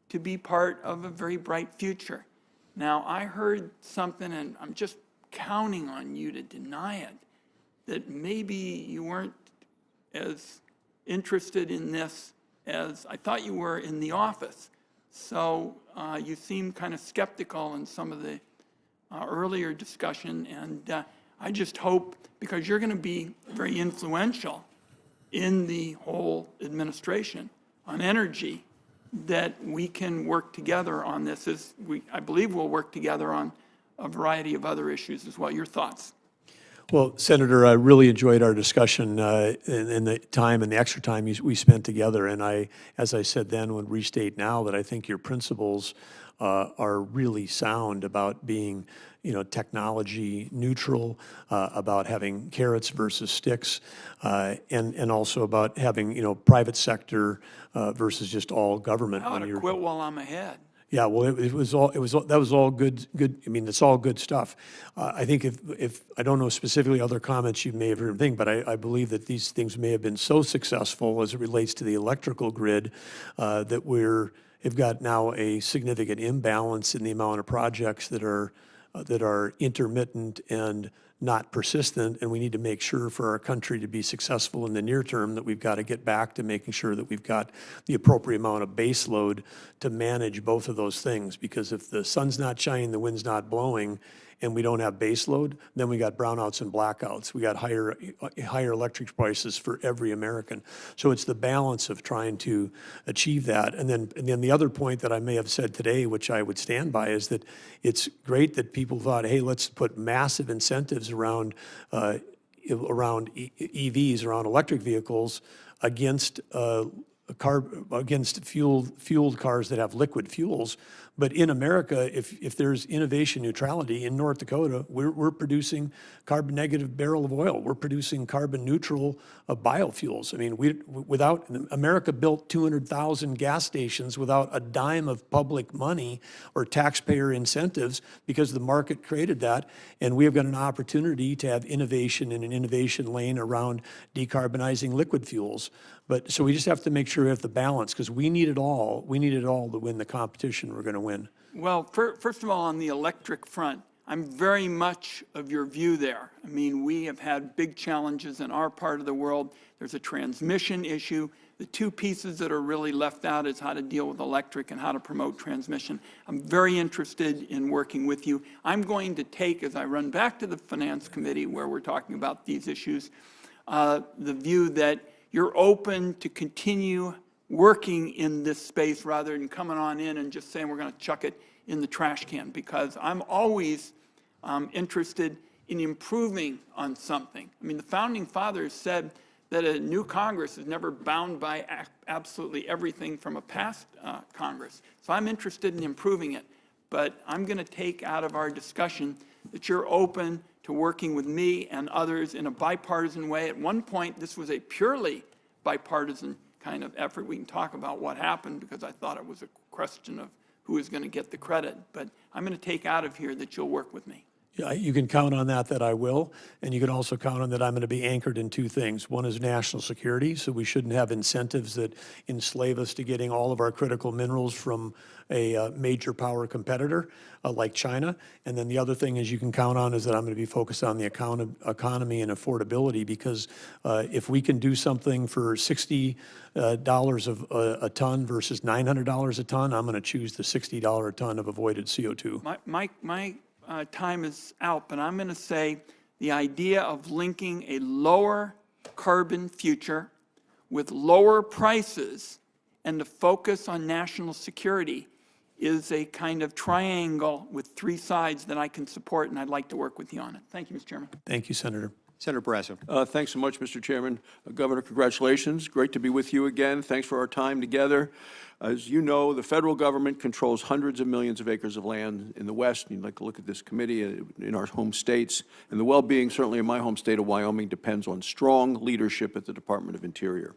to be part of a very bright future. Now, I heard something, and I'm just counting on you to deny it, that maybe you weren't as interested in this as I thought you were in the office. So you seem kind of skeptical in some of the earlier discussion, and I just hope, because you're going to be very influential in the whole administration on energy, that we can work together on this. I believe we'll work together on a variety of other issues as well. Your thoughts? Well, Senator, I really enjoyed our discussion and the time and the extra time we spent together. And I, as I said then, would restate now that I think your principles are really sound about being, technology neutral, about having carrots versus sticks, and also about having, private sector versus just all government. I ought to quit while I'm ahead. Yeah, well, that was all good. I mean, it's all good stuff. I think if I don't know specifically other comments you may have heard, but I believe that these things may have been so successful as it relates to the electrical grid that have got now a significant imbalance in the amount of projects that are intermittent and not persistent, and we need to make sure for our country to be successful in the near term that we've got to get back to making sure that we've got the appropriate amount of base load to manage both of those things. Because if the sun's not shining, the wind's not blowing, and we don't have base load, then we got brownouts and blackouts. We got higher electric prices for every American. So it's the balance of trying to achieve that. And then the other point that I may have said today, which I would stand by, is that it's great that people thought, hey, let's put massive incentives around EVs, around electric vehicles, against fueled cars that have liquid fuels. But in America, if there's innovation neutrality in North Dakota, we're producing carbon negative barrel of oil. We're producing carbon neutral biofuels. I mean, America built 200,000 gas stations without a dime of public money or taxpayer incentives because the market created that. And we have got an opportunity to have innovation in an innovation lane around decarbonizing liquid fuels. But so we just have to make sure we have the balance, because we need it all. We need it all to win the competition we're going to win. Well, first of all, on the electric front, I'm very much of your view there. I mean, we have had big challenges in our part of the world. There's a transmission issue. The two pieces that are really left out is how to deal with electric and how to promote transmission. I'm very interested in working with you. I'm going to take, as I run back to the Finance Committee where we're talking about these issues, the view that you're open to continue working in this space rather than coming on in and just saying we're going to chuck it in the trash can, because I'm always interested in improving on something. I mean, the Founding Fathers said that a new Congress is never bound by absolutely everything from a past Congress. So I'm interested in improving it. But I'm going to take out of our discussion that you're open to working with me and others in a bipartisan way. At one point, this was a purely bipartisan kind of effort. We can talk about what happened, because I thought it was a question of who is going to get the credit. But I'm going to take out of here that you'll work with me. You can count on that I will, and you can also count on that I'm going to be anchored in two things. One is national security, so we shouldn't have incentives that enslave us to getting all of our critical minerals from a major power competitor like China. And then the other thing is you can count on is that I'm going to be focused on the economy and affordability, because if we can do something for $60 a ton versus $900 a ton, I'm going to choose the $60 a ton of avoided CO2. My time is out, but I'm going to say the idea of linking a lower carbon future with lower prices and the focus on national security is a kind of triangle with three sides that I can support, and I'd like to work with you on it. Thank you, Mr. Chairman. Thank you, Senator. Senator Barrasso. Thanks so much, Mr. Chairman. Governor, congratulations. Great to be with you again. Thanks for our time together. As you know, the federal government controls hundreds of millions of acres of land in the West. And you'd like to look at this committee in our home states. And the well-being, certainly in my home state of Wyoming, depends on strong leadership at the Department of Interior.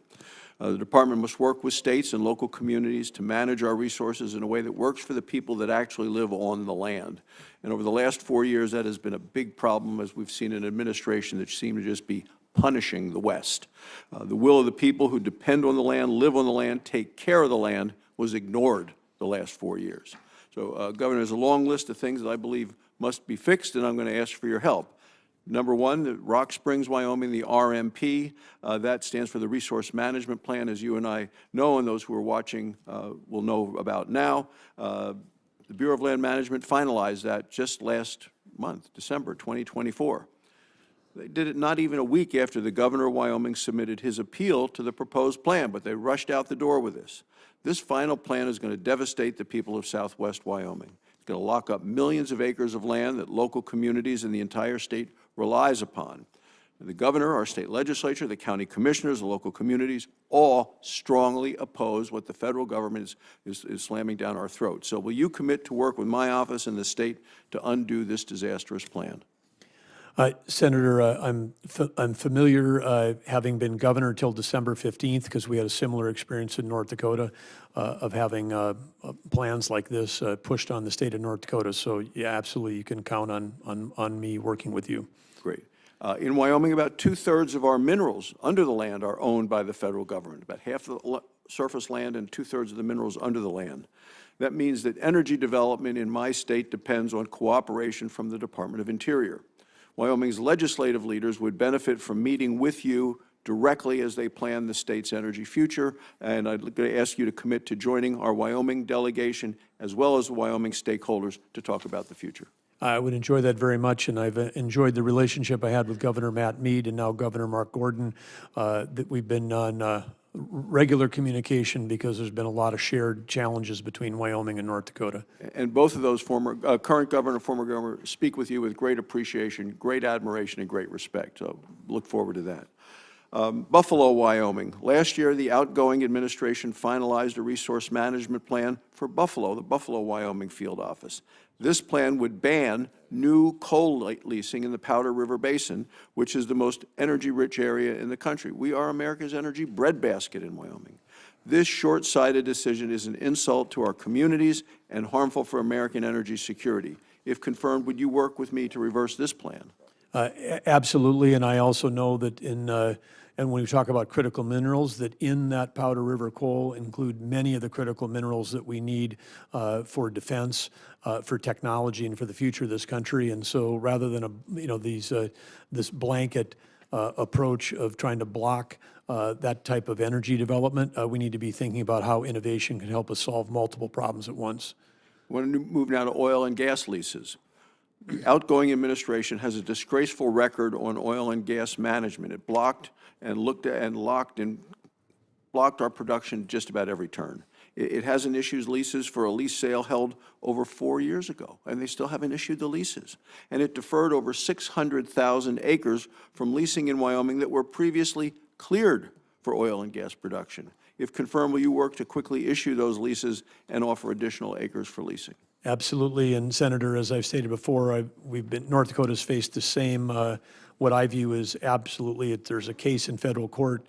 The department must work with states and local communities to manage our resources in a way that works for the people that actually live on the land. And over the last 4 years, that has been a big problem, as we've seen an administration that seemed to just be punishing the West. The will of the people who depend on the land, live on the land, take care of the land was ignored the last 4 years. So, Governor, there's a long list of things that I believe must be fixed, and I'm going to ask for your help. Number one, the Rock Springs, Wyoming, the RMP, that stands for the Resource Management Plan, as you and I know, and those who are watching will know about now. The Bureau of Land Management finalized that just last month, December 2024. They did it not even a week after the governor of Wyoming submitted his appeal to the proposed plan, but they rushed out the door with this. This final plan is going to devastate the people of southwest Wyoming. It's going to lock up millions of acres of land that local communities in the entire state relies upon. The governor, our state legislature, the county commissioners, the local communities, all strongly oppose what the federal government is slamming down our throats. So will you commit to work with my office and the state to undo this disastrous plan? Senator, I'm familiar, having been governor till December 15th, because we had a similar experience in North Dakota of having plans like this pushed on the state of North Dakota. So, yeah, absolutely, you can count on me working with you. Great. In Wyoming, about 2/3 of our minerals under the land are owned by the federal government. About half of the surface land and 2/3 of the minerals under the land. That means that energy development in my state depends on cooperation from the Department of Interior. Wyoming's legislative leaders would benefit from meeting with you directly as they plan the state's energy future, and I'd like to ask you to commit to joining our Wyoming delegation as well as the Wyoming stakeholders to talk about the future. I would enjoy that very much, and I've enjoyed the relationship I had with Governor Matt Mead and now Governor Mark Gordon, that we've been on regular communication because there's been a lot of shared challenges between Wyoming and North Dakota. And both of those current governor and former governor speak with you with great appreciation, great admiration, and great respect. So look forward to that. Buffalo, Wyoming. Last year, the outgoing administration finalized a resource management plan for Buffalo, the Buffalo, Wyoming field office. This plan would ban new coal leasing in the Powder River Basin, which is the most energy-rich area in the country. We are America's energy breadbasket in Wyoming. This short-sighted decision is an insult to our communities and harmful for American energy security. If confirmed, would you work with me to reverse this plan? Absolutely, and I also know that and when we talk about critical minerals, that in that Powder River coal include many of the critical minerals that we need for defense, for technology, and for the future of this country. And so, rather than this blanket approach of trying to block that type of energy development, we need to be thinking about how innovation can help us solve multiple problems at once. I want to move now to oil and gas leases. The outgoing administration has a disgraceful record on oil and gas management. It blocked and looked at and locked and blocked our production just about every turn. It hasn't issued leases for a lease sale held over 4 years ago, and they still haven't issued the leases. And it deferred over 600,000 acres from leasing in Wyoming that were previously cleared for oil and gas production. If confirmed, will you work to quickly issue those leases and offer additional acres for leasing? Absolutely, and Senator, as I've stated before, North Dakota's faced the same what I view is absolutely, if there's a case in federal court,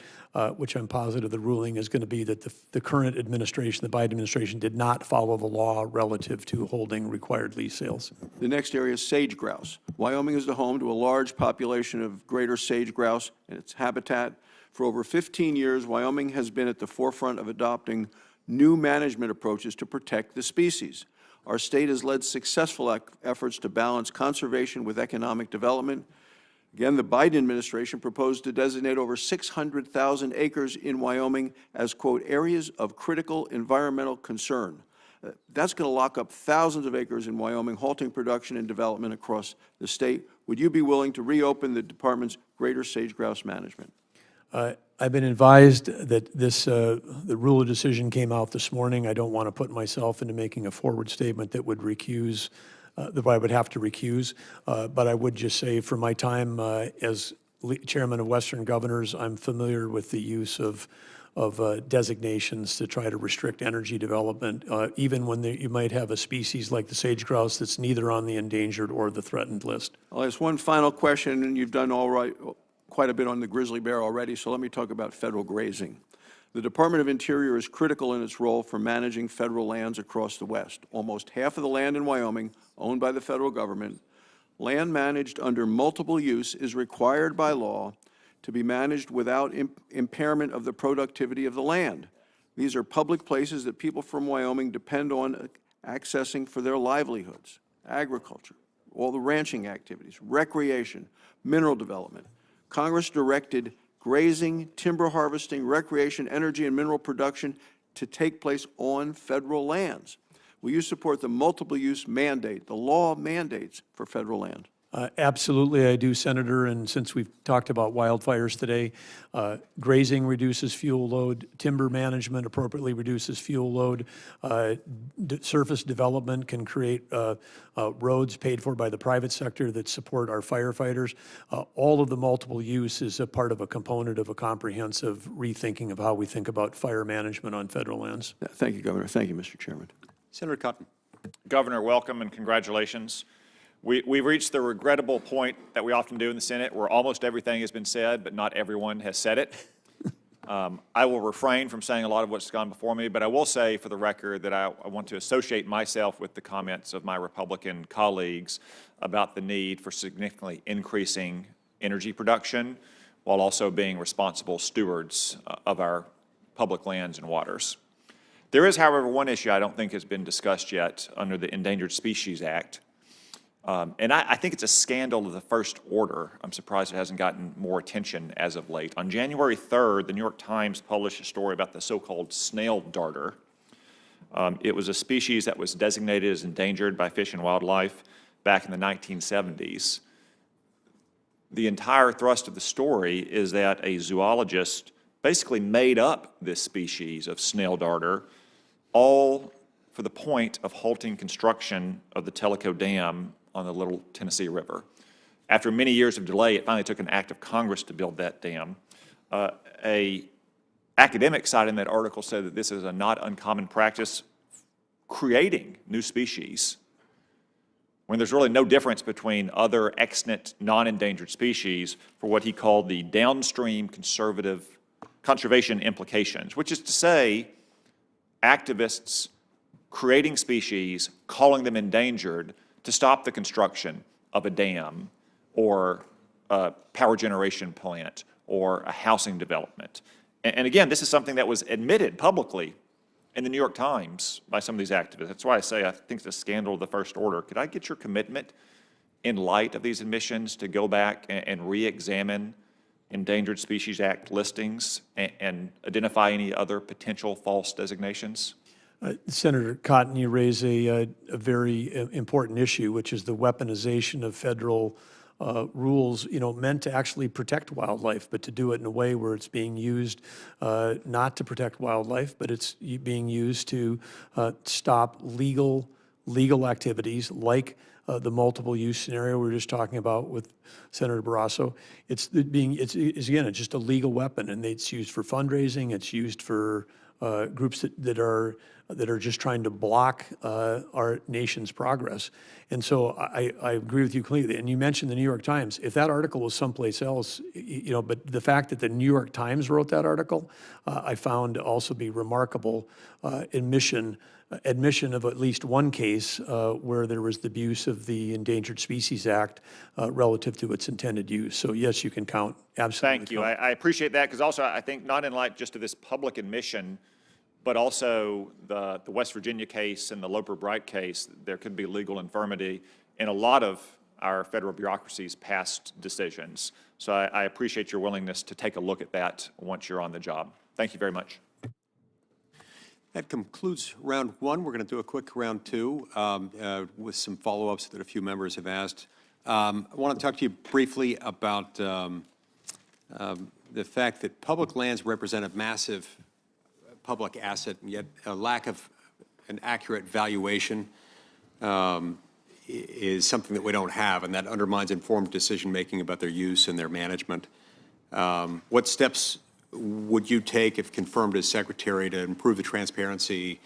which I'm positive the ruling is going to be that the current administration, the Biden administration, did not follow the law relative to holding required lease sales. The next area is sage grouse. Wyoming is the home to a large population of greater sage grouse and its habitat. For over 15 years, Wyoming has been at the forefront of adopting new management approaches to protect the species. Our state has led successful efforts to balance conservation with economic development. Again, the Biden administration proposed to designate over 600,000 acres in Wyoming as, quote, areas of critical environmental concern. That's going to lock up thousands of acres in Wyoming, halting production and development across the state. Would you be willing to reopen the department's greater sage grouse management? I've been advised that the rule of decision came out this morning. I don't want to put myself into making a forward statement that would recuse, that I would have to recuse. But I would just say, for my time as chairman of Western Governors, I'm familiar with the use of designations to try to restrict energy development, even when you might have a species like the sage grouse that's neither on the endangered or the threatened list. I'll ask one final question, and you've done quite a bit on the grizzly bear already, so let me talk about federal grazing. The Department of Interior is critical in its role for managing federal lands across the West. Almost half of the land in Wyoming, owned by the federal government, land managed under multiple use is required by law to be managed without impairment of the productivity of the land. These are public places that people from Wyoming depend on accessing for their livelihoods, agriculture, all the ranching activities, recreation, mineral development. Congress directed grazing, timber harvesting, recreation, energy, and mineral production to take place on federal lands. Will you support the multiple use mandate, the law mandates for federal land? Absolutely, I do, Senator. And since we've talked about wildfires today, grazing reduces fuel load, timber management appropriately reduces fuel load, surface development can create roads paid for by the private sector that support our firefighters. All of the multiple use is a part of a component of a comprehensive rethinking of how we think about fire management on federal lands. Thank you, Governor. Thank you, Mr. Chairman. Senator Cotton. Governor, welcome and congratulations. We've reached the regrettable point that we often do in the Senate where almost everything has been said, but not everyone has said it. I will refrain from saying a lot of what's gone before me, but I will say for the record that I want to associate myself with the comments of my Republican colleagues about the need for significantly increasing energy production while also being responsible stewards of our public lands and waters. There is, however, one issue I don't think has been discussed yet under the Endangered Species Act. And I think it's a scandal of the first order. I'm surprised it hasn't gotten more attention as of late. On January 3rd, the New York Times published a story about the so-called snail darter. It was a species that was designated as endangered by Fish and Wildlife back in the 1970s. The entire thrust of the story is that a zoologist basically made up this species of snail darter, all for the point of halting construction of the Tellico Dam on the Little Tennessee River. After many years of delay, it finally took an act of Congress to build that dam. An academic side in that article said that this is a not uncommon practice creating new species when there's really no difference between other extant non-endangered species for what he called the downstream conservation implications, which is to say activists creating species, calling them endangered, to stop the construction of a dam or a power generation plant or a housing development. And again, this is something that was admitted publicly in the New York Times by some of these activists. That's why I say I think it's a scandal of the first order. Could I get your commitment in light of these admissions to go back and re-examine Endangered Species Act listings and identify any other potential false designations? Senator Cotton, you raise a very important issue, which is the weaponization of federal rules, meant to actually protect wildlife, but to do it in a way where it's being used not to protect wildlife, but it's being used to stop legal activities like the multiple use scenario we were just talking about with Senator Barrasso. It's just a legal weapon, and it's used for fundraising. It's used for groups that are that are just trying to block our nation's progress. And so I agree with you completely. And you mentioned the New York Times. If that article was someplace else, but the fact that the New York Times wrote that article, I found to also be remarkable admission of at least one case where there was the abuse of the Endangered Species Act relative to its intended use. So yes, you can count, absolutely. Thank you. I appreciate that, because also I think not in light just of this public admission, but also the West Virginia case and the Loper-Bright case, there could be legal infirmity in a lot of our federal bureaucracy's past decisions. So I appreciate your willingness to take a look at that once you're on the job. Thank you very much. That concludes round one. We're going to do a quick round two with some follow-ups that a few members have asked. I want to talk to you briefly about the fact that public lands represent a massive public asset, and yet a lack of an accurate valuation is something that we don't have, and that undermines informed decision-making about their use and their management. What steps would you take, if confirmed as Secretary, to improve the transparency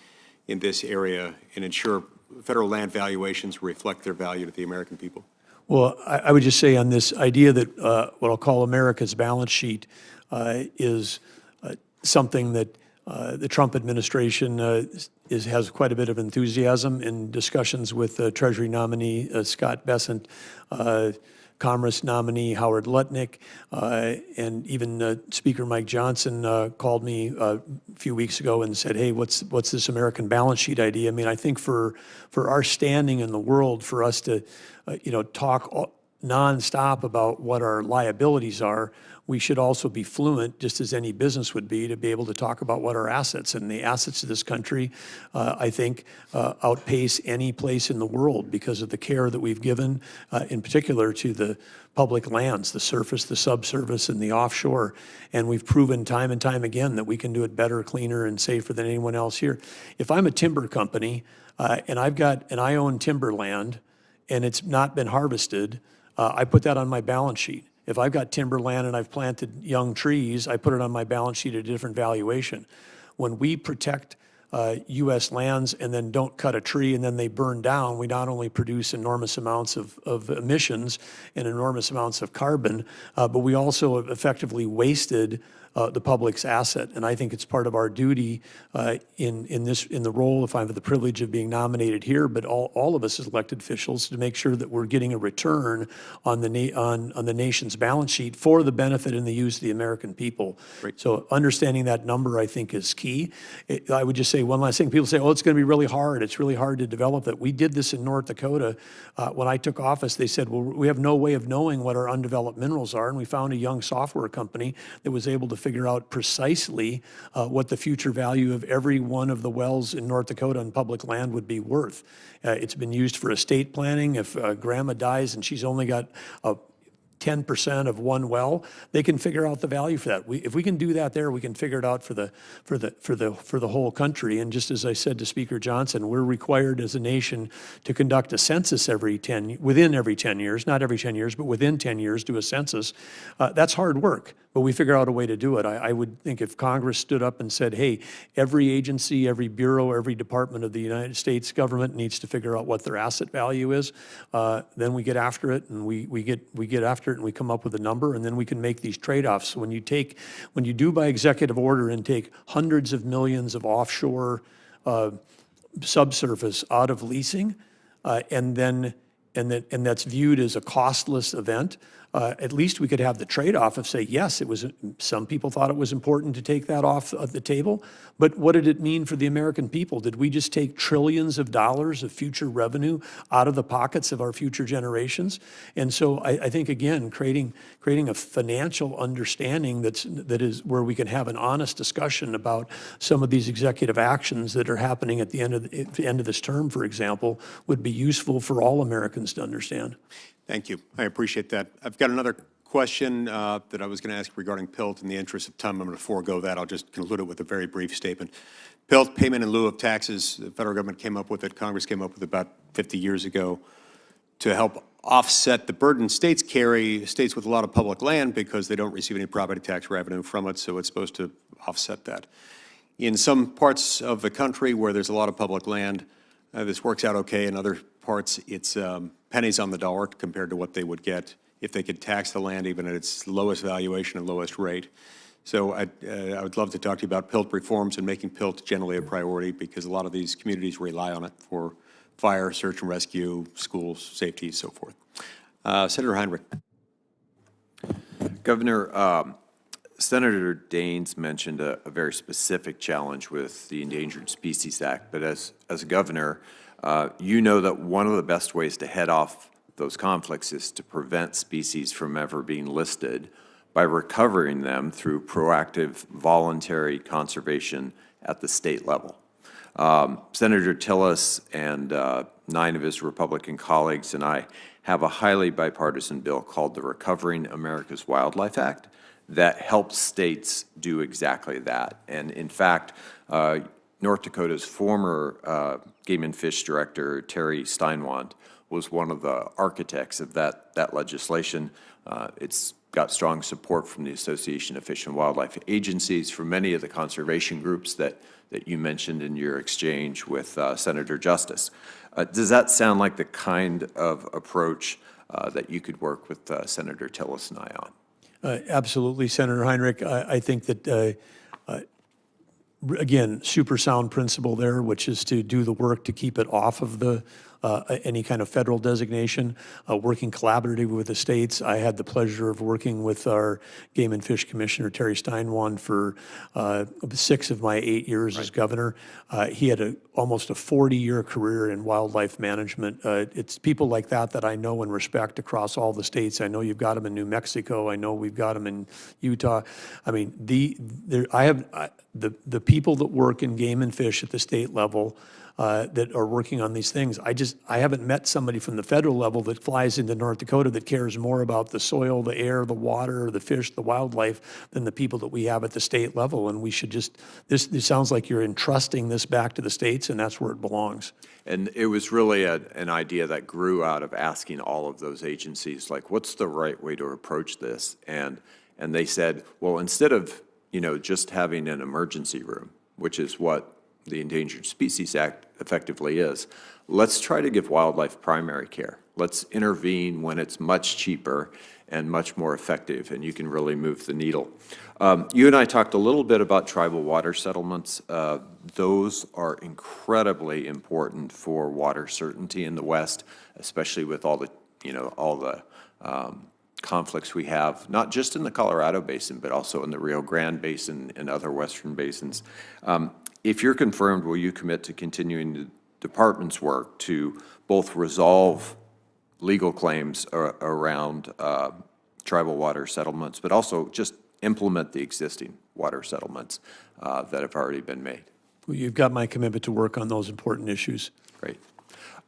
in this area and ensure federal land valuations reflect their value to the American people? Well, I would just say on this idea that what I'll call America's balance sheet is something that the Trump administration has quite a bit of enthusiasm in discussions with Treasury nominee Scott Bessent, Commerce nominee Howard Lutnick, and even Speaker Mike Johnson called me a few weeks ago and said, hey, what's this American balance sheet idea? I mean, I think for our standing in the world, for us to talk nonstop about what our liabilities are, we should also be fluent, just as any business would be, to be able to talk about what our assets, and the assets of this country, I think, outpace any place in the world because of the care that we've given, in particular to the public lands, the surface, the subsurface, and the offshore. And we've proven time and time again that we can do it better, cleaner, and safer than anyone else here. If I'm a timber company and I own timber land and it's not been harvested, I put that on my balance sheet. If I've got timberland and I've planted young trees, I put it on my balance sheet at a different valuation. When we protect U.S. lands and then don't cut a tree and then they burn down, we not only produce enormous amounts of emissions and enormous amounts of carbon, but we also have effectively wasted the public's asset. And I think it's part of our duty in the role, if I have the privilege of being nominated here, but all of us as elected officials, to make sure that we're getting a return on the nation's balance sheet for the benefit and the use of the American people. Great. So understanding that number, I think, is key. I would just say one last thing. People say, oh, it's going to be really hard. It's really hard to develop it. We did this in North Dakota. When I took office, they said, well, we have no way of knowing what our undeveloped minerals are. And we found a young software company that was able to figure out precisely what the future value of every one of the wells in North Dakota on public land would be worth. It's been used for estate planning. If grandma dies and she's only got 10% of one well, they can figure out the value for that. If we can do that there, we can figure it out for the whole country. And just as I said to Speaker Johnson, we're required as a nation to conduct a census within every 10 years, not every 10 years, but within 10 years, do a census. That's hard work, but we figure out a way to do it. I would think if Congress stood up and said, hey, every agency, every bureau, every department of the United States government needs to figure out what their asset value is, then we get after it, and we get after it, and we come up with a number, and then we can make these trade-offs. When you do by executive order and take hundreds of millions of offshore subsurface out of leasing, and that's viewed as a costless event, at least we could have the trade-off of say, yes, some people thought it was important to take that off of the table, but what did it mean for the American people? Did we just take trillions of dollars of future revenue out of the pockets of our future generations? And so I think, again, creating a financial understanding that is where we can have an honest discussion about some of these executive actions that are happening at the end of this term, for example, would be useful for all Americans to understand. Thank you. I appreciate that. I've got another question that I was going to ask regarding PILT. In the interest of time, I'm going to forego that. I'll just conclude it with a very brief statement. PILT, payment in lieu of taxes, the federal government came up with it, Congress came up with it about 50 years ago to help offset the burden states carry, states with a lot of public land, because they don't receive any property tax revenue from it, so it's supposed to offset that. In some parts of the country where there's a lot of public land, this works out okay. In other parts, it's pennies on the dollar compared to what they would get if they could tax the land even at its lowest valuation and lowest rate. So I would love to talk to you about PILT reforms and making PILT generally a priority, because a lot of these communities rely on it for fire, search and rescue, schools, safety, so forth. Senator Heinrich. Governor, Senator Daines mentioned a very specific challenge with the Endangered Species Act, but as a governor, you know that one of the best ways to head off those conflicts is to prevent species from ever being listed by recovering them through proactive voluntary conservation at the state level. Senator Tillis and 9 of his Republican colleagues and I have a highly bipartisan bill called the Recovering America's Wildlife Act that helps states do exactly that. And in fact, North Dakota's former Game and Fish Director, Terry Steinwand, was one of the architects of that legislation. It's got strong support from the Association of Fish and Wildlife Agencies, from many of the conservation groups that you mentioned in your exchange with Senator Justice. Does that sound like the kind of approach that you could work with Senator Tillis and I on? Absolutely, Senator Heinrich. I think that, again, super sound principle there, which is to do the work to keep it off of the any kind of federal designation, working collaboratively with the states. I had the pleasure of working with our Game and Fish Commissioner, Terry Steinwand, for 6 of my 8 years as governor. He had almost a 40-year career in wildlife management. It's people like that I know and respect across all the states. I know you've got them in New Mexico. I know we've got them in Utah. I mean, the people that work in game and fish at the state level that are working on these things. I haven't met somebody from the federal level that flies into North Dakota that cares more about the soil, the air, the water, the fish, the wildlife than the people that we have at the state level. And we should just, this sounds like you're entrusting this back to the states, and that's where it belongs. And it was really an idea that grew out of asking all of those agencies, like, what's the right way to approach this? And they said, well, instead of, just having an emergency room, which is what the Endangered Species Act effectively is, let's try to give wildlife primary care. Let's intervene when it's much cheaper and much more effective, and you can really move the needle. You and I talked a little bit about tribal water settlements. Those are incredibly important for water certainty in the West, especially with all the conflicts we have, not just in the Colorado Basin, but also in the Rio Grande Basin and other western basins. If you're confirmed, will you commit to continuing the department's work to both resolve legal claims around tribal water settlements, but also just implement the existing water settlements that have already been made? Well, you've got my commitment to work on those important issues. Great.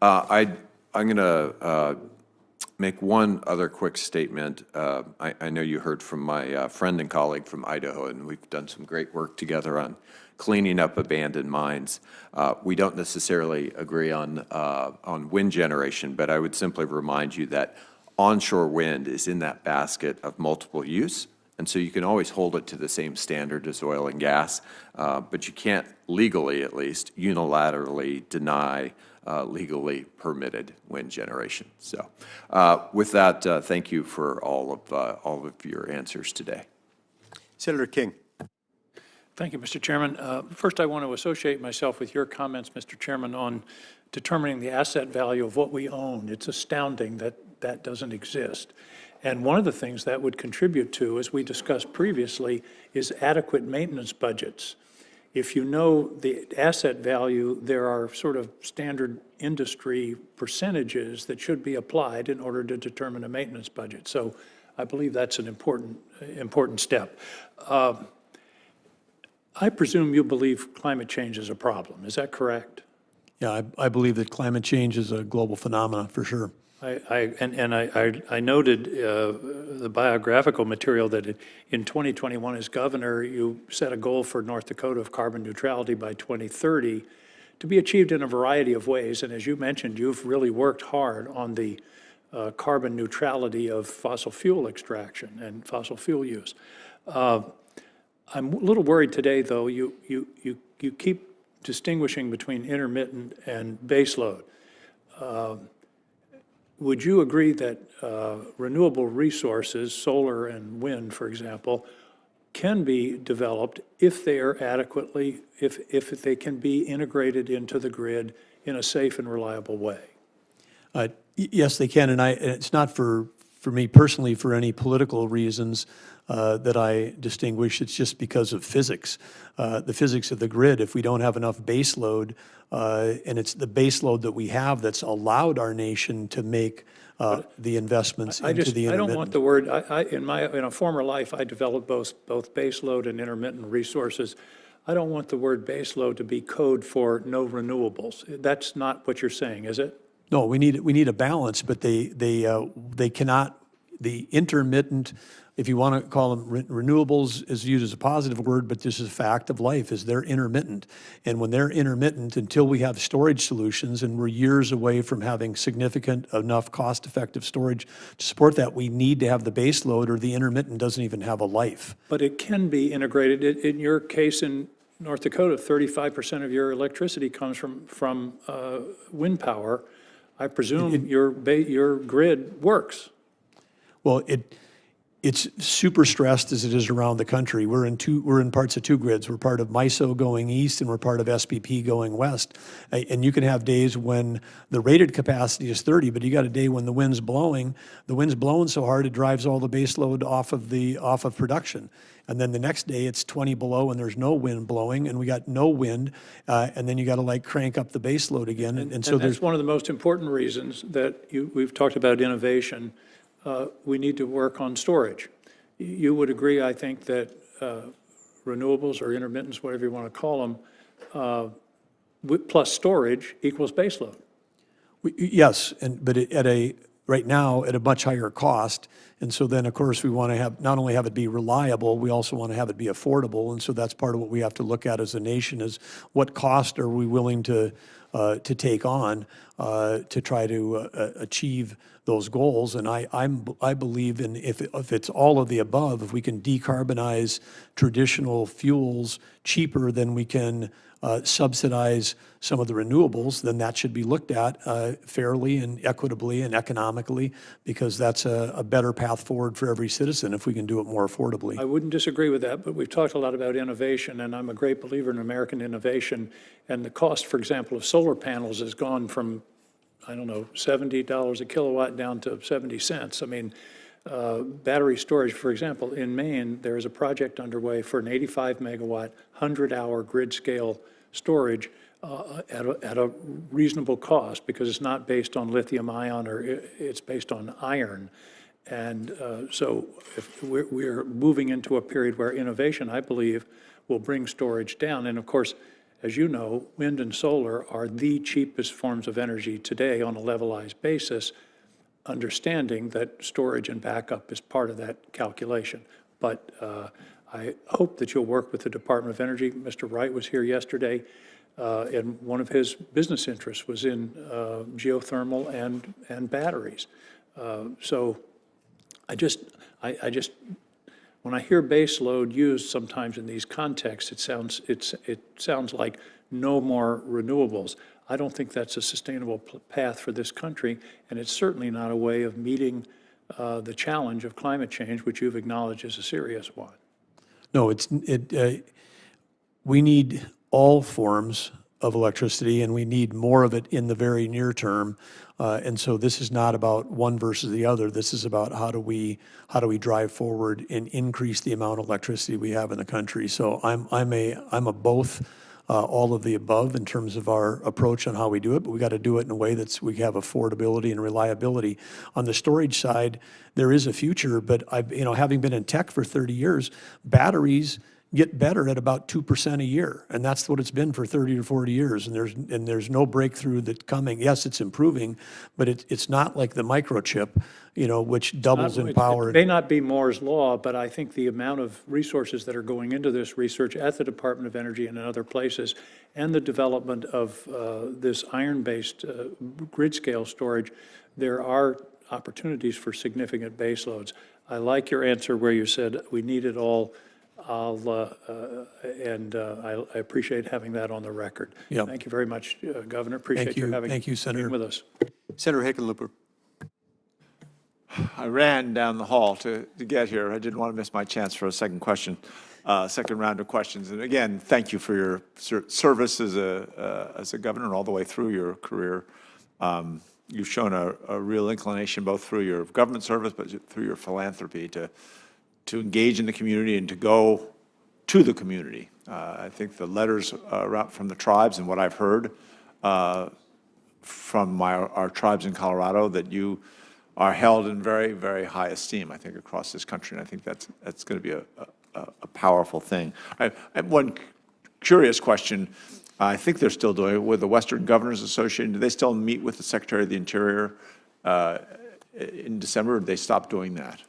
I'm going to make one other quick statement. I know you heard from my friend and colleague from Idaho, and we've done some great work together on cleaning up abandoned mines. We don't necessarily agree on wind generation, but I would simply remind you that onshore wind is in that basket of multiple use, and so you can always hold it to the same standard as oil and gas, but you can't legally, at least, unilaterally deny legally permitted wind generation. So with that, thank you for all of your answers today. Senator King. Thank you, Mr. Chairman. First, I want to associate myself with your comments, Mr. Chairman, on determining the asset value of what we own. It's astounding that that doesn't exist. And one of the things that would contribute to, as we discussed previously, is adequate maintenance budgets. If you know the asset value, there are sort of standard industry percentages that should be applied in order to determine a maintenance budget. So I believe that's an important step. I presume you believe climate change is a problem. Is that correct? Yeah, I believe that climate change is a global phenomenon, for sure. I noted the biographical material that in 2021 as governor, you set a goal for North Dakota of carbon neutrality by 2030 to be achieved in a variety of ways. And as you mentioned, you've really worked hard on the carbon neutrality of fossil fuel extraction and fossil fuel use. I'm a little worried today, though, you keep distinguishing between intermittent and baseload. Would you agree that renewable resources, solar and wind, for example, can be developed if they are adequately, if they can be integrated into the grid in a safe and reliable way? Yes, they can, and it's not for me personally for any political reasons that I distinguish. It's just because of physics, the physics of the grid. If we don't have enough base load, and it's the base load that we have that's allowed our nation to make the investments into the intermittent. I don't want the word, in a former life, I developed both base load and intermittent resources. I don't want the word base load to be code for no renewables. That's not what you're saying, is it? No, we need a balance, but they cannot, the intermittent, if you want to call them renewables, is used as a positive word, but this is a fact of life, is they're intermittent. And when they're intermittent, until we have storage solutions, and we're years away from having significant enough cost-effective storage to support that, we need to have the base load, or the intermittent doesn't even have a life. But it can be integrated. In your case in North Dakota, 35% of your electricity comes from wind power. I presume your grid works. Well, it's super stressed as it is around the country. We're in parts of two grids. We're part of MISO going east, and we're part of SPP going west. And you can have days when the rated capacity is 30, but you got a day when the wind's blowing. The wind's blowing so hard it drives all the base load off of production. And then the next day it's 20 below and there's no wind blowing, and we got no wind, and then you got to like crank up the base load again. And so that's one of the most important reasons that we've talked about innovation. We need to work on storage. You would agree, I think, that renewables or intermittents, whatever you want to call them, plus storage equals baseload. Yes, but right now at a much higher cost. And so then, of course, we want to not only have it be reliable, we also want to have it be affordable. And so that's part of what we have to look at as a nation, is what cost are we willing to take on to try to achieve those goals. And I believe in, if it's all of the above, if we can decarbonize traditional fuels cheaper than we can subsidize some of the renewables, then that should be looked at fairly and equitably and economically, because that's a better path forward for every citizen if we can do it more affordably. I wouldn't disagree with that, but we've talked a lot about innovation, and I'm a great believer in American innovation. And the cost, for example, of solar panels has gone from, I don't know, $70 a kilowatt down to 70 cents. I mean, battery storage, for example, in Maine, there is a project underway for an 85 megawatt, 100-hour grid scale storage at a reasonable cost, because it's not based on lithium ion, or it's based on iron. And so if we're moving into a period where innovation, I believe, will bring storage down. And of course, as you know, wind and solar are the cheapest forms of energy today on a levelized basis, understanding that storage and backup is part of that calculation. But I hope that you'll work with the Department of Energy. Mr. Wright was here yesterday, and one of his business interests was in geothermal and batteries. So I just, when I hear base load used sometimes in these contexts, it sounds like no more renewables. I don't think that's a sustainable path for this country, and it's certainly not a way of meeting the challenge of climate change, which you've acknowledged is a serious one. No, we need all forms of electricity, and we need more of it in the very near term. And so this is not about one versus the other. This is about how do we drive forward and increase the amount of electricity we have in the country. So I'm a both. All of the above in terms of our approach on how we do it, but we got to do it in a way that's we have affordability and reliability. On the storage side, there is a future, but having been in tech for 30 years, batteries get better at about 2% a year, and that's what it's been for 30 or 40 years. And there's no breakthrough that's coming. Yes, it's improving, but it's not like the microchip, which doubles in power. It may not be Moore's law, but I think the amount of resources that are going into this research at the Department of Energy and in other places, and the development of this iron-based grid scale storage, there are opportunities for significant baseloads. I like your answer where you said we need it all. I appreciate having that on the record. Yeah. Thank you very much, Governor. Appreciate you having. Thank you, Senator. being with us. Senator Hickenlooper. I ran down the hall to get here. I didn't want to miss my chance for a second question, second round of questions. And again, thank you for your service as a governor and all the way through your career. You've shown a real inclination both through your government service, but through your philanthropy to engage in the community and to go to the community. I think the letters from the tribes and what I've heard from our tribes in Colorado, that you are held in very, very high esteem, I think, across this country. And I think that's going to be a powerful thing. I have one curious question. I think they're still doing it with the Western Governors Association. Do they still meet with the Secretary of the Interior in December, or did they stop doing that?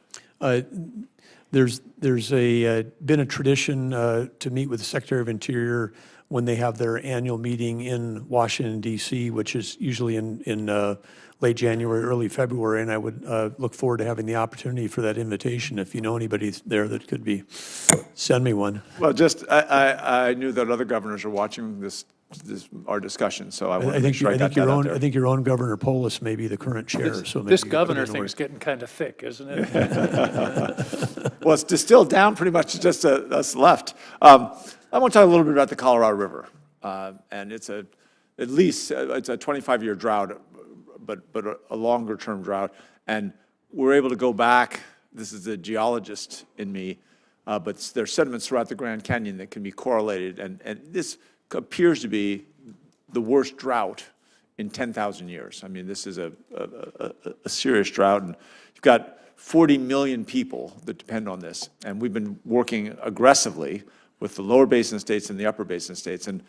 There's been a tradition to meet with the Secretary of Interior when they have their annual meeting in Washington, D.C., which is usually in late January, early February, and I would look forward to having the opportunity for that invitation. If you know anybody there that could be, send me one. Well, just, I knew that other governors are watching our discussion, so I want to make sure I got that out there. I think your own Governor Polis may be the current chair, so maybe This you governor put it in thing's getting kind of thick, isn't it? Well, it's distilled down pretty much just us left. I want to talk a little bit about the Colorado River, and it's at least it's a 25-year drought, but a longer-term drought, and we're able to go back. This is the geologist in me, but there's sediments throughout the Grand Canyon that can be correlated, and this appears to be the worst drought in 10,000 years. I mean, this is a serious drought, and you've got 40 million people that depend on this, and we've been working aggressively with the lower basin states and the upper basin states. And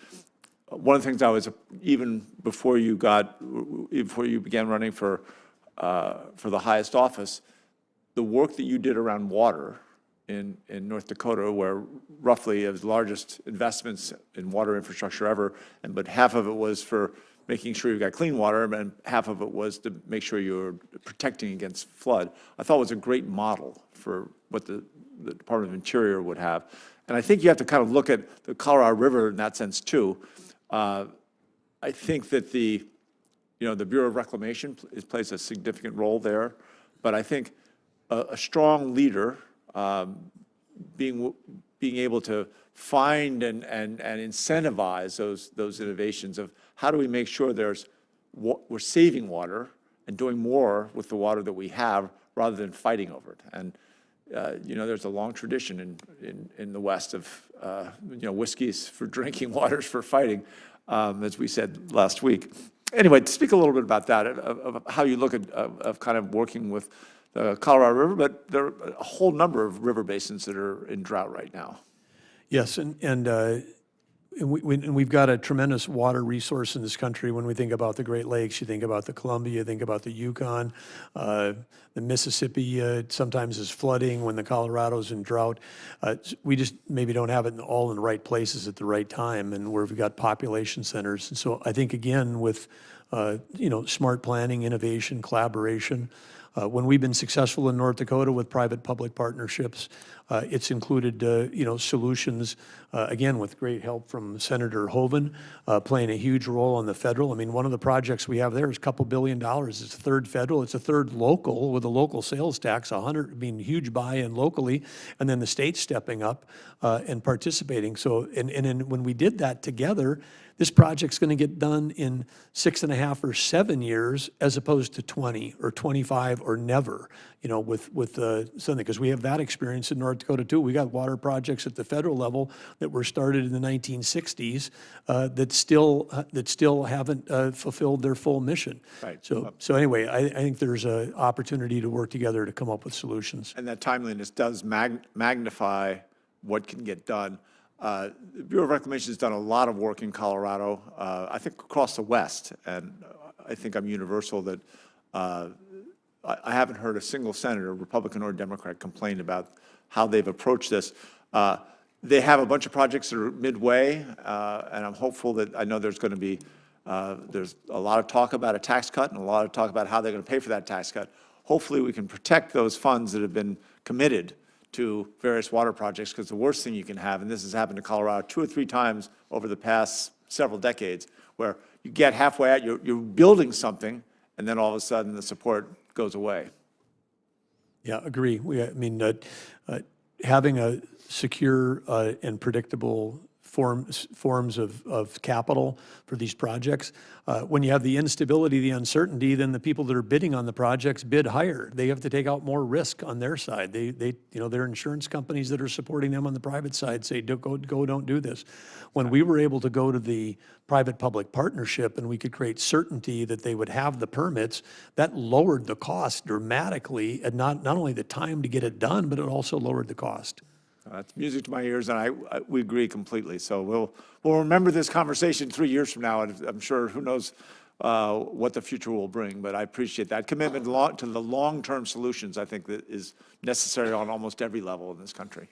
one of the things I was, even before you began running for the highest office, the work that you did around water in North Dakota, where roughly the largest investments in water infrastructure ever, but half of it was for making sure you got clean water, and half of it was to make sure you were protecting against flood, I thought was a great model for what the Department of Interior would have. And I think you have to kind of look at the Colorado River in that sense too. I think that the Bureau of Reclamation plays a significant role there, but I think a strong leader being able to find and incentivize those innovations of how do we make sure we're saving water and doing more with the water that we have rather than fighting over it. And there's a long tradition in the West of whiskeys for drinking, waters for fighting, as we said last week. Anyway, to speak a little bit about that, of how you look at of kind of working with the Colorado River, but there are a whole number of river basins that are in drought right now. Yes, and we've got a tremendous water resource in this country. When we think about the Great Lakes, you think about the Columbia, you think about the Yukon, the Mississippi sometimes is flooding when the Colorado's in drought. We just maybe don't have it all in the right places at the right time, and where we've got population centers. And so I think, again, with smart planning, innovation, collaboration, when we've been successful in North Dakota with private-public partnerships, it's included, solutions, again, with great help from Senator Hoeven, playing a huge role on the federal. I mean, one of the projects we have there is a couple $2 billion. It's a third federal, it's a third local with a local sales tax, huge buy-in locally, and then the state stepping up and participating. So, and when we did that together, this project's going to get done in 6.5 or 7 years, as opposed to 20 or 25 or never. With something, because we have that experience in North Dakota too. We got water projects at the federal level that were started in the 1960s that still haven't fulfilled their full mission. Right. So anyway, I think there's an opportunity to work together to come up with solutions. And that timeliness does magnify what can get done. The Bureau of Reclamation has done a lot of work in Colorado, I think across the West, and I think I'm universal that I haven't heard a single senator, Republican or Democrat, complain about how they've approached this. They have a bunch of projects that are midway, and I'm hopeful that I know there's going to be, there's a lot of talk about a tax cut and a lot of talk about how they're going to pay for that tax cut. Hopefully we can protect those funds that have been committed to various water projects, because the worst thing you can have, and this has happened to Colorado 2 or 3 times over the past several decades, where you get halfway out, you're building something, and then all of a sudden the support goes away. Yeah, agree. Having a secure and predictable forms of capital for these projects. When you have the instability, the uncertainty, then the people that are bidding on the projects bid higher. They have to take out more risk on their side. Their insurance companies that are supporting them on the private side say, don't do this. When we were able to go to the private-public partnership and we could create certainty that they would have the permits, that lowered the cost dramatically, and not only the time to get it done, but it also lowered the cost. It's music to my ears, and we agree completely. So we'll remember this conversation 3 years from now, and I'm sure who knows what the future will bring. But I appreciate that commitment to the long-term solutions. I think that is necessary on almost every level in this country.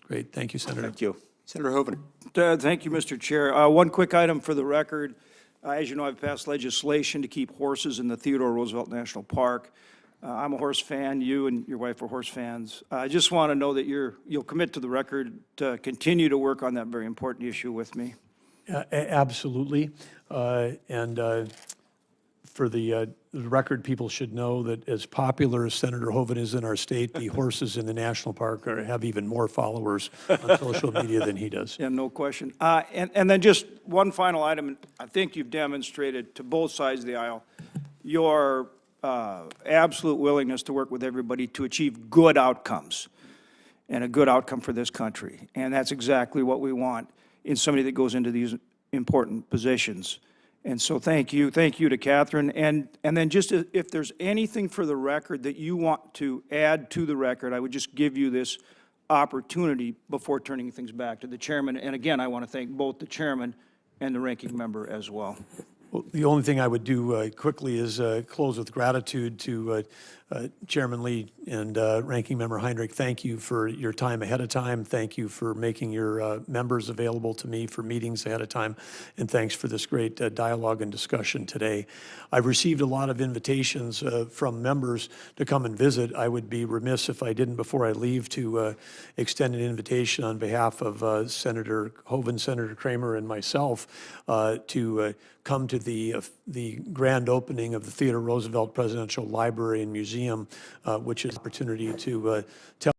Great, thank you, Senator. Thank you, Senator Hoeven. Thank you, Mr. Chair. One quick item for the record. As you know, I've passed legislation to keep horses in the Theodore Roosevelt National Park. I'm a horse fan. You and your wife are horse fans. I just want to know that you'll commit to the record to continue to work on that very important issue with me. Absolutely. For the record, people should know that as popular as Senator Hoeven is in our state, the horses in the national park have even more followers on social media than he does. Yeah, no question. And then just one final item. I think you've demonstrated to both sides of the aisle your absolute willingness to work with everybody to achieve good outcomes and a good outcome for this country. And that's exactly what we want in somebody that goes into these important positions. And so thank you to Catherine. And then just if there's anything for the record that you want to add to the record, I would just give you this opportunity before turning things back to the chairman. And again, I want to thank both the chairman and the ranking member as well. Well, the only thing I would do quickly is close with gratitude to Chairman Lee and Ranking Member Heinrich. Thank you for your time ahead of time. Thank you for making your members available to me for meetings ahead of time. And thanks for this great dialogue and discussion today. I've received a lot of invitations from members to come and visit. I would be remiss if I didn't, before I leave, to extend an invitation on behalf of Senator Hoeven, Senator Kramer, and myself to come to the grand opening of the Theodore Roosevelt Presidential Library and Museum, which is an opportunity to tell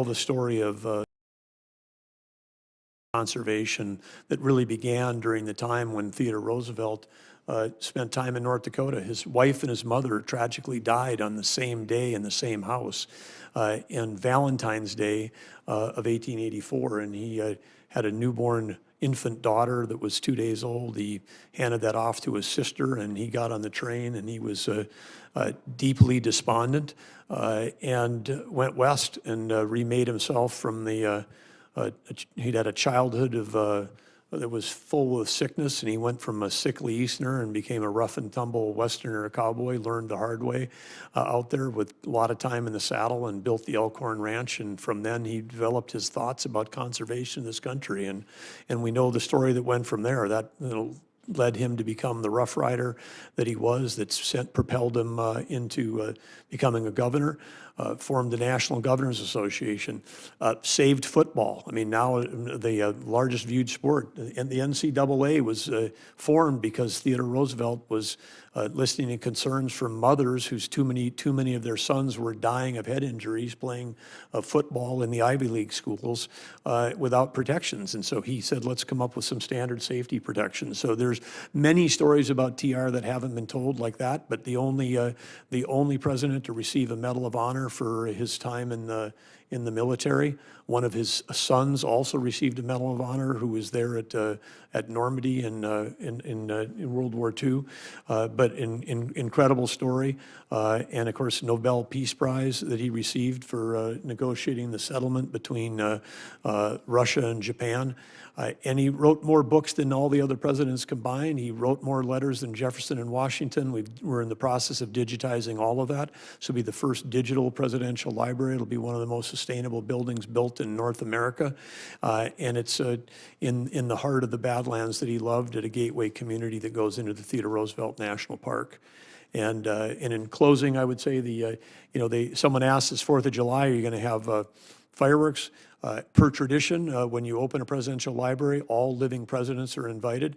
the story of conservation that really began during the time when Theodore Roosevelt spent time in North Dakota. His wife and his mother tragically died on the same day in the same house, on Valentine's Day of 1884, and he had a newborn infant daughter that was 2 days old. He handed that off to his sister, and he got on the train, and he was deeply despondent and went west and remade himself from the he'd had a childhood that was full of sickness, and he went from a sickly Easterner and became a rough and tumble Westerner cowboy, learned the hard way out there with a lot of time in the saddle, and built the Elkhorn Ranch. And from then he developed his thoughts about conservation in this country. And we know the story that went from there. That led him to become the Rough Rider that he was, that propelled him into becoming a governor, formed the National Governors Association, saved football. I mean, now the largest viewed sport. And the NCAA was formed because Theodore Roosevelt was listening to concerns from mothers whose too many of their sons were dying of head injuries playing football in the Ivy League schools without protections. And so he said, let's come up with some standard safety protections. So there's many stories about TR that haven't been told like that, but the only president to receive a Medal of Honor for his time in the military. One of his sons also received a Medal of Honor, who was there at Normandy in World War II. But incredible story, and of course Nobel Peace Prize that he received for negotiating the settlement between Russia and Japan. And he wrote more books than all the other presidents combined. He wrote more letters than Jefferson and Washington. We're in the process of digitizing all of that. So he'll be the first digital presidential library. It'll be one of the most sustainable buildings built in North America. And it's in the heart of the Badlands that he loved, at a gateway community that goes into the Theodore Roosevelt National Park. And in closing, I would say someone asked this 4th of July, are you going to have fireworks? Per tradition, when you open a presidential library, all living presidents are invited.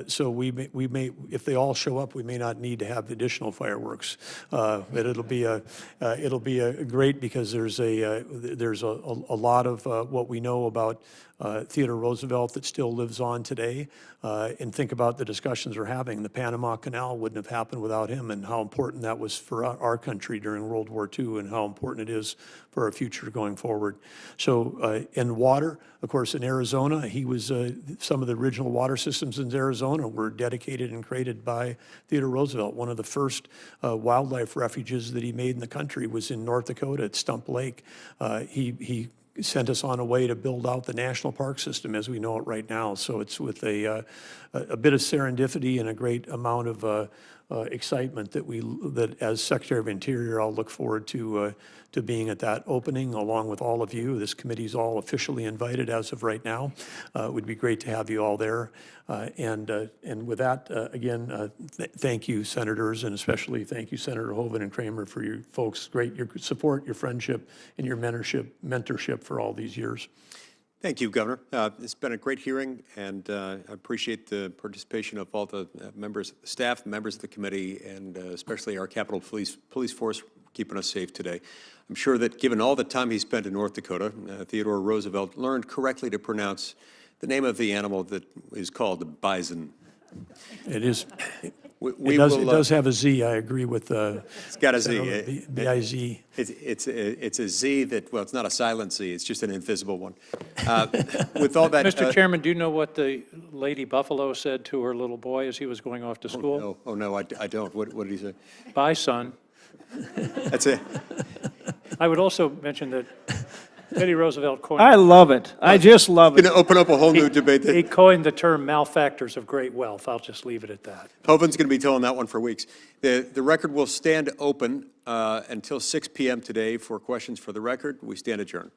So we may, if they all show up, we may not need to have additional fireworks. But it'll be a great, because there's a lot of what we know about Theodore Roosevelt that still lives on today. And think about the discussions we're having. The Panama Canal wouldn't have happened without him, and how important that was for our country during World War II, and how important it is for our future going forward. So, in water, of course, in Arizona, he was, some of the original water systems in Arizona were dedicated and created by Theodore Roosevelt. One of the first wildlife refuges that he made in the country was in North Dakota at Stump Lake. He sent us on a way to build out the national park system as we know it right now. So it's with a bit of serendipity and a great amount of excitement that as Secretary of Interior, I'll look forward to being at that opening along with all of you. This committee's all officially invited as of right now. It would be great to have you all there. And with that, again, thank you, senators, and especially thank you, Senator Hoeven and Kramer, for your folks, your support, your friendship, and your mentorship for all these years. Thank you, Governor. It's been a great hearing, and I appreciate the participation of all the members, staff, members of the committee, and especially our Capitol Police Force keeping us safe today. I'm sure that given all the time he spent in North Dakota, Theodore Roosevelt learned correctly to pronounce the name of the animal that is called the bison. It is. It does have a Z. I agree with. It's got a Z. B-I-Z. It's a Z that, well, it's not a silent Z. It's just an invisible one. With all that, Mr. Chairman, do you know what the Lady Buffalo said to her little boy as he was going off to school? Oh no, I don't. What did he say? Bye, son. That's it. I would also mention that Teddy Roosevelt coined. I love it. I just love it. Going to open up a whole new debate. He coined the term malefactors of great wealth. I'll just leave it at that. Hoeven's going to be telling that one for weeks. The record will stand open until 6 p.m. today for questions for the record. We stand adjourned.